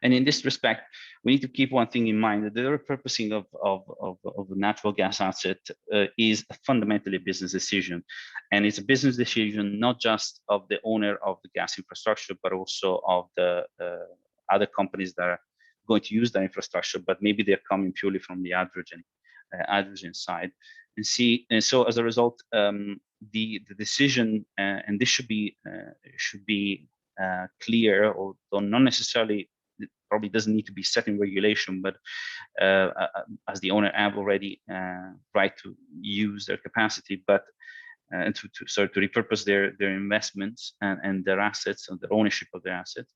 And in this respect, we need to keep one thing in mind, that the repurposing of the natural gas asset is fundamentally a business decision. And it's a business decision not just of the owner of the gas infrastructure, but also of the other companies that are going to use that infrastructure, but maybe they're coming purely from the hydrogen side. And so as a result, the decision, and this should be clear, although not necessarily, it probably doesn't need to be set in regulation, but as the owner have already right to use their capacity, but and to repurpose their investments and their assets and their ownership of their assets.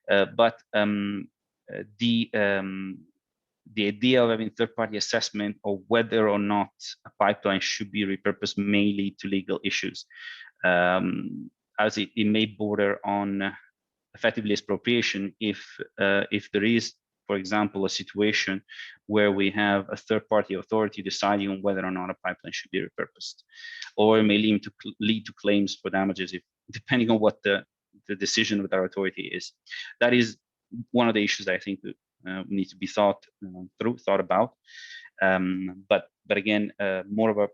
But the idea of having third-party assessment of whether or not a pipeline should be repurposed may lead to legal issues, as it may border on effectively expropriation if there is, for example, a situation where we have a third-party authority deciding on whether or not a pipeline should be repurposed, or it may lead to claims for damages, depending on what the decision of that authority is. That is one of the issues that I think need to be thought about. But again, more of a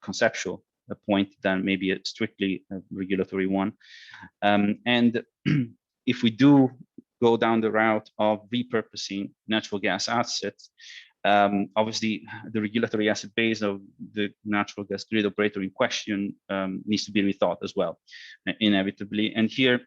conceptual point than maybe a strictly regulatory one. And if we do go down the route of repurposing natural gas assets, obviously the regulatory asset base of the natural gas grid operator in question needs to be rethought as well, inevitably. And here,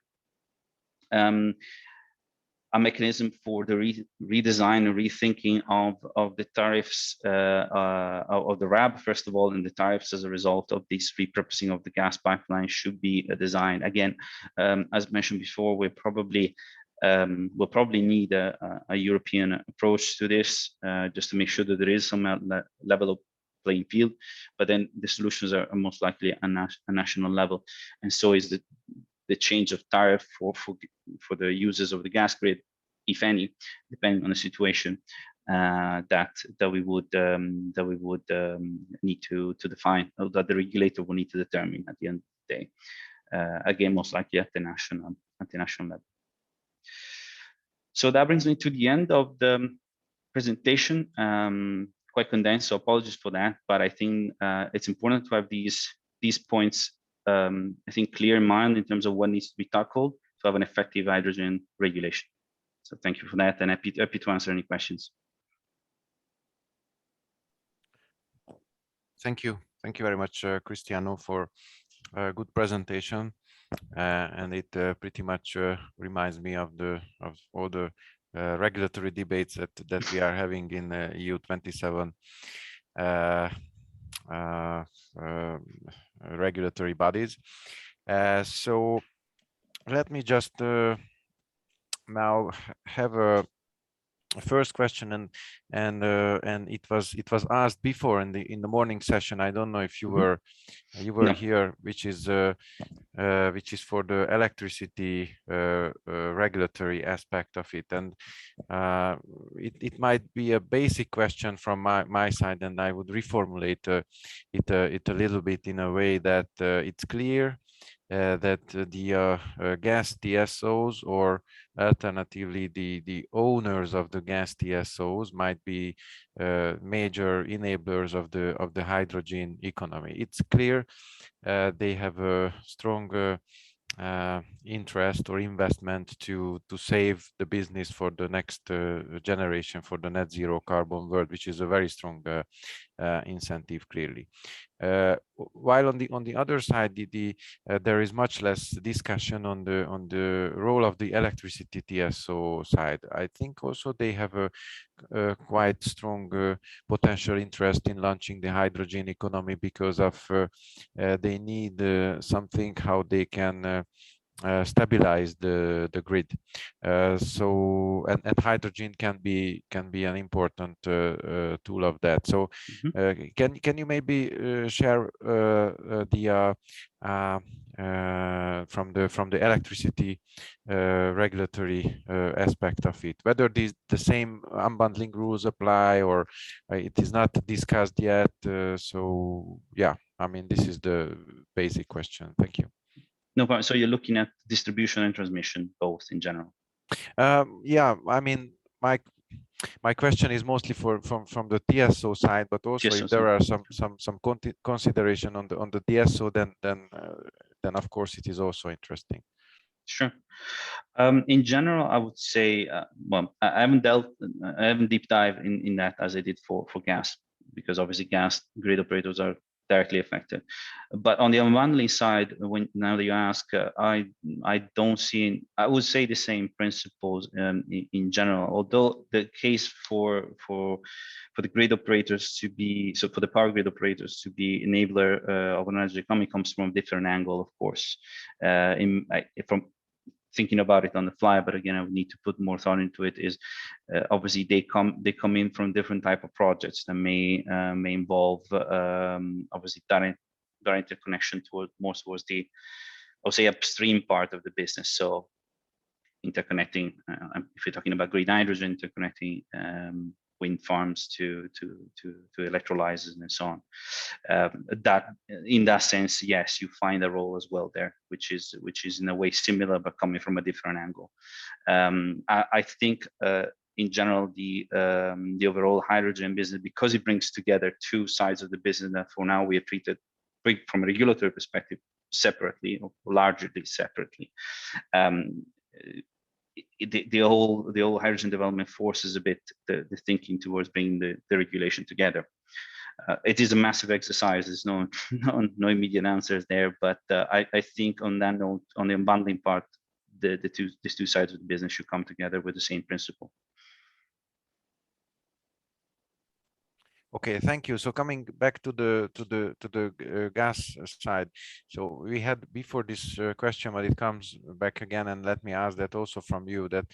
a mechanism for the redesign and rethinking of the tariffs of the RAB, first of all, and the tariffs as a result of this repurposing of the gas pipeline should be designed. Again, as mentioned before, we'll probably need a European approach to this, just to make sure that there is some level of playing field, but then the solutions are most likely a national level. And so is the change of tariff for the users of the gas grid, if any, depending on the situation, that we would need to define, or that the regulator will need to determine at the end of the day. Again, most likely at the national level. So that brings me to the end of the presentation. Quite condensed, so apologies for that. But I think it's important to have these points, I think, clear in mind in terms of what needs to be tackled to have an effective hydrogen regulation. So thank you for that, and happy to answer any questions. Thank you very much, Cristiano, for a good presentation, and it pretty much reminds me of all the regulatory debates that we are having in EU 27 regulatory bodies. So let me just now have a first question, and it was asked before in the morning session. I don't know if you were No. here, which is for the electricity regulatory aspect of it, and it might be a basic question from my side, and I would reformulate it a little bit in a way that it's clear that the gas TSOs, or alternatively the owners of the gas TSOs, might be major enablers of the hydrogen economy. It's clear they have a strong interest or investment to save the business for the next generation, for the net zero carbon world, which is a very strong incentive, clearly. While on the other side, there is much less discussion on the role of the electricity TSO side. I think also they have a quite strong potential interest in launching the hydrogen economy, because of they need something how they can stabilize the grid. So and hydrogen can be an important tool of that. So can you maybe share the from the electricity regulatory aspect of it, whether the same unbundling rules apply, or it is not discussed yet? So yeah, I mean, this is the basic question. Thank you. No problem. So you're looking at distribution and transmission both in general? Yeah, I mean, my question is mostly from the TSO side, but also TSO if there side. are some consideration on the TSO, then of course it is also interesting. Sure. In general, I would say, well, I haven't deep dive in that as I did for gas, because obviously gas grid operators are directly affected. But on the unbundling side, now that you ask, I don't see, I would say the same principles in general, although the case for the grid operators to be, so for the power grid operators to be enabler of an energy economy comes from a different angle, of course. From thinking about it on the fly, but again, I would need to put more thought into it, is obviously they come in from different type of projects that may involve obviously direct interconnection more towards the, I'll say, upstream part of the business. So interconnecting, if you're talking about green hydrogen, interconnecting wind farms to electrolyzers and so on. That in that sense, yes, you find a role as well there, which is in a way similar but coming from a different angle. I think in general the overall hydrogen business, because it brings together two sides of the business that for now we are treated from a regulatory perspective separately, or largely separately. The whole hydrogen development forces a bit the thinking towards bringing the regulation together. It is a massive exercise. There's no immediate answers there, but I think on that note, on the unbundling part, these two sides of the business should come together with the same principle. Okay, thank you. So coming back to the gas side, so we had before this question, but it comes back again, and let me ask that also from you, that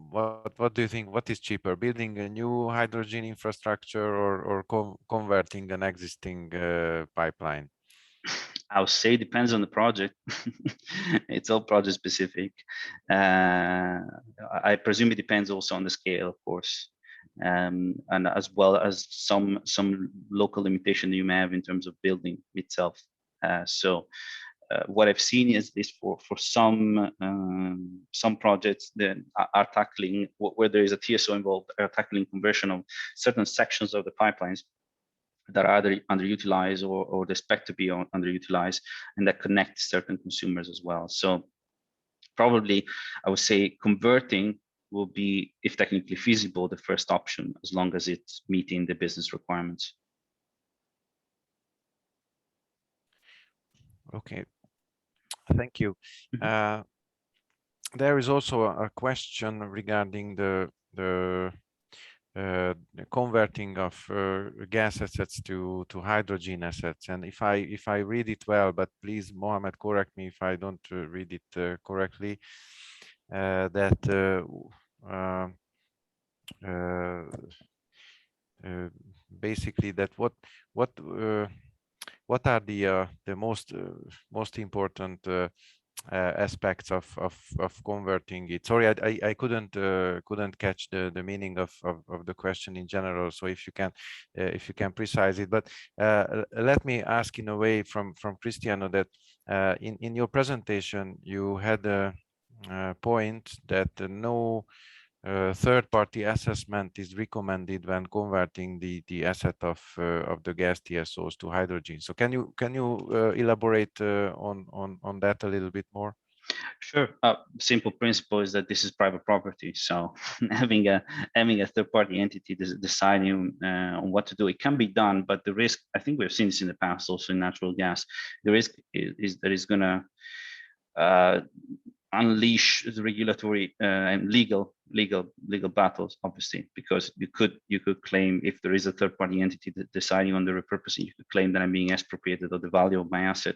what do you think, what is cheaper, building a new hydrogen infrastructure or converting an existing pipeline? I would say depends on the project. It's all project specific. I presume it depends also on the scale, of course. And as well as some local limitation you may have in terms of building itself. So what I've seen is this for some projects that are tackling, where there is a TSO involved, are tackling conversion of certain sections of the pipelines that are either underutilized or they expect to be underutilized, and that connect certain consumers as well. So probably I would say converting will be, if technically feasible, the first option, as long as it's meeting the business requirements. Okay, thank you. There is also a question regarding the converting of gas assets to hydrogen assets, and if I read it well, but please, Mohammed, correct me if I don't read it correctly, that basically that what are the most important aspects of converting it? Sorry, I couldn't catch the meaning of the question in general. So if you can precise it, but let me ask in a way from Cristiano, that in your presentation, you had a point that no third-party assessment is recommended when converting the asset of the gas TSOs to hydrogen. So can you elaborate on that a little bit more? Sure. Simple principle is that this is private property. So having a third-party entity deciding on what to do, it can be done, but the risk, I think we've seen this in the past also in natural gas, the risk is that it's going to unleash the regulatory and legal battles, obviously, because you could claim, if there is a third-party entity deciding on the repurposing, you could claim that I'm being expropriated of the value of my asset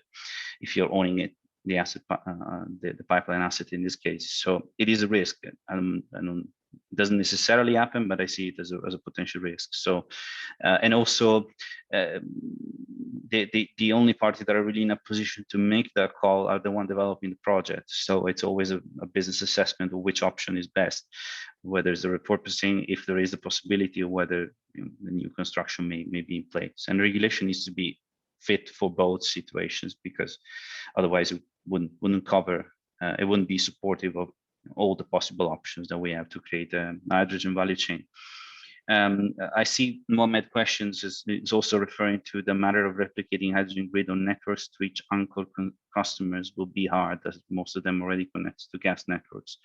if you're owning it, the asset, the pipeline asset in this case. So it is a risk, and it doesn't necessarily happen, but I see it as a potential risk. So, and also the only parties that are really in a position to make that call are the one developing the project. So it's always a business assessment of which option is best, whether it's a repurposing, if there is a possibility, or whether the new construction may be in place. And regulation needs to be fit for both situations, because otherwise it wouldn't cover, it wouldn't be supportive of all the possible options that we have to create a hydrogen value chain. I see Mehmet questions is also referring to the matter of replicating hydrogen grid on networks to reach anchor customers will be hard, as most of them already connect to gas networks.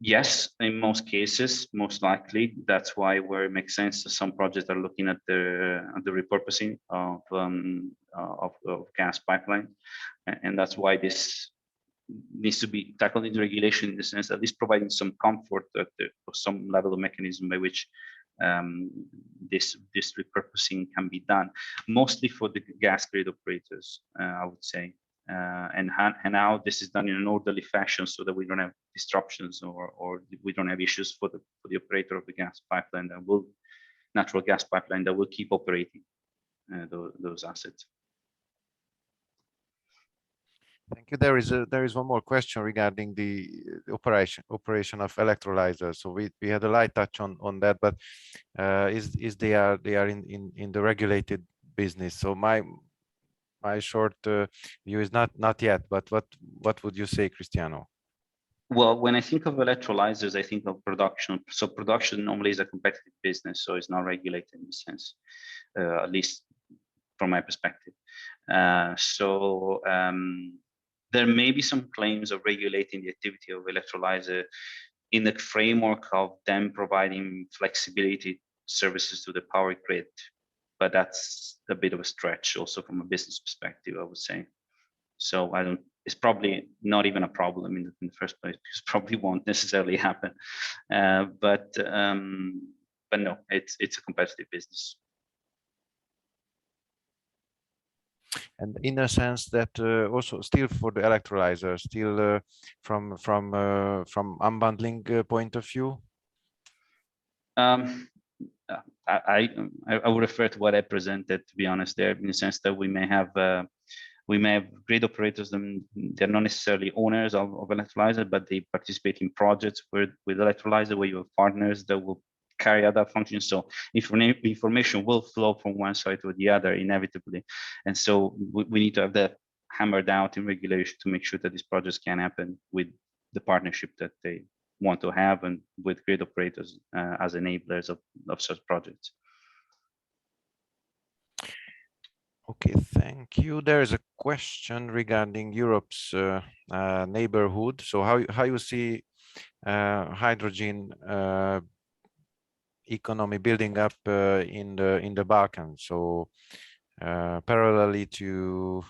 Yes, in most cases, most likely. That's why where it makes sense that some projects are looking at the repurposing of gas pipeline, and that's why this needs to be tackled in the regulation, in the sense that at least providing some comfort that some level of mechanism by which this repurposing can be done, mostly for the gas grid operators, I would say. And how this is done in an orderly fashion, so that we don't have disruptions or we don't have issues for the operator of the gas pipeline natural gas pipeline that will keep operating those assets. Thank you. There is one more question regarding the operation of electrolyzers. So we had a light touch on that, but is they are in the regulated business. So my short view is not yet, but what would you say, Cristiano? Well, when I think of electrolyzers, I think of production. So production normally is a competitive business, so it's not regulated in a sense, at least from my perspective. There may be some claims of regulating the activity of electrolyzer in the framework of them providing flexibility services to the power grid, but that's a bit of a stretch also from a business perspective, I would say. So it's probably not even a problem in the first place, because probably won't necessarily happen. But no, it's a competitive business. And in a sense that also still for the electrolyzer, still from unbundling point of view. I would refer to what I presented, to be honest, there, in the sense that we may have grid operators, and they're not necessarily owners of electrolyzer, but they participate in projects with electrolyzer, where you have partners that will carry out that function. So information will flow from one side to the other inevitably, and so we need to have that hammered out in regulation to make sure that these projects can happen with the partnership that they want to have, and with grid operators as enablers of such projects. Okay, thank you. There is a question regarding Europe's neighborhood. So how you see hydrogen economy building up in the Balkans, so parallelly to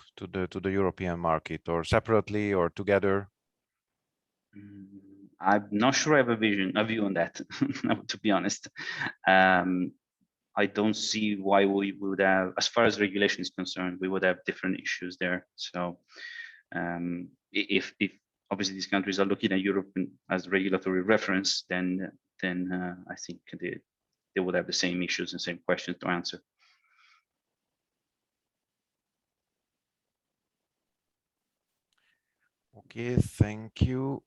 the European market, or separately, or together? I'm not sure I have a view on that, to be honest. I don't see why we would have, as far as regulation is concerned, we would have different issues there. So if obviously these countries are looking at Europe as regulatory reference, then I think they would have the same issues and same questions to answer. Okay, thank you.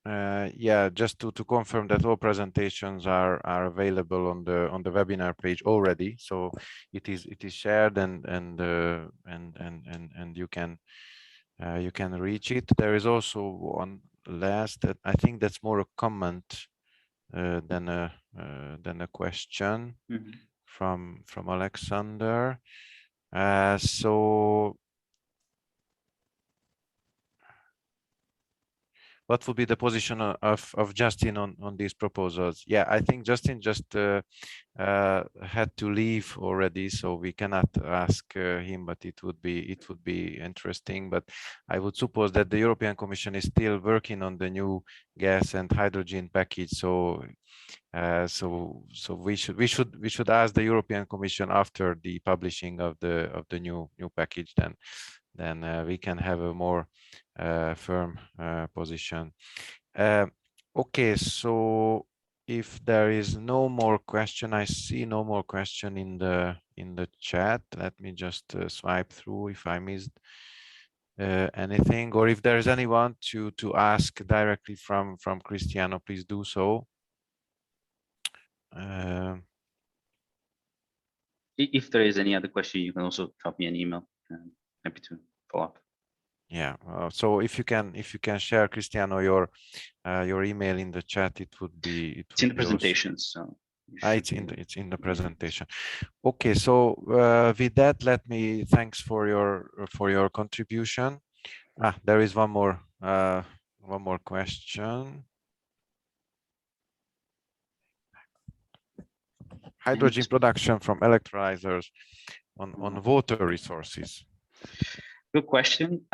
yeah, just to confirm that all presentations are available on the webinar page already. So it is shared and you can reach it. There is also one last that I think that's more a comment than a question from Alexander. So what would be the position of Justin on these proposals? Yeah, I think Justin just had to leave already, so we cannot ask him, but it would be interesting. But I would suppose that the European Commission is still working on the new gas and hydrogen package. So we should ask the European Commission after the publishing of the new package. Then we can have a more firm position. Okay, so if there is no more question, I see no more question in the chat. Let me just swipe through if I missed anything, or if there is anyone to ask directly from Cristiano, please do so. If there is any other question, you can also drop me an email. Happy to follow up. Yeah. So if you can share, Cristiano, your email in the chat, it would be. It's in the presentation, so. It's in the presentation. Okay. So with that, let me thanks for your contribution. There is one more question. Hydrogen production from electrolyzers on water resources. Good question.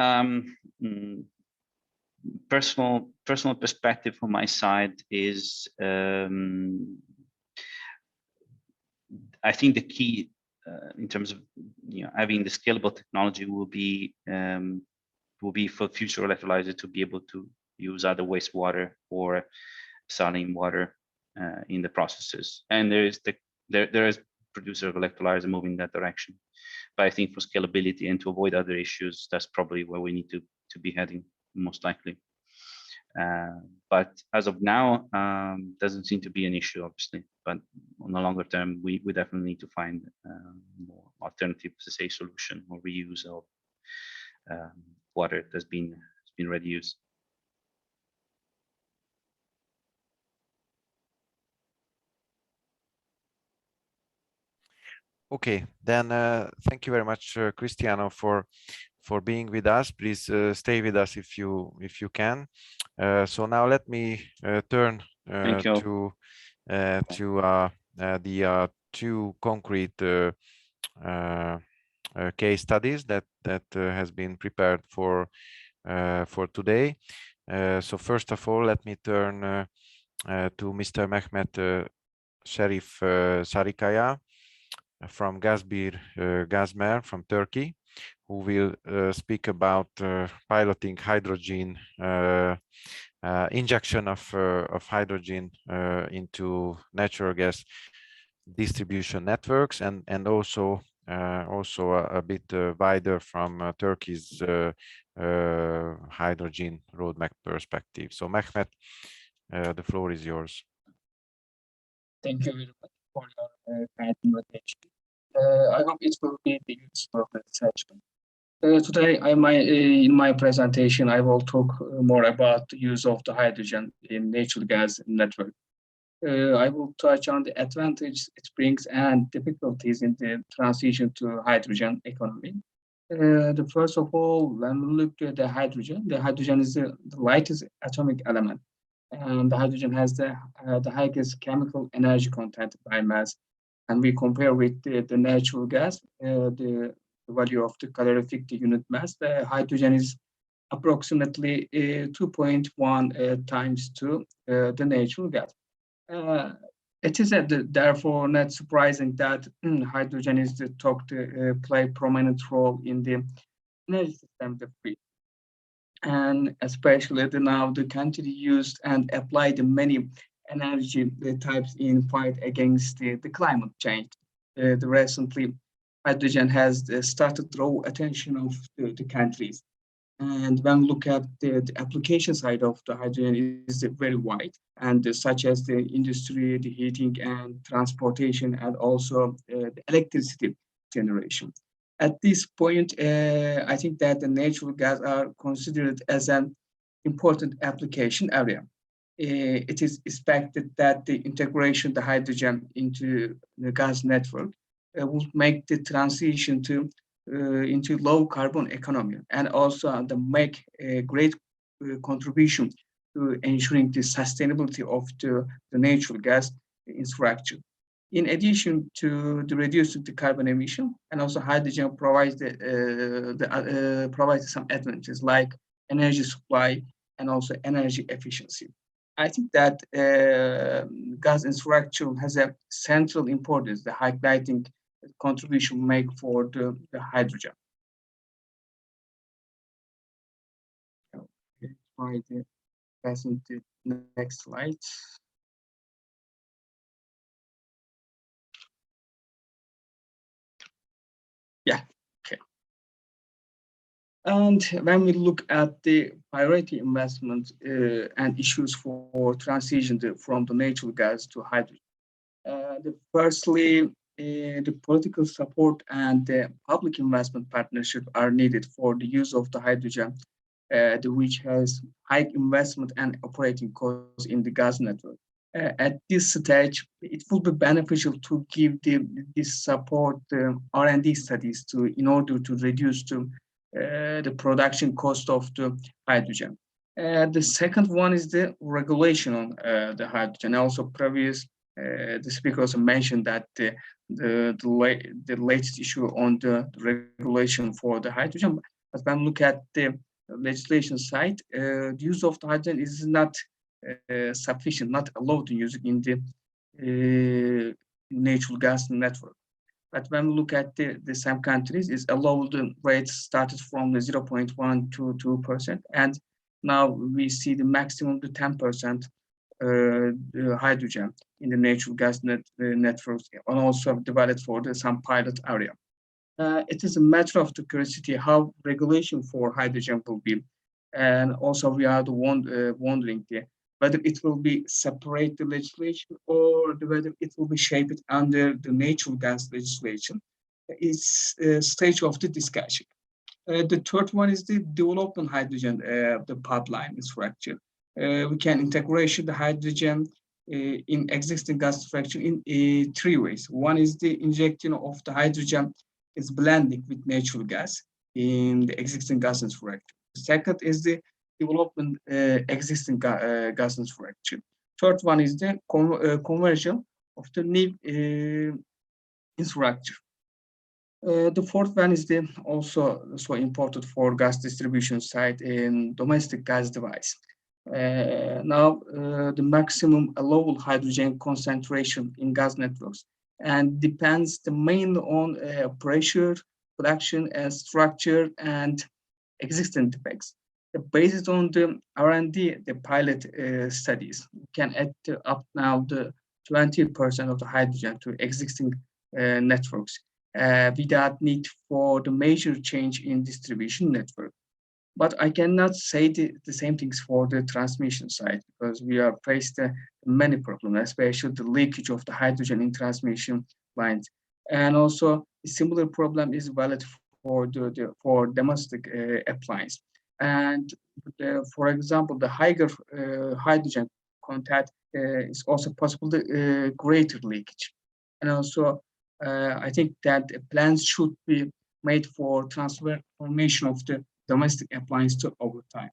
Personal perspective from my side is I think the key in terms of having the scalable technology will be for future electrolyzers to be able to use either wastewater or saline water in the processes. And there is producer of electrolyzer moving in that direction. But I think for scalability and to avoid other issues, that's probably where we need to be heading most likely. But as of now, doesn't seem to be an issue, obviously. But on the longer term, we definitely need to find more alternative, say, solution or reuse of water that's been already used. Okay, then thank you very much, Cristiano, for being with us. Please stay with us if you can. So now let me turn to the two concrete case studies that has been prepared for today. So first of all, let me turn to Mr. Mehmet Şerif SARIKAYA from GAZBİR-GAZMER from Turkey, who will speak about piloting hydrogen injection of hydrogen into natural gas distribution networks, and also a bit wider from Turkey's hydrogen roadmap perspective. So Mehmet, the floor is yours. Thank you very much for your kind invitation. I hope it will be the useful session. Today, in my presentation, I will talk more about the use of the hydrogen in natural gas network. I will touch on the advantages it brings and difficulties in the transition to hydrogen economy. First of all, when we look at the hydrogen is the lightest atomic element, and the hydrogen has the highest chemical energy content by mass. And we compare with the natural gas, the value of the calorific unit mass, the hydrogen is approximately 2.1 times to the natural gas. It is therefore not surprising that hydrogen is thought to play a prominent role in the energy system of the grid. And especially now the country used and applied the many energy types in fight against the climate change. Recently, hydrogen has started to draw attention of the countries. And when we look at the application side of the hydrogen, is very wide, and such as the industry, the heating and transportation, and also the electricity generation. At this point, I think that the natural gas are considered as an important application area. It is expected that the integration of the hydrogen into the gas network will make the transition to into low carbon economy, and also make a great contribution to ensuring the sustainability of the natural gas infrastructure. In addition to the reducing the carbon emission, and also hydrogen provides provides some advantages like energy supply and also energy efficiency. I think that gas infrastructure has a central importance, the highlighting contribution make for the hydrogen. Okay, try to pass into the next slide. Yeah, okay. And when we look at the priority investment and issues for transition from the natural gas to hydrogen, firstly, the political support and the public investment partnership are needed for the use of the hydrogen, which has high investment and operating costs in the gas network. At this stage, it will be beneficial to give this support R&D studies in order to reduce the production cost of the hydrogen. The second one is the regulation on the hydrogen. Also, the speaker also mentioned that the latest issue on the regulation for the hydrogen. But when we look at the legislation side, the use of the hydrogen is not sufficient, not allowed to use it in the natural gas network. But when we look at the some countries, it's allowed the rates started from the 0.1 to 2%, and now we see the maximum to 10% hydrogen in the natural gas networks, and also developed for some pilot area. It is a matter of the curiosity how regulation for hydrogen will be, and also we are wondering whether it will be separate the legislation or whether it will be shaped under the natural gas legislation. It's a stage of the discussion. The third one is the development hydrogen, the pipeline structure. We can integrate the hydrogen in existing gas structure in 3 ways. One is the injection of the hydrogen is blending with natural gas in the existing gas infrastructure. Second is the development existing gas infrastructure. Third one is the conversion of the new infrastructure. The fourth one is also so important for gas distribution side in domestic gas device. Now the maximum allowable hydrogen concentration in gas networks and depends mainly on pressure, production, structure, and existing defects. Based on the R&D, the pilot studies, we can add up now the 20% of the hydrogen to existing networks without need for the major change in distribution network. But I cannot say the same things for the transmission side, because we are faced many problems, especially the leakage of the hydrogen in transmission lines. And also a similar problem is valid for domestic appliance. And for example, the higher hydrogen content is also possible the greater leakage. And also, I think that plans should be made for transformation of the domestic appliance to over time.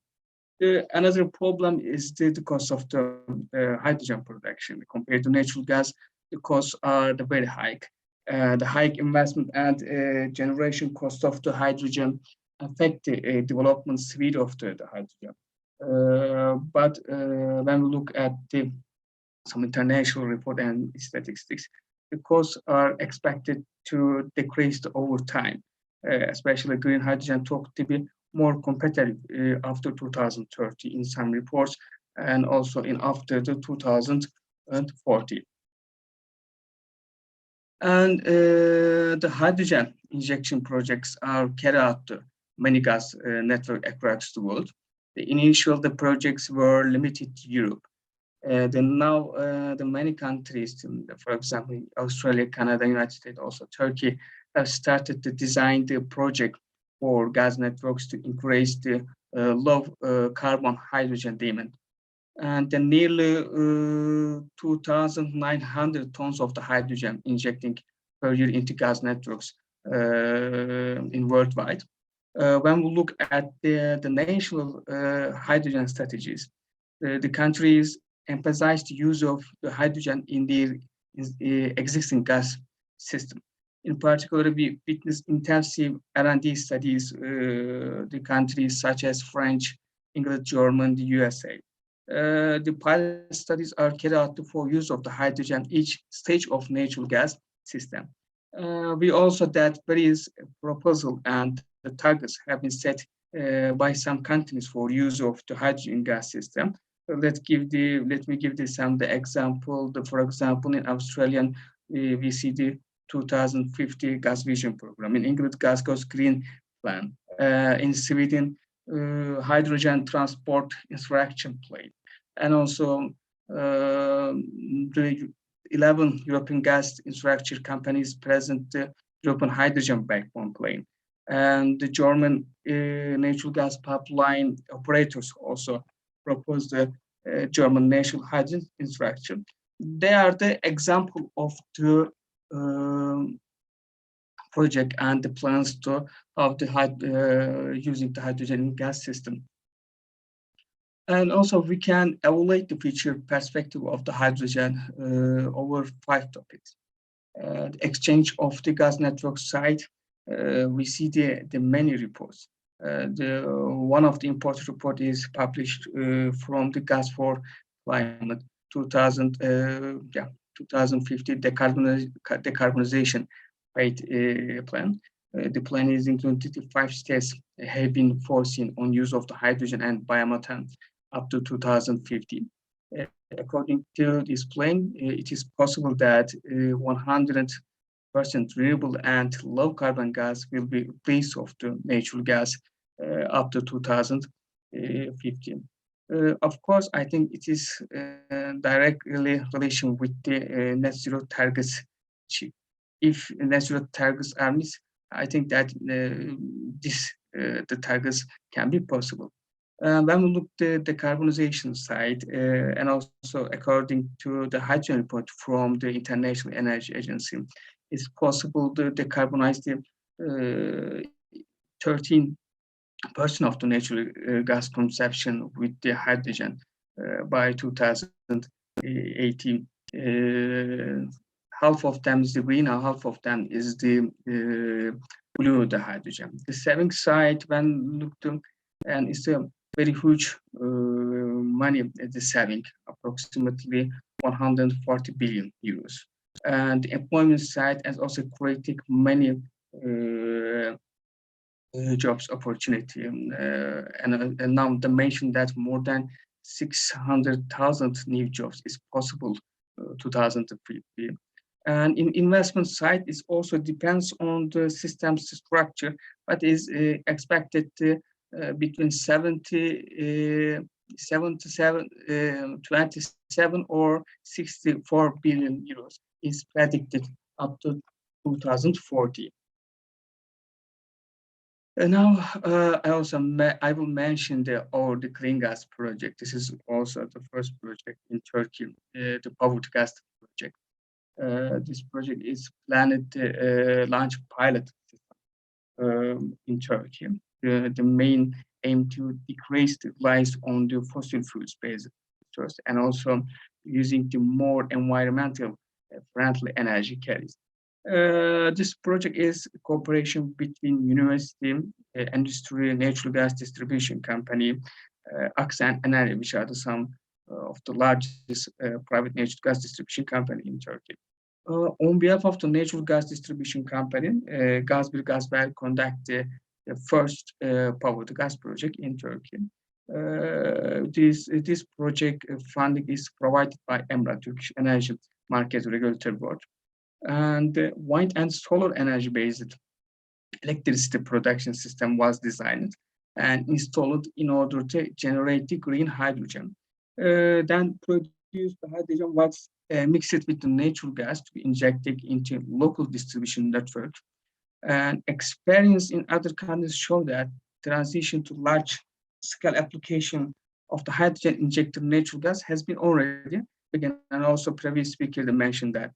Another problem is the cost of the hydrogen production. Compared to natural gas, the costs are very high. The high investment and generation cost of the hydrogen affect the development speed of the hydrogen. But when we look at some international report and statistics, the costs are expected to decrease over time, especially green hydrogen talk to be more competitive after 2030 in some reports, and also in after the 2040. And the hydrogen injection projects are carried out many gas networks across the world. The projects were limited to Europe. Then now the many countries, for example, Australia, Canada, United States, also Turkey, have started to design the project for gas networks to increase the low carbon hydrogen demand. And then nearly 2,900 tons of the hydrogen injecting per year into gas networks in worldwide. When we look at the national hydrogen strategies, the countries emphasize the use of the hydrogen in their existing gas system. In particular, we witness intensive R&D studies, the countries such as French, England, Germany, the USA. The pilot studies are carried out for use of the hydrogen each stage of natural gas system. We also that various proposal and the targets have been set by some countries for use of the hydrogen gas system. Let me give some the example. For example, in Australian, we see the 2050 gas vision program. In England, gas goes green plan. In Sweden, hydrogen transport infrastructure plan, and also the 11 European gas infrastructure companies present the European hydrogen backbone plan, and the German natural gas pipeline operators also proposed the German national hydrogen infrastructure. They are the example of the project and the plans to of the using the hydrogen gas system. And also we can evaluate the future perspective of the hydrogen over 5 topics. The exchange of the gas network side, we see the many reports. One of the important report is published from the Gas for Climate 2050 decarbonization plan. The plan is included 5 steps have been foreseen on use of the hydrogen and biomethane up to 2050. According to this plan, it is possible that 100% renewable and low carbon gas will be replaced of the natural gas up to 2050. Of course, I think it is directly relation with the net zero targets. If net zero targets are missed, I think that the targets can be possible. When we look at the decarbonization side, and also according to the hydrogen report from the International Energy Agency, it's possible to decarbonize the 13% of the natural gas consumption with the hydrogen by 2018. Half of them is the green, and half of them is the blue, the hydrogen. The saving side, when looked to, and it's a very huge money at the saving, approximately 140 billion euros. And the employment side has also created many jobs opportunity. And now they mentioned that more than 600,000 new jobs is possible 2050. And in investment side, it also depends on the system's structure, but is expected to between 27 or 64 billion euros is predicted up to 2040. And now I will mention the clean gas project. This is also the first project in Turkey, the power to gas project. This project is planned to launch pilot in Turkey. The main aim to decrease the reliance on the fossil fuels-based source, and also using the more environmental friendly energy carriers. This project is a cooperation between university, industry, natural gas distribution company, AXA and ENER, which are some of the largest private natural gas distribution company in Turkey. On behalf of the natural gas distribution company, GAZBİR-GAZMER conduct the first power to gas project in Turkey. This project funding is provided by ENER, Turkish Energy Market Regulatory Board. And wind and solar energy based electricity production system was designed and installed in order to generate the green hydrogen. Then produced hydrogen was mixed with the natural gas to be injected into local distribution network. And experience in other countries show that transition to large-scale application of the hydrogen injected natural gas has been already begun. And also previous speaker mentioned that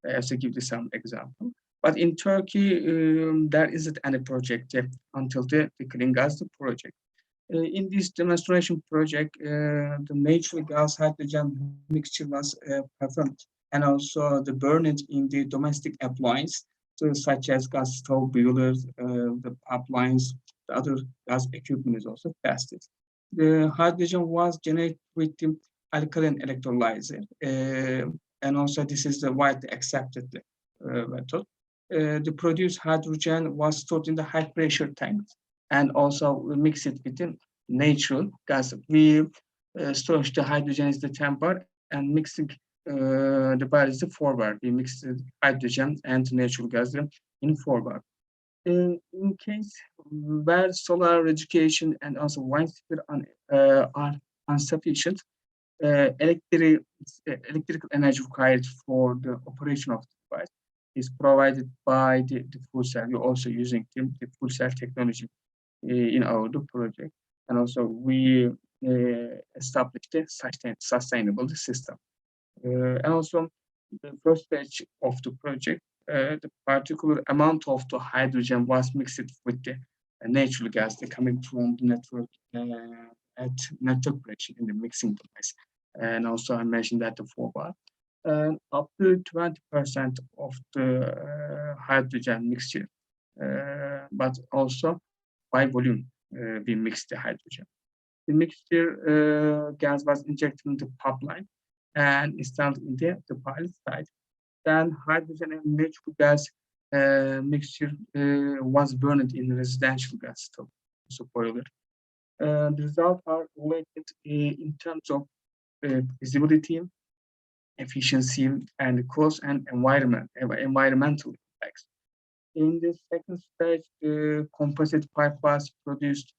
as I give you some example. But in Turkey, there isn't any project until the Clean Gas project. In this demonstration project, the natural gas hydrogen mixture was performed, and also the burning in the domestic appliance, such as gas stove, boilers, the pipelines, the other gas equipment is also tested. The hydrogen was generated with the alkaline electrolyzer, and also this is the widely accepted method. The produced hydrogen was stored in the high pressure tanks, and also we mix it with the natural gas. We store the hydrogen is the temper and mixing the bar is the forward. We mix the hydrogen and natural gas in forward. In case where solar education and also wind speed are insufficient, electrical energy required for the operation of the device is provided by the fuel cell. We're also using the fuel cell technology in our project, and also we established a sustainable system. And also the first stage of the project, the particular amount of the hydrogen was mixed with the natural gas coming from the network at network pressure in the mixing device. And also I mentioned that the forward. Up to 20% of the hydrogen mixture, but also by volume, we mixed the hydrogen. The mixture gas was injected in the pipeline and installed in the pilot site. Then hydrogen and natural gas mixture was burned in residential gas stove, so boiler. The results are related in terms of visibility, efficiency, and cost and environmental effects. In the second stage, the composite pipe was produced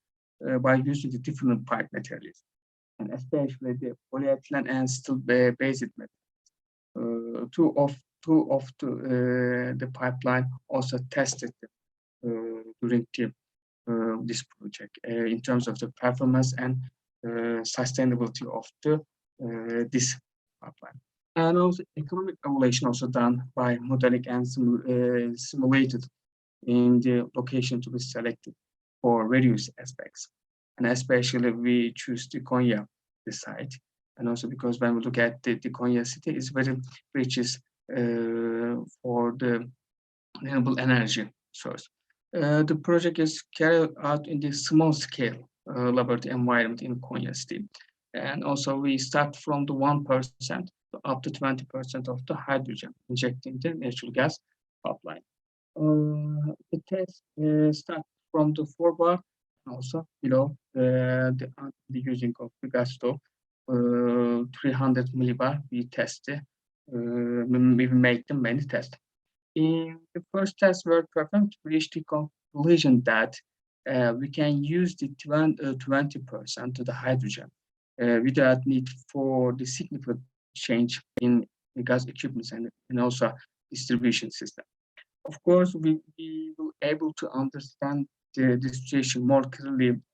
by using the different pipe materials, and especially the polyethylene and steel-based materials. Two of the pipeline also tested during this project in terms of the performance and sustainability of this pipeline. And also economic evaluation also done by modeling and simulated in the location to be selected for various aspects. And especially we choose the Konya, the site. And also because when we look at the Konya city, is very rich for the renewable energy source. The project is carried out in the small scale laboratory environment in Konya city. And also we start from the 1% up to 20% of the hydrogen injecting the natural gas pipeline. The test starts from the forward, also below the using of the gas stove, 300 millibar. We test, we make the many tests. In the first test were performed, we reached the conclusion that we can use the 20% of the hydrogen without need for the significant change in the gas equipment and also distribution system. Of course, we will able to understand the situation more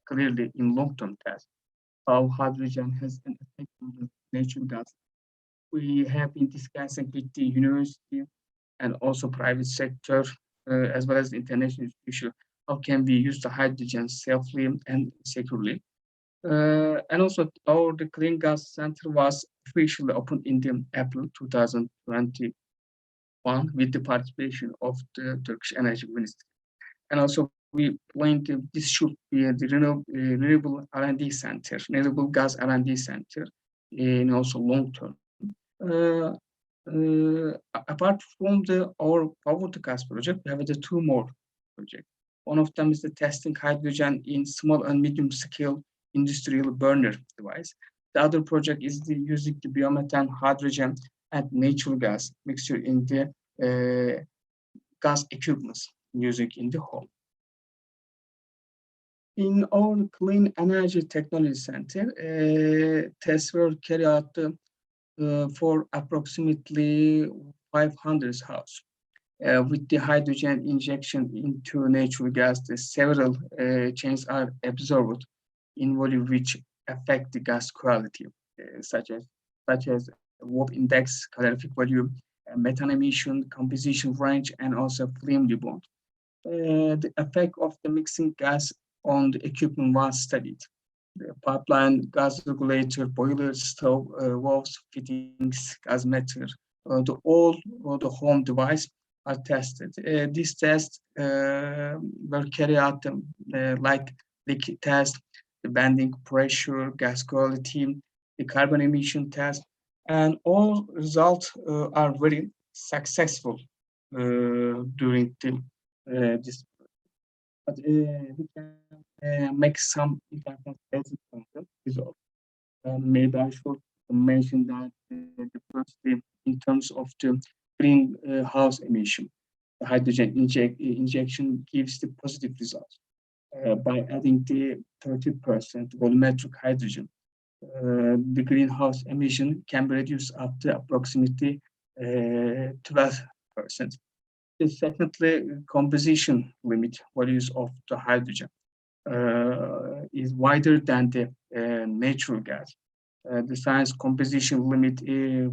clearly in long-term tests, how hydrogen has an effect on the natural gas. We have been discussing with the university and also private sector, as well as the international institution, how can we use the hydrogen safely and securely. And also the Clean Gas Center was officially opened in April 2021 with the participation of the Turkish Energy Ministry. And also we plan this should be the renewable R&D center, renewable gas R&D center, in also long term. Apart from our power to gas project, we have the two more projects. One of them is the testing hydrogen in small and medium scale industrial burner device. The other project is using the biomethane, hydrogen, and natural gas mixture in the gas equipments using in the home. In our Clean Energy Technology Center, tests were carried out for approximately 500 houses. With the hydrogen injection into natural gas, several changes are observed in volume which affect the gas quality, such as WOP index, calorific volume, methane emission, composition range, and also flame rebound. The effect of the mixing gas on the equipment was studied. The pipeline, gas regulator, boiler, stove, valves, fittings, gas meter, all the home device are tested. These tests were carried out like leak test, the bending pressure, gas quality, the carbon emission test, and all results are very successful during this. But we can make some important results. Maybe I should mention that the first thing in terms of the greenhouse emission, the hydrogen injection gives the positive results by adding the 30% volumetric hydrogen. The greenhouse emission can be reduced up to approximately 12%. Secondly, composition limit values of the hydrogen is wider than the natural gas. The science composition limit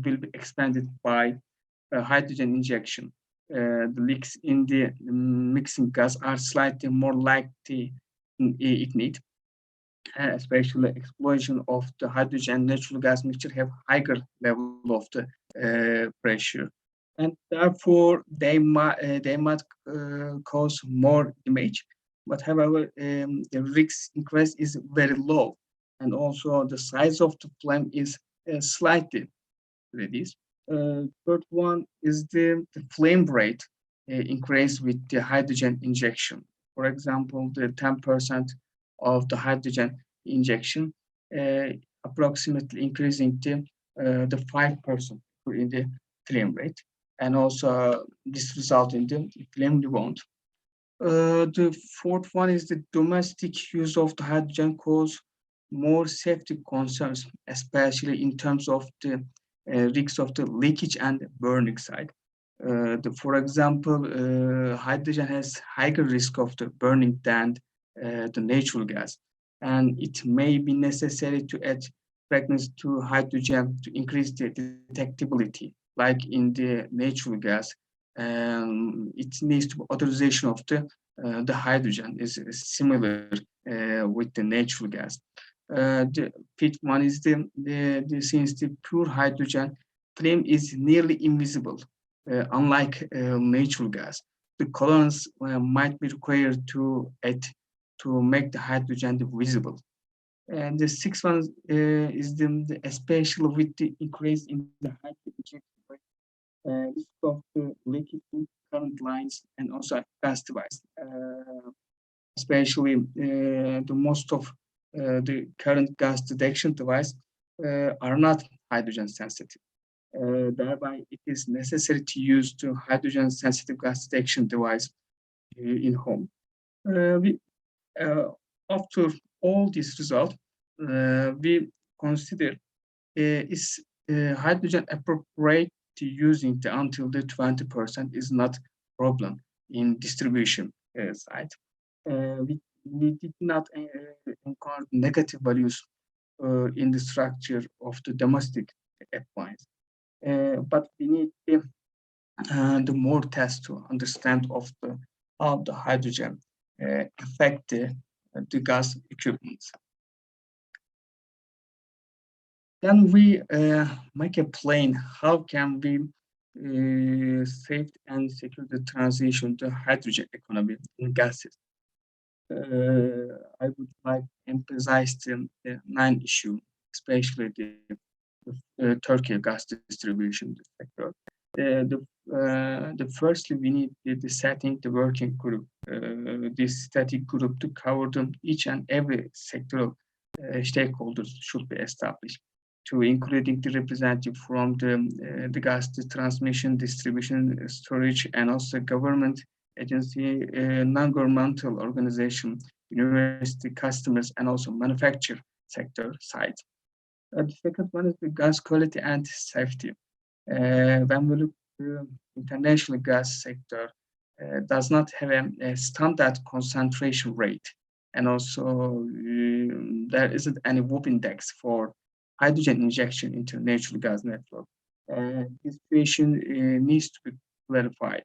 will be expanded by hydrogen injection. The leaks in the mixing gas are slightly more likely to ignite, especially explosion of the hydrogen natural gas mixture have higher level of the pressure, and therefore they might cause more damage. But however, the risk increase is very low, and also the size of the flame is slightly reduced. Third one is the flame rate increase with the hydrogen injection. For example, the 10% of the hydrogen injection approximately increasing the 5% in the flame rate, and also this result in the flame rebound. The fourth one is the domestic use of the hydrogen cause more safety concerns, especially in terms of the risks of the leakage and burning side. For example, hydrogen has higher risk of the burning than the natural gas, and it may be necessary to add fragments to hydrogen to increase the detectability, like in the natural gas. It needs to be authorization of the hydrogen is similar with the natural gas. The fifth one is since the pure hydrogen flame is nearly invisible, unlike natural gas. The colorants might be required to add to make the hydrogen visible. And the sixth one is especially with the increase in the hydrogen risk of the leakage current lines and also gas device. Especially the most of the current gas detection device are not hydrogen sensitive. Thereby, it is necessary to use the hydrogen sensitive gas detection device in home. After all this result, we consider is hydrogen appropriate to using until the 20% is not problem in distribution side. We did not encounter negative values in the structure of the domestic appliance, but we need the more tests to understand of how the hydrogen affect the gas equipment. Then we make a plan. How can we save and secure the transition to hydrogen economy in gases? I would like to emphasize the 9 issue, especially the Turkey gas distribution sector. Firstly, we need the setting the working group. This static group to cover each and every sectoral stakeholders should be established, to including the representative from the gas transmission, distribution, storage, and also government agency, non-governmental organization, university customers, and also manufacture sector side. The second one is the gas quality and safety. When we look to international gas sector, does not have a standard concentration rate, and also there isn't any WOP index for hydrogen injection into natural gas network. This situation needs to be clarified.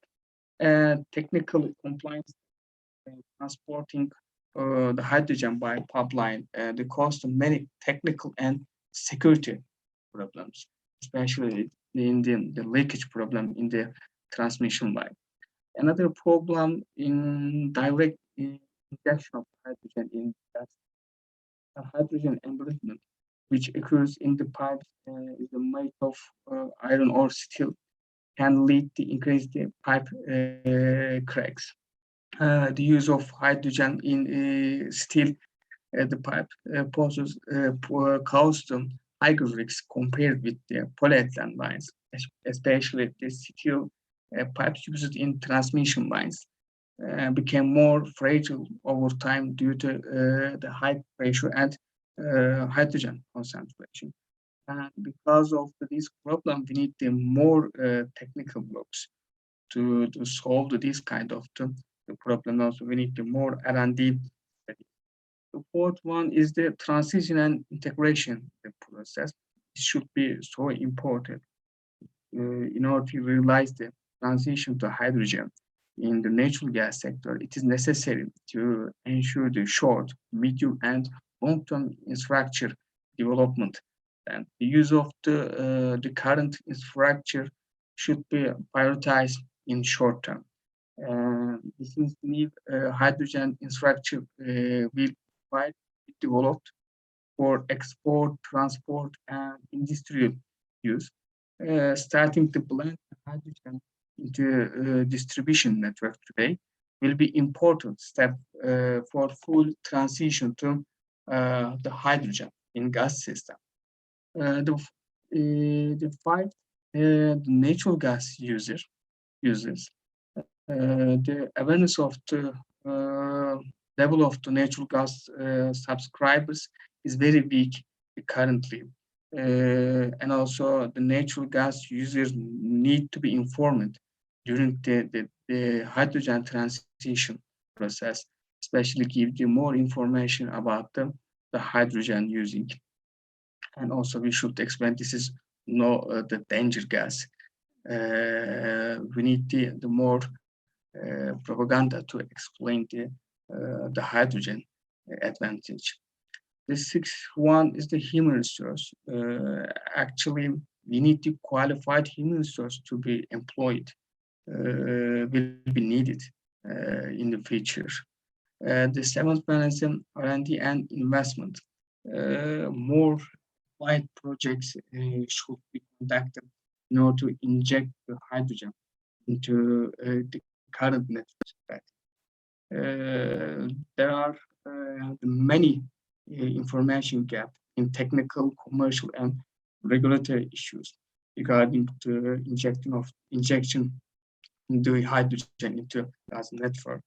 Technical compliance transporting the hydrogen by pipeline, the cost of many technical and security problems, especially in the leakage problem in the transmission line. Another problem in direct injection of hydrogen in gas, hydrogen embrittlement, which occurs in the pipes, is the made of iron or steel, can lead to increased pipe cracks. The use of hydrogen in steel the pipe poses causes higher risks compared with the polyethylene lines, especially the steel pipes used in transmission lines became more fragile over time due to the high pressure and hydrogen concentration. And because of this problem, we need more technical blocks to solve this kind of the problem. Also, we need more R&D. The fourth one is the transition and integration process. It should be so important in order to realize the transition to hydrogen in the natural gas sector. It is necessary to ensure the short, medium, and long-term infrastructure development. And the use of the current infrastructure should be prioritized in short term. This is new hydrogen infrastructure will be developed for export, transport, and industrial use. Starting to blend hydrogen into distribution network today will be important step for full transition to the hydrogen in gas system. The five the natural gas users, the awareness of the level of the natural gas subscribers is very weak currently. And also the natural gas users need to be informed during the hydrogen transition process, especially give you more information about the hydrogen using. And also we should explain this is the danger gas. We need the more propaganda to explain the hydrogen advantage. The sixth one is the human resource. Actually, we need to qualified human resource to be employed, will be needed in the future. The seventh one is R&D and investment. More wide projects should be conducted in order to inject the hydrogen into the current network. There are many information gap in technical, commercial, and regulatory issues regarding the injection the hydrogen into gas network.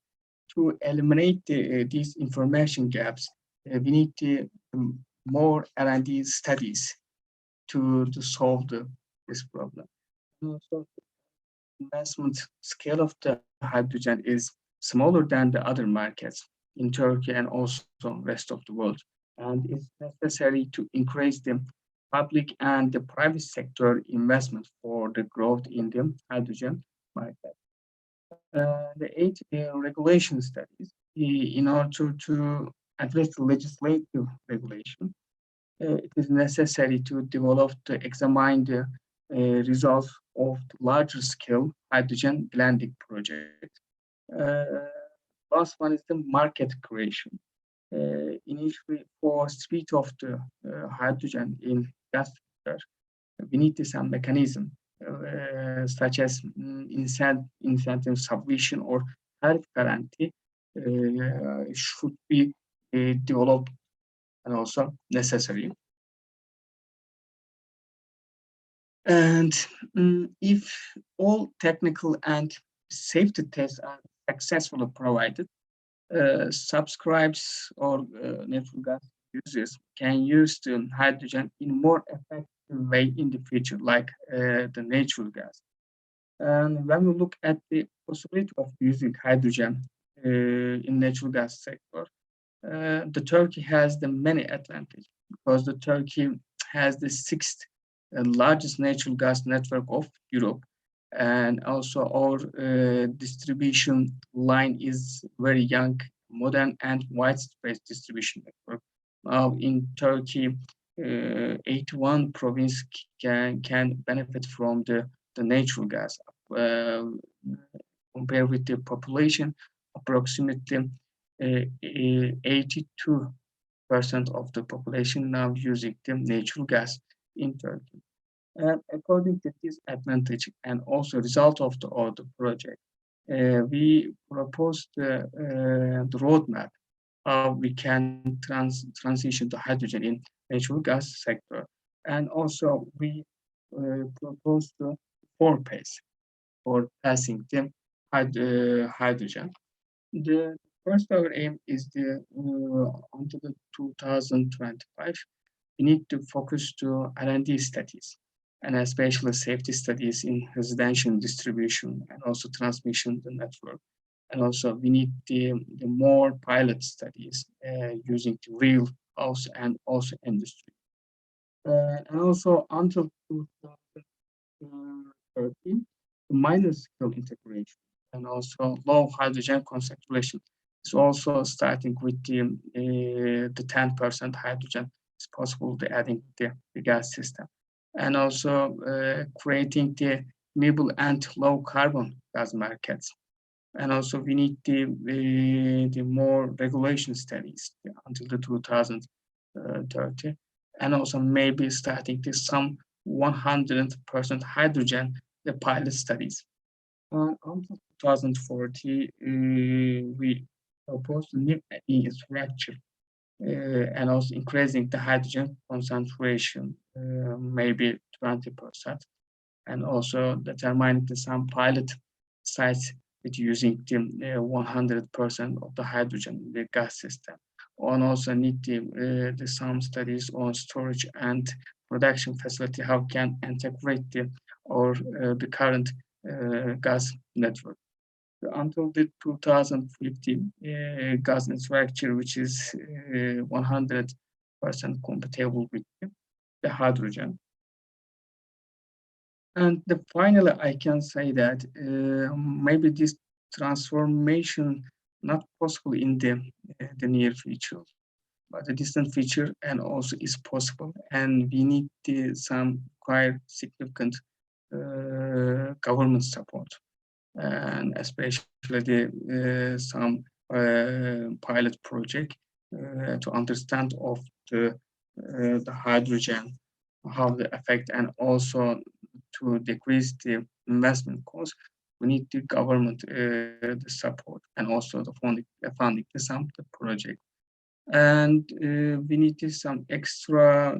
To eliminate these information gaps, we need more R&D studies to solve this problem. Also, investment scale of the hydrogen is smaller than the other markets in Turkey and also rest of the world, and it's necessary to increase the public and the private sector investment for the growth in the hydrogen market. The 8 regulation studies in order to address the legislative regulation. It is necessary to develop to examine the results of the larger scale hydrogen blending project. Last one is the market creation. Initially, for speed of the hydrogen in gas sector, we need some mechanism such as incentive subvention or tariff guarantee should be developed and also necessary. And if all technical and safety tests are successfully provided, subscribes or natural gas users can use the hydrogen in more effective way in the future, like the natural gas. And when we look at the possibility of using hydrogen in natural gas sector, the Turkey has the many advantages because the Turkey has the sixth largest natural gas network of Europe, and also our distribution line is very young, modern, and widespread distribution network. Now in Turkey, 81 provinces can benefit from the natural gas. Compared with the population, approximately 82% of the population now using the natural gas in Turkey. And according to this advantage and also result of the project, we proposed the roadmap how we can transition to hydrogen in natural gas sector. And also we proposed the 4 pace for passing the hydrogen. The first our aim is until the 2025, we need to focus to R&D studies and especially safety studies in residential distribution and also transmission the network. And also we need the more pilot studies using the real house and also industry. And also until 2030, the minor scale integration and also low hydrogen concentration is also starting with the 10% hydrogen is possible to adding the gas system. And also creating the renewable and low carbon gas markets. And also we need the more regulation studies until the 2030. And also maybe starting to some 100% hydrogen, the pilot studies. Until 2040, we propose new infrastructure and also increasing the hydrogen concentration, maybe 20%, and also determining some pilot sites with using the 100% of the hydrogen in the gas system. And also need the some studies on storage and production facility, how can integrate the current gas network. Until the 2050 gas infrastructure, which is 100% compatible with the hydrogen. And finally, I can say that maybe this transformation not possible in the near future, but the distant future, and also is possible. And we need some quite significant government support, and especially some pilot project to understand of the hydrogen, how the effect, and also to decrease the investment cost. We need the government the support and also the funding to some the project. And we need some extra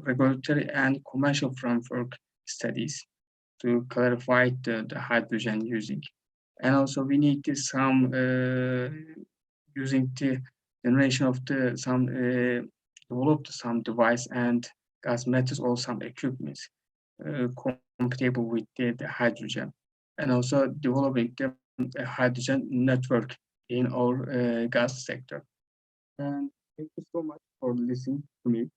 regulatory and commercial framework studies to clarify the hydrogen using. And also we need some using the generation of developed some device and gas methods or some equipment compatible with the hydrogen, and also developing the hydrogen network in our gas sector. And thank you so much for listening to me.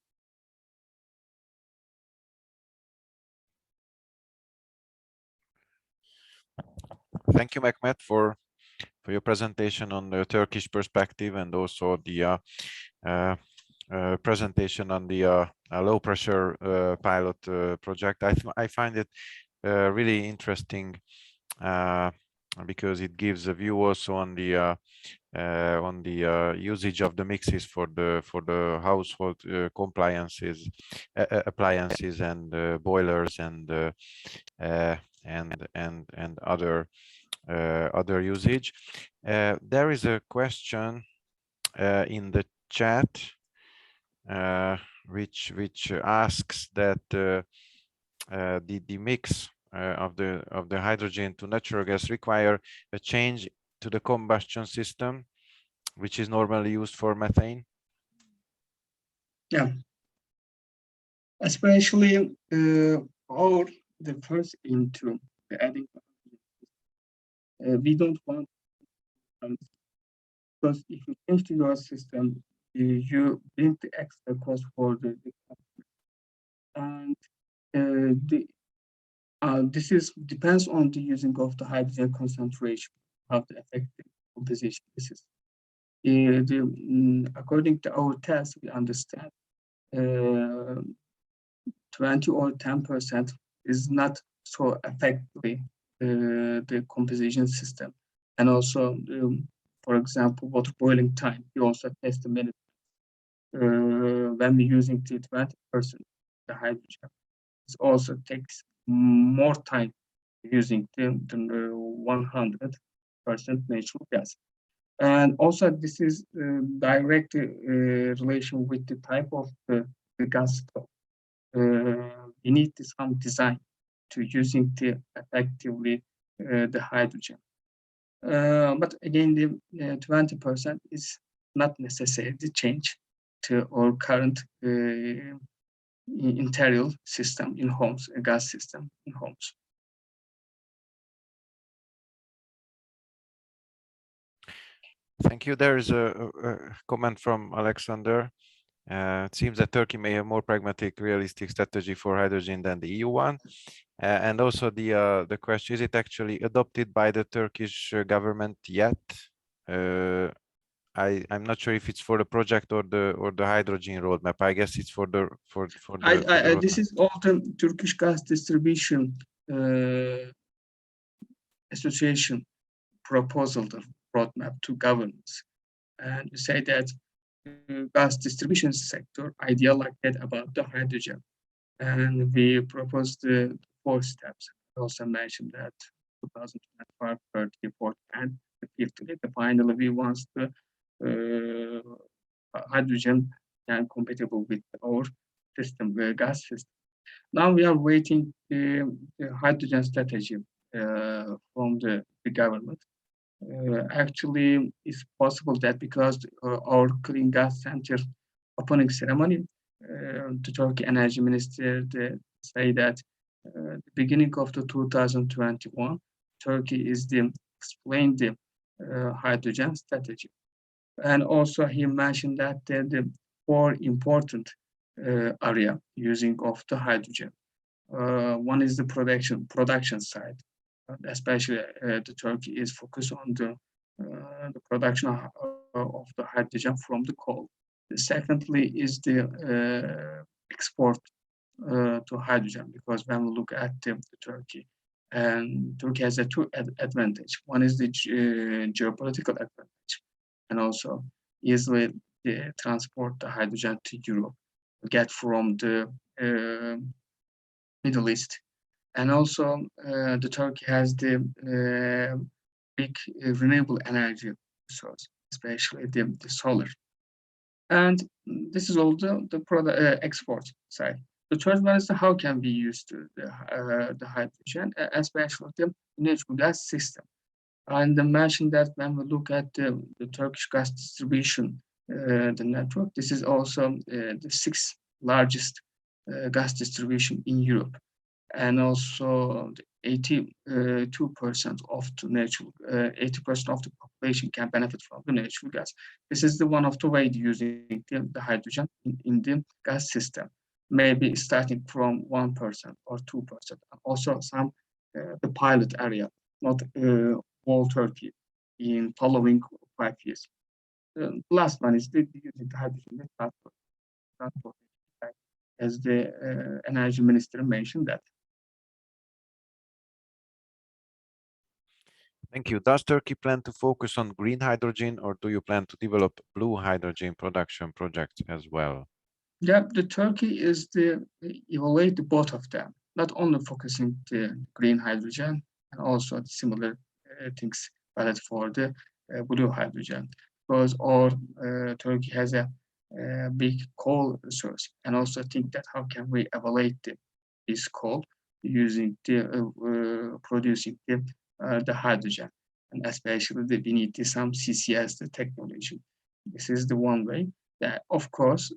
Thank you, Mehmet, for your presentation on the Turkish perspective, and also the presentation on the low pressure pilot project. I find it really interesting because it gives a view also on the usage of the mixes for the household appliances and boilers and other usage. There is a question in the chat which asks that the mix of the hydrogen to natural gas require a change to the combustion system which is normally used for methane? Yeah, especially or the first into the adding. We don't want, because if you change to your system, you bring the extra cost for the and this depends on the using of the hydrogen concentration, how the effective composition this is. According to our test, we understand 20 or 10% is not so effectively the composition system. And also, for example, water boiling time, we also test the minute when we're using the 20% the hydrogen. It also takes more time using the 100% natural gas. And also, this is direct relation with the type of the gas stove. We need some design to using the effectively the hydrogen. But again, the 20% is not necessary to change to our current interior system in homes, a gas system in homes. Thank you. There is a comment from Alexander. It seems that Turkey may have more pragmatic, realistic strategy for hydrogen than the EU one. And also the question, is it actually adopted by the Turkish government yet? I'm not sure if it's for the project or the hydrogen roadmap. I guess it's for the this is all the Turkish Gas Distribution Association proposal, the roadmap to governments, and we say that gas distribution sector idea like that about the hydrogen, and we proposed the 4 steps. I also mentioned that 2025, 30, 40, and 50. Finally, we want the hydrogen and compatible with our system, the gas system. Now we are waiting the hydrogen strategy from the government. Actually, it's possible that because our Clean Gas Center opening ceremony, the Turkey Energy Minister say that the beginning of the 2021, Turkey is explained the hydrogen strategy. And also he mentioned that the 4 important area using of the hydrogen. One is the production side. Especially the Turkey is focused on the production of the hydrogen from the coal. Secondly is the export to hydrogen, because when we look at the Turkey, and Turkey has 2 advantage. One is the geopolitical advantage, and also easily transport the hydrogen to Europe, get from the Middle East. And also, the Turkey has the big renewable energy source, especially the solar. And this is all the product export side. The third one is how can we use the hydrogen, especially the natural gas system. And I mentioned that when we look at the Turkish gas distribution, the network, this is also the 6th largest gas distribution in Europe. And also 82% of the natural, 80% of the population can benefit from the natural gas. This is one of the ways using the hydrogen in the gas system, maybe starting from 1% or 2%. Also some the pilot area, not all Turkey in following 5 years. The last one is using the hydrogen transport, as the energy minister mentioned that. Thank you. Does Turkey plan to focus on green hydrogen, or do you plan to develop blue hydrogen production projects as well? Yeah, the Turkey is evaluate both of them, not only focusing the green hydrogen and also similar things valid for the blue hydrogen, because Turkey has a big coal resource, and also think that how can we evaluate this coal using producing the hydrogen. and especially we need some CCS technology. This is the one way. That, of course,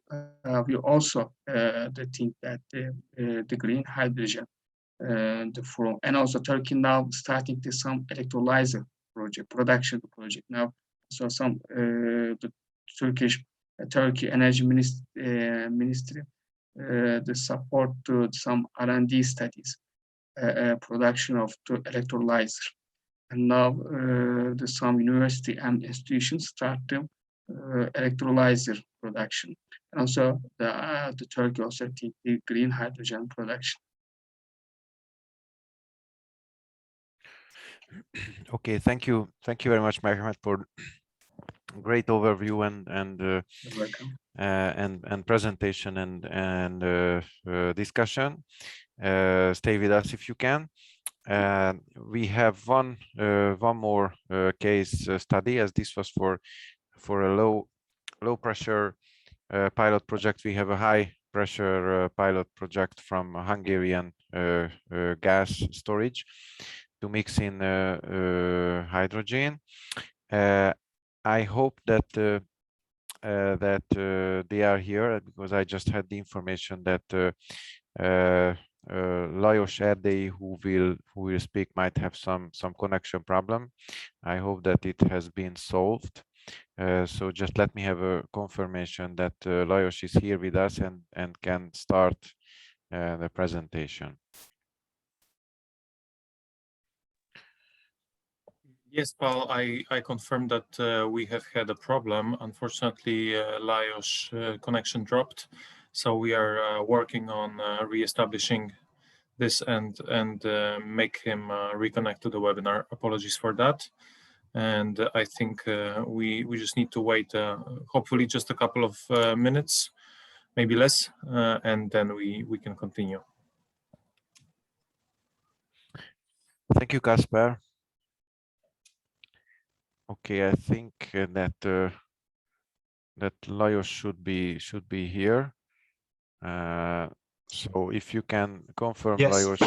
we also think that the green hydrogen, and also Turkey now starting to some electrolyzer project, production project now. So some the Turkey Energy Ministry the support to some R&D studies, production of the electrolyzer, and now some university and institutions start to electrolyzer production, and also the Turkey also think the green hydrogen production. Okay, thank you very much, Mehmet, for great overview and presentation and discussion. Stay with us if you can. We have one more case study, as this was for a low pressure pilot project. We have a high pressure pilot project from Hungarian gas storage to mix in hydrogen. I hope that they are here, because I just had the information that Lajos ERDÉLYI, who will speak, might have some connection problem. I hope that it has been solved. So just let me have a confirmation that Lajos is here with us and can start the presentation. Yes, Paul, I confirm that we have had a problem. Unfortunately, Lajos' connection dropped, so we are working on re-establishing this and make him reconnect to the webinar. Apologies for that. And I think we just need to wait, hopefully just a couple of minutes, maybe less, and then we can continue. Thank you, Kasper. Okay, I think that Lajos should be here. So if you can confirm, yes, Lajos,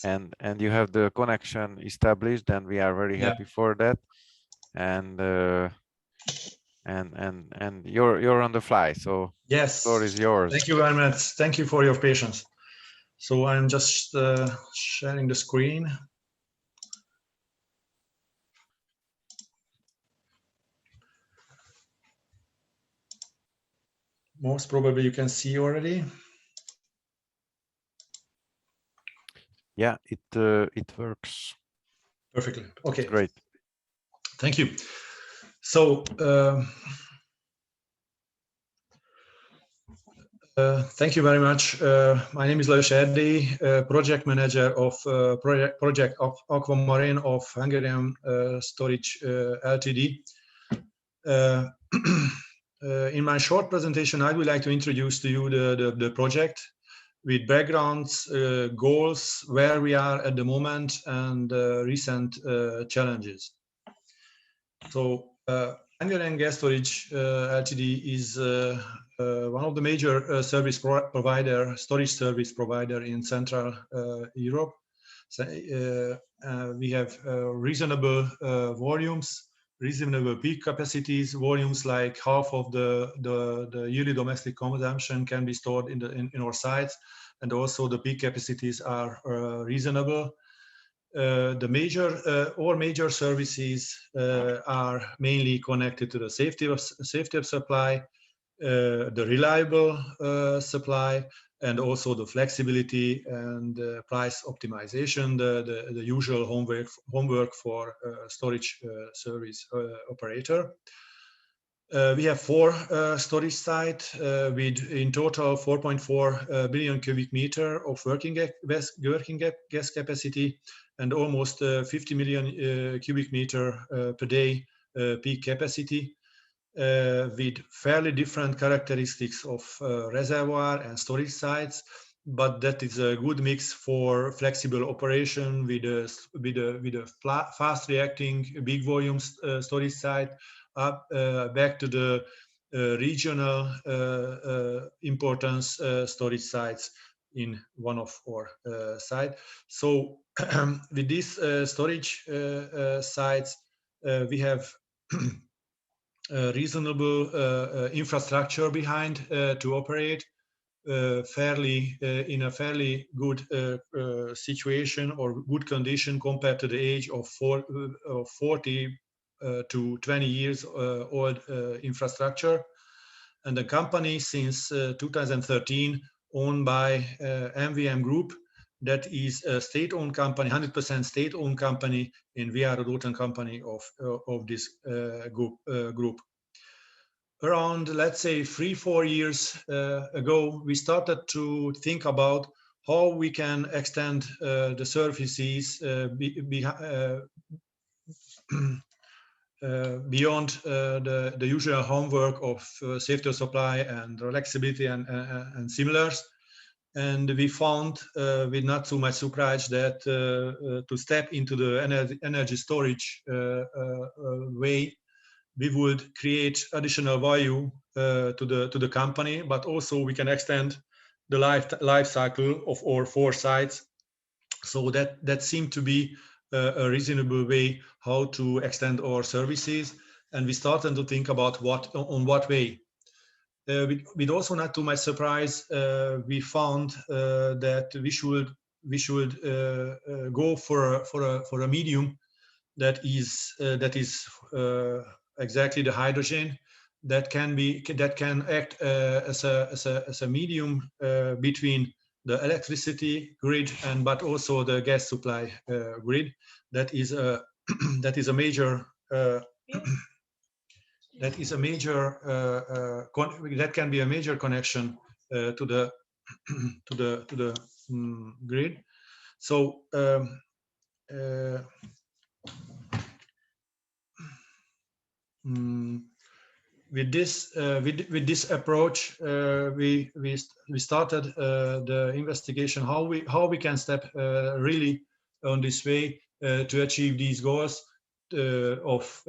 and you have the connection established, then we are very happy for that. And you're on the fly, so yes, the floor is yours. Thank you very much. Thank you for your patience. So I'm just sharing the screen. Most probably you can see already. Yeah, it works perfectly. Okay, great. Thank you. So thank you very much. My name is Lajos ERDÉLYI, project manager of project of Aquamarine of Hungarian Storage Ltd. In my short presentation, I would like to introduce to you the project with backgrounds, goals, where we are at the moment, and recent challenges. So Hungarian Gas Storage Ltd is one of the major storage service provider in Central Europe. So, we have reasonable volumes, reasonable peak capacities. Volumes like half of the yearly domestic consumption can be stored in our sites, and also the peak capacities are reasonable. The major services are mainly connected to the safety of supply, the reliable supply, and also the flexibility and price optimization, the usual homework for storage service operator. We have 4 storage sites with in total 4.4 billion cubic meter of working gas capacity, and almost 50 million cubic meter per day peak capacity, with fairly different characteristics of reservoir and storage sites, but that is a good mix for flexible operation with a fast reacting big volume storage site back to the regional importance storage sites in one of our sites. So with these storage sites, we have reasonable infrastructure behind to operate in a fairly good situation or good condition compared to the age of 40 to 20 years old infrastructure. And the company since 2013 owned by MVM Group, that is a state-owned company, 100% state-owned company, and we are a daughter company of this group. Around, let's say, 3-4 years ago, we started to think about how we can extend the services beyond the usual homework of safety of supply and reliability and similars. And we found, with not too much surprise, that to step into the energy storage way, we would create additional value to the company, but also we can extend the life cycle of our 4 sites. So that seemed to be a reasonable way how to extend our services, and we started to think about on what way. With also not too much surprise, we found that we should go for a medium that is exactly the hydrogen that can act as a medium between the electricity grid but also the gas supply grid. That is a major that can be a major connection to the grid. So with this approach, we started the investigation how we can step really on this way to achieve these goals of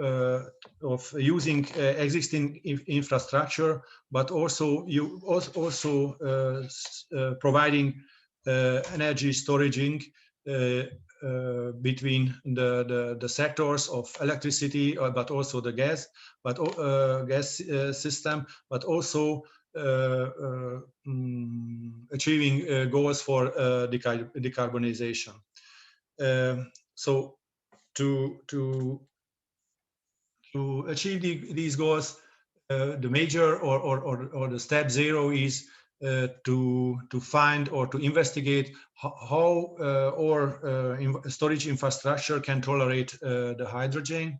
using existing infrastructure, but also providing energy storaging between the sectors of electricity, but also the gas system, but also achieving goals for decarbonization. So to achieve these goals, the major or the step 0 is to find or to investigate how our storage infrastructure can tolerate the hydrogen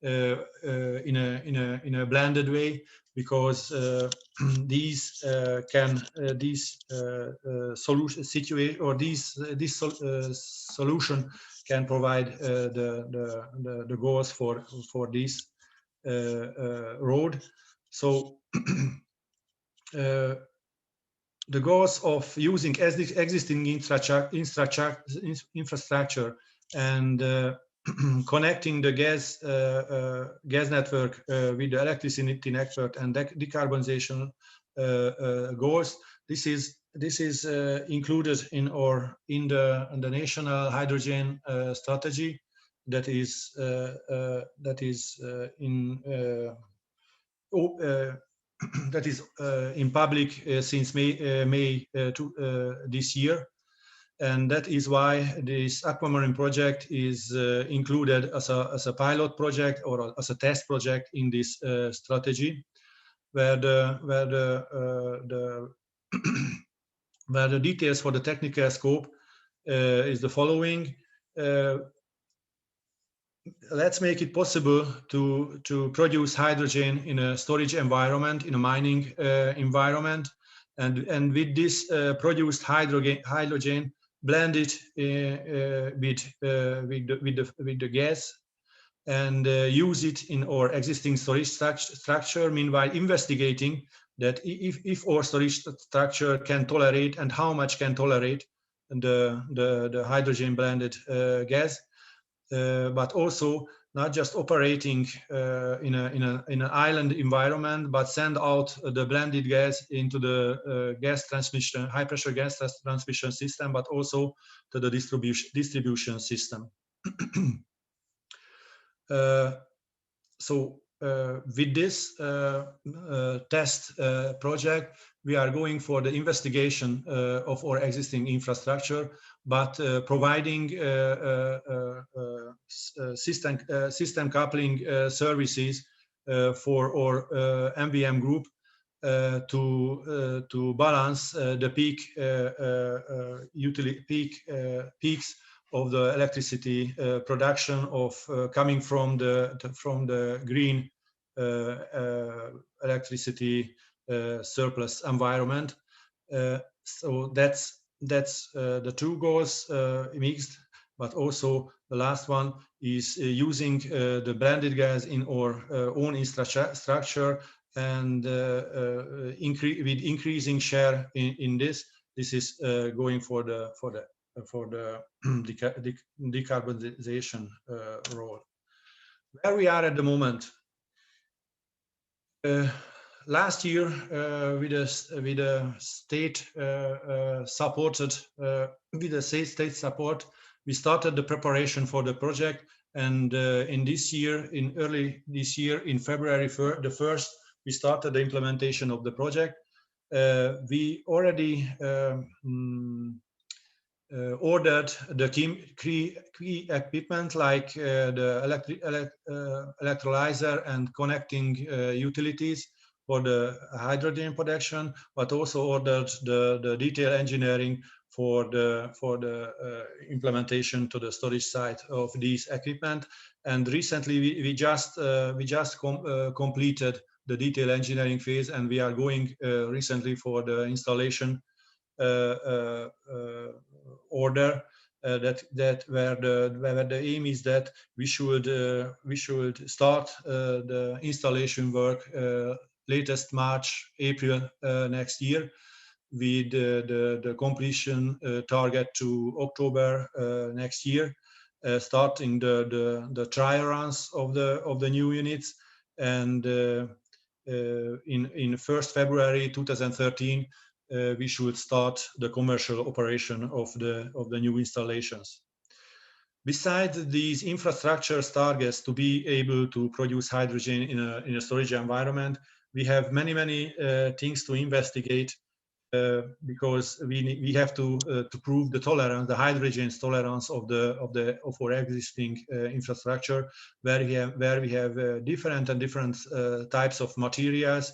in a blended way, because these solution can provide the goals for this road. So the goals of using existing infrastructure and connecting the gas network with the electricity network and decarbonization goals. This is included in the national hydrogen strategy that is in public since May this year, and that is why this Aquamarine project is included as a pilot project or as a test project in this strategy, where the details for the technical scope is the following. Let's make it possible to produce hydrogen in a storage environment, in a mining environment, and with this produced hydrogen blended with the gas, and use it in our existing storage structure. Meanwhile, investigating that if our storage structure can tolerate and how much can tolerate the hydrogen blended gas. But also not just operating in an island environment, but send out the blended gas into the gas transmission, high pressure gas transmission system, but also to the distribution system. So with this test project, we are going for the investigation of our existing infrastructure, but providing system coupling services for our MVM group to balance the peaks of the electricity production of coming from the green electricity surplus environment. So that's the two goals mixed, but also the last one is using the blended gas in our own infrastructure, and with increasing share in this is going for the decarbonization role. Where we are at the moment. Last year, with a state supported, with the state support, we started the preparation for the project. And in this year, early this year, in February the 1st, we started the implementation of the project. We already ordered the key equipment like the electrolyzer and connecting utilities for the hydrogen production, but also ordered the detail engineering for the implementation to the storage site of these equipment. And recently we just completed the detail engineering phase, and we are going recently for the installation order where the aim is that we should start the installation work latest March, April next year, with the completion target to October next year, starting the trial runs of the new units, and in 1st February 2013 we should start the commercial operation of the new installations. Besides these infrastructure targets to be able to produce hydrogen in a storage environment, we have many things to investigate, because we have to prove the tolerance, the hydrogen's tolerance of our existing infrastructure, where we have different types of materials,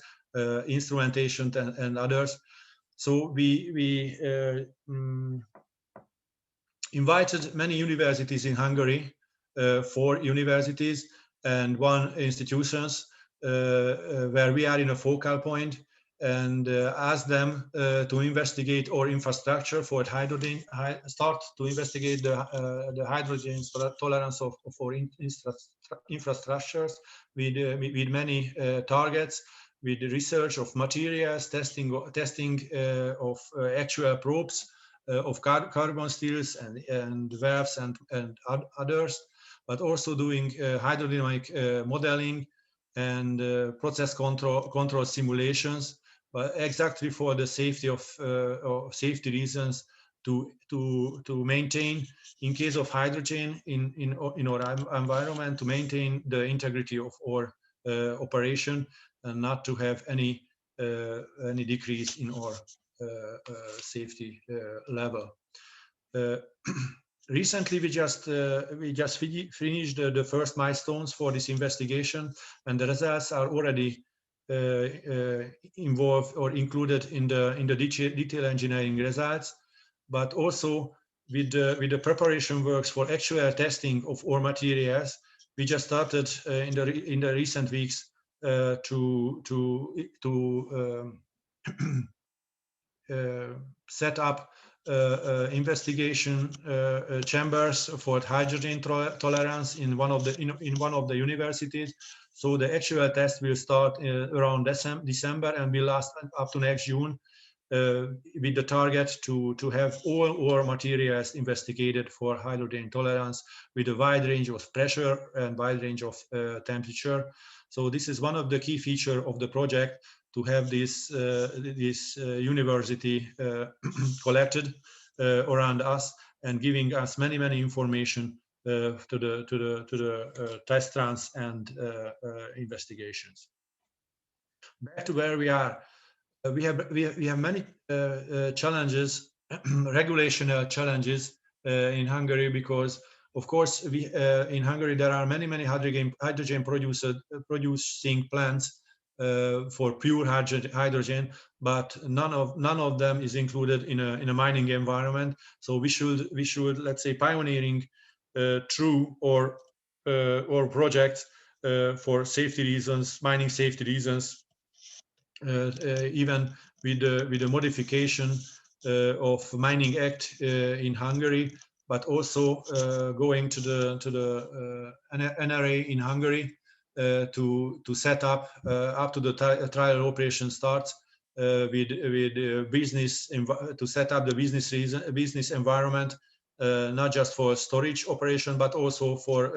instrumentation and others. So we invited many universities in Hungary, 4 universities and 1 institutions, where we are in a focal point, and ask them to investigate our infrastructure for hydrogen, start to investigate the hydrogen tolerance of our infrastructures with many targets, with the research of materials, testing of actual probes of carbon steels and valves and others, but also doing hydrodynamic modeling and process control simulations, but exactly for the safety of safety reasons, to maintain, in case of hydrogen in our environment, to maintain the integrity of our operation and not to have any decrease in our safety level. Recently, we just finished the first milestones for this investigation, and the results are already involved or included in the detail engineering results, but also with the preparation works for actual testing of our materials. We just started in the recent weeks to set up investigation chambers for hydrogen tolerance in one of the universities. So the actual test will start around December and will last up to next June. with the target to have all ore materials investigated for hydrogen tolerance with a wide range of pressure and wide range of temperature. So this is one of the key features of the project, to have this university collected around us and giving us many information to the test runs and investigations. Back to where we are. We have many challenges, regulational challenges in Hungary, because of course in Hungary there are many hydrogen producing plants for pure hydrogen, but none of them is included in a mining environment. So we should, let's say, pioneering through or projects for safety reasons, mining safety reasons, even with the modification of Mining Act in Hungary, but also going to the ENERRA in Hungary to set up to the trial operation starts with business, to set up the business environment, not just for storage operation, but also for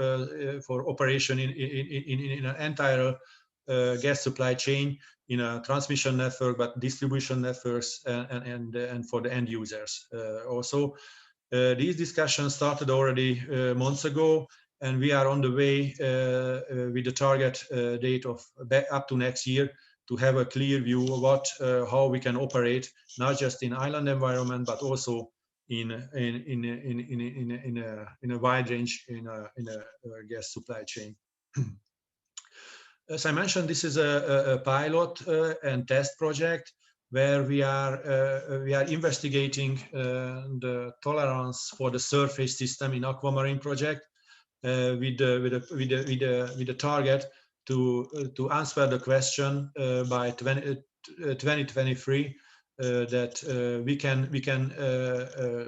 operation in an entire gas supply chain, in a transmission network, but distribution networks and for the end users also. These discussions started already months ago, and we are on the way with the target date of up to next year to have a clear view of how we can operate, not just in island environment, but also in a wide range in a gas supply chain. As I mentioned, this is a pilot and test project where we are investigating the tolerance for the surface system in Aquamarine project with the target to answer the question by 2023 that we can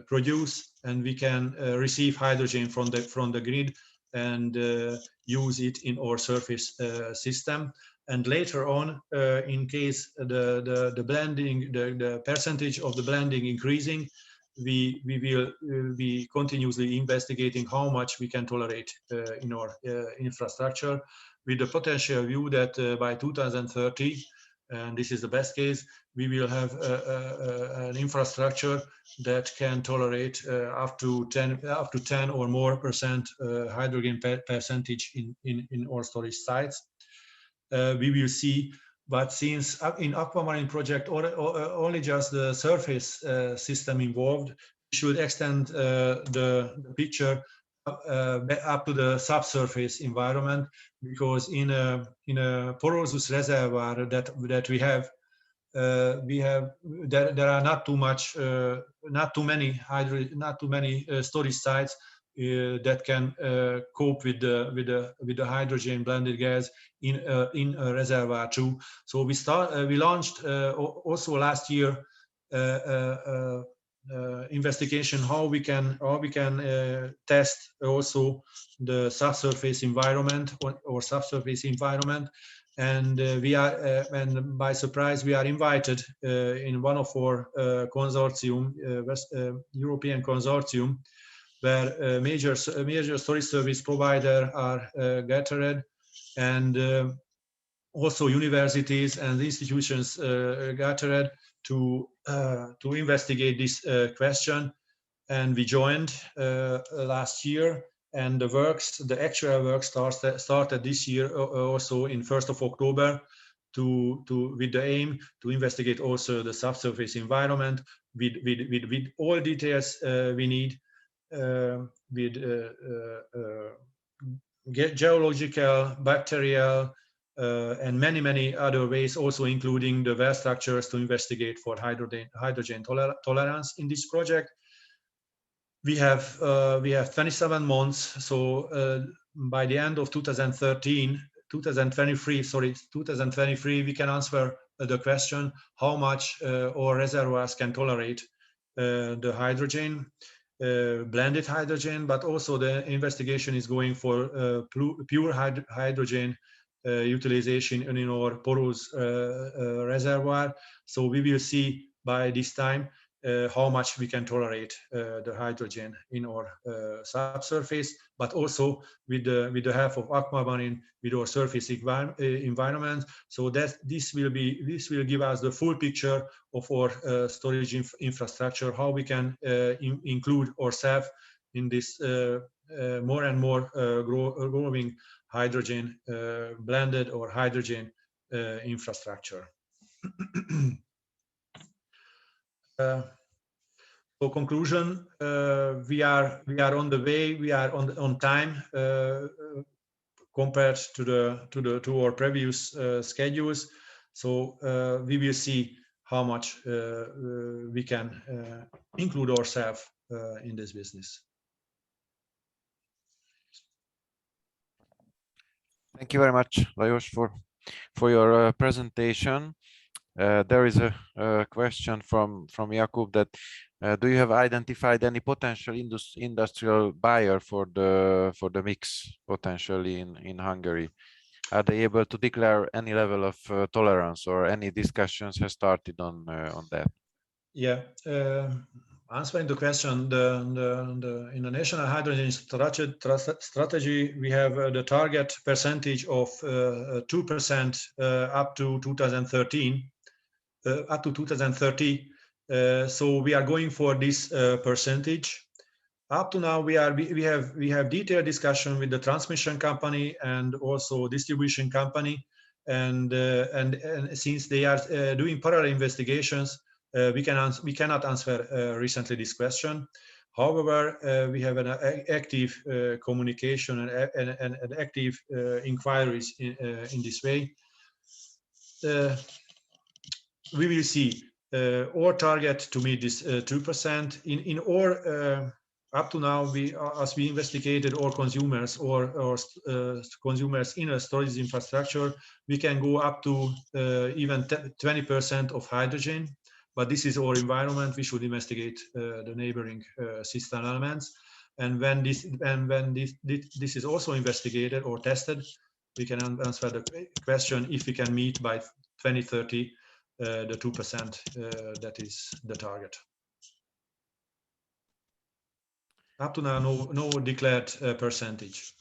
produce and we can receive hydrogen from the grid and use it in our surface system. And later on, in case the blending, the percentage of the blending increasing, we will be continuously investigating how much we can tolerate in our infrastructure, with the potential view that by 2030, and this is the best case, we will have an infrastructure that can tolerate up to 10 or more percent hydrogen percentage in our storage sites. We will see, but since in Aquamarine project only just the surface system involved, we should extend the picture up to the subsurface environment, because in a porous reservoir that we have, there are not too many storage sites that can cope with the hydrogen blended gas in a reservoir too. So we launched also last year investigation how we can test also the subsurface environment or subsurface environment. And we are, and by surprise, we are invited in one of our consortium, European consortium, where major storage service provider are gathered, and also universities and institutions gathered to investigate this question. And we joined last year. And the actual work started this year also in 1st of October with the aim to investigate also the subsurface environment with all details we need, with geological, bacterial, and many other ways, also including the well structures to investigate for hydrogen tolerance in this project. We have 27 months, so by the end of 2023, we can answer the question how much our reservoirs can tolerate the hydrogen, blended hydrogen, but also the investigation is going for pure hydrogen utilization in our porous reservoir. So we will see by this time how much we can tolerate the hydrogen in our subsurface, but also with the help of Aquamarine, with our surface environment, so that this will give us the full picture of our storage infrastructure, how we can include ourselves in this more and more growing hydrogen blended or hydrogen infrastructure. For conclusion, we are on the way. We are on time compared to our previous schedules. So we will see how much we can include ourselves in this business. Thank you very much, Lajos, for your presentation. There is a question from Jakub that do you have identified any potential industrial buyer for the mix potentially in Hungary? Are they able to declare any level of tolerance, or any discussions have started on that? Yeah, answering the question, in the national hydrogen strategy, we have the target percentage of 2% up to 2013. Up to 2030, so we are going for this percentage. Up to now, we have detailed discussion with the transmission company and also distribution company, and since they are doing parallel investigations, we cannot answer recently this question. However, we have an active communication and active inquiries in this way. We will see our target to meet this 2%. In our up to now, as we investigated all consumers or consumers in a storage infrastructure, we can go up to even 20% of hydrogen. But this is our environment. We should investigate the neighboring system elements. And when this is also investigated or tested, we can answer the question if we can meet by 2030 the 2%, that is the target. Up to now, no declared percentage.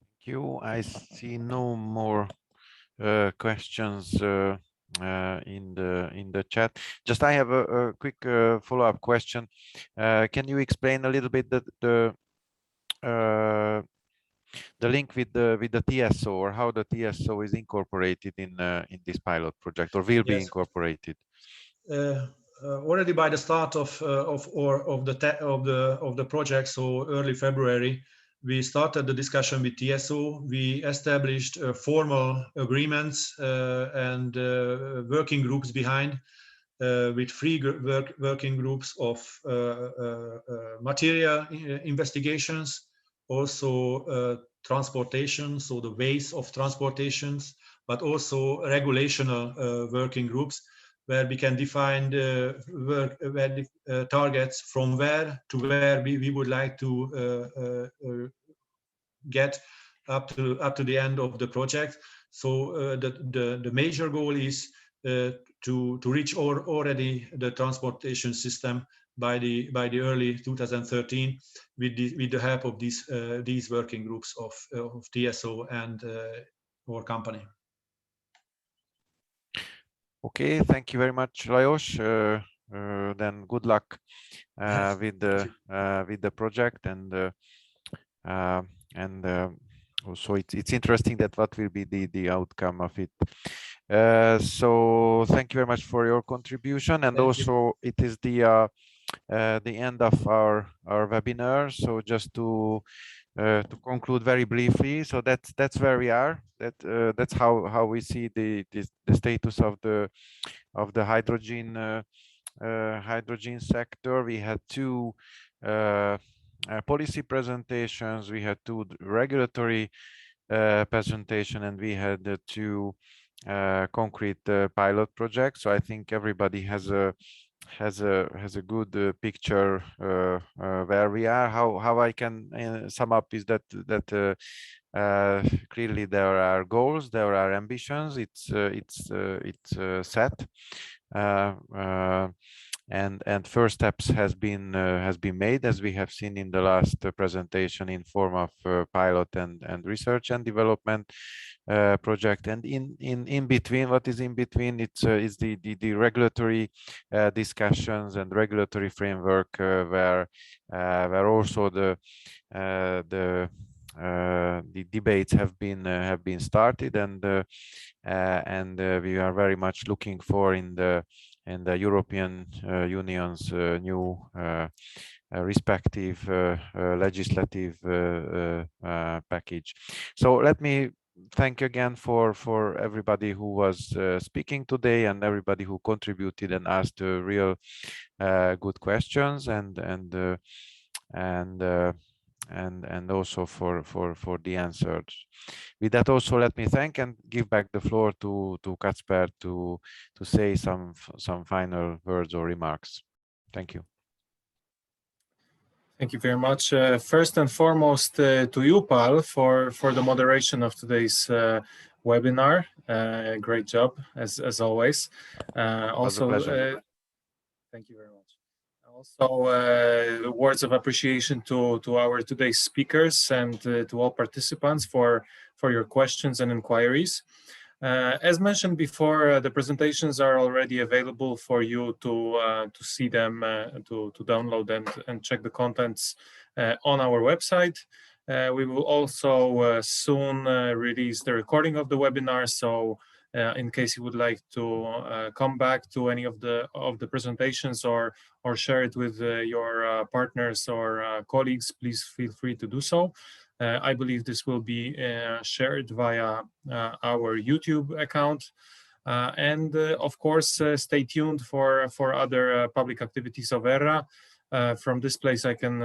Thank you. I see no more questions in the chat. Just I have a quick follow-up question. Can you explain a little bit the link with the TSO, or how the TSO is incorporated in this pilot project, or will be incorporated? Already by the start of the project, so early February, we started the discussion with TSO. We established formal agreements and working groups behind, with 3 working groups of material investigations, also transportation, so the ways of transportations, but also regulational working groups, where we can define the targets from where to where we would like to get up to the end of the project. So the major goal is to reach already the transportation system by the early 2013 with the help of these working groups of TSO and our company. Okay, thank you very much, Lajos. Then good luck with the project, and also it's interesting that what will be the outcome of it. So thank you very much for your contribution, and also it is the end of our webinar. So just to conclude very briefly, so that's where we are. That's how we see the status of the hydrogen sector. We had 2 policy presentations, we had 2 regulatory presentation, and we had 2 concrete pilot projects. So I think everybody has a good picture where we are. How I can sum up is that clearly there are goals, there are ambitions. It's set, and first steps has been made, as we have seen in the last presentation, in form of pilot and research and development project. And in between, what is in between, it's the regulatory discussions and regulatory framework, where also the debates have been started, and we are very much looking for in the European Union's new respective legislative package. So let me thank again for everybody who was speaking today, and everybody who contributed and asked real good questions, and also for the answers. With that, also let me thank and give back the floor to Kacper to say some final words or remarks. Thank you. Thank you very much. First and foremost, to you, Paul, for the moderation of today's webinar. Great job, as always. Also, thank you very much. Also, words of appreciation to our today's speakers and to all participants for your questions and inquiries. As mentioned before, the presentations are already available for you to see them, to download and check the contents on our website. We will also soon release the recording of the webinar, so in case you would like to come back to any of the presentations or share it with your partners or colleagues, please feel free to do so. I believe this will be shared via our YouTube account. And of course, stay tuned for other public activities of ERRA. From this place, I can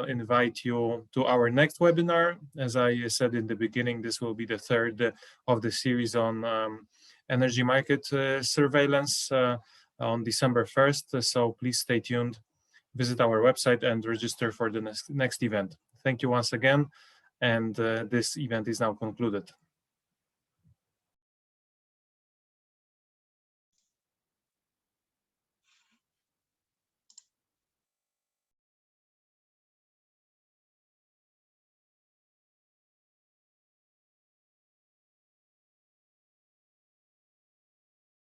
invite you to our next webinar. As I said in the beginning, this will be the third of the series on energy market surveillance on December 1st. So please stay tuned, visit our website and register for the next event. Thank you once again, and this event is now concluded.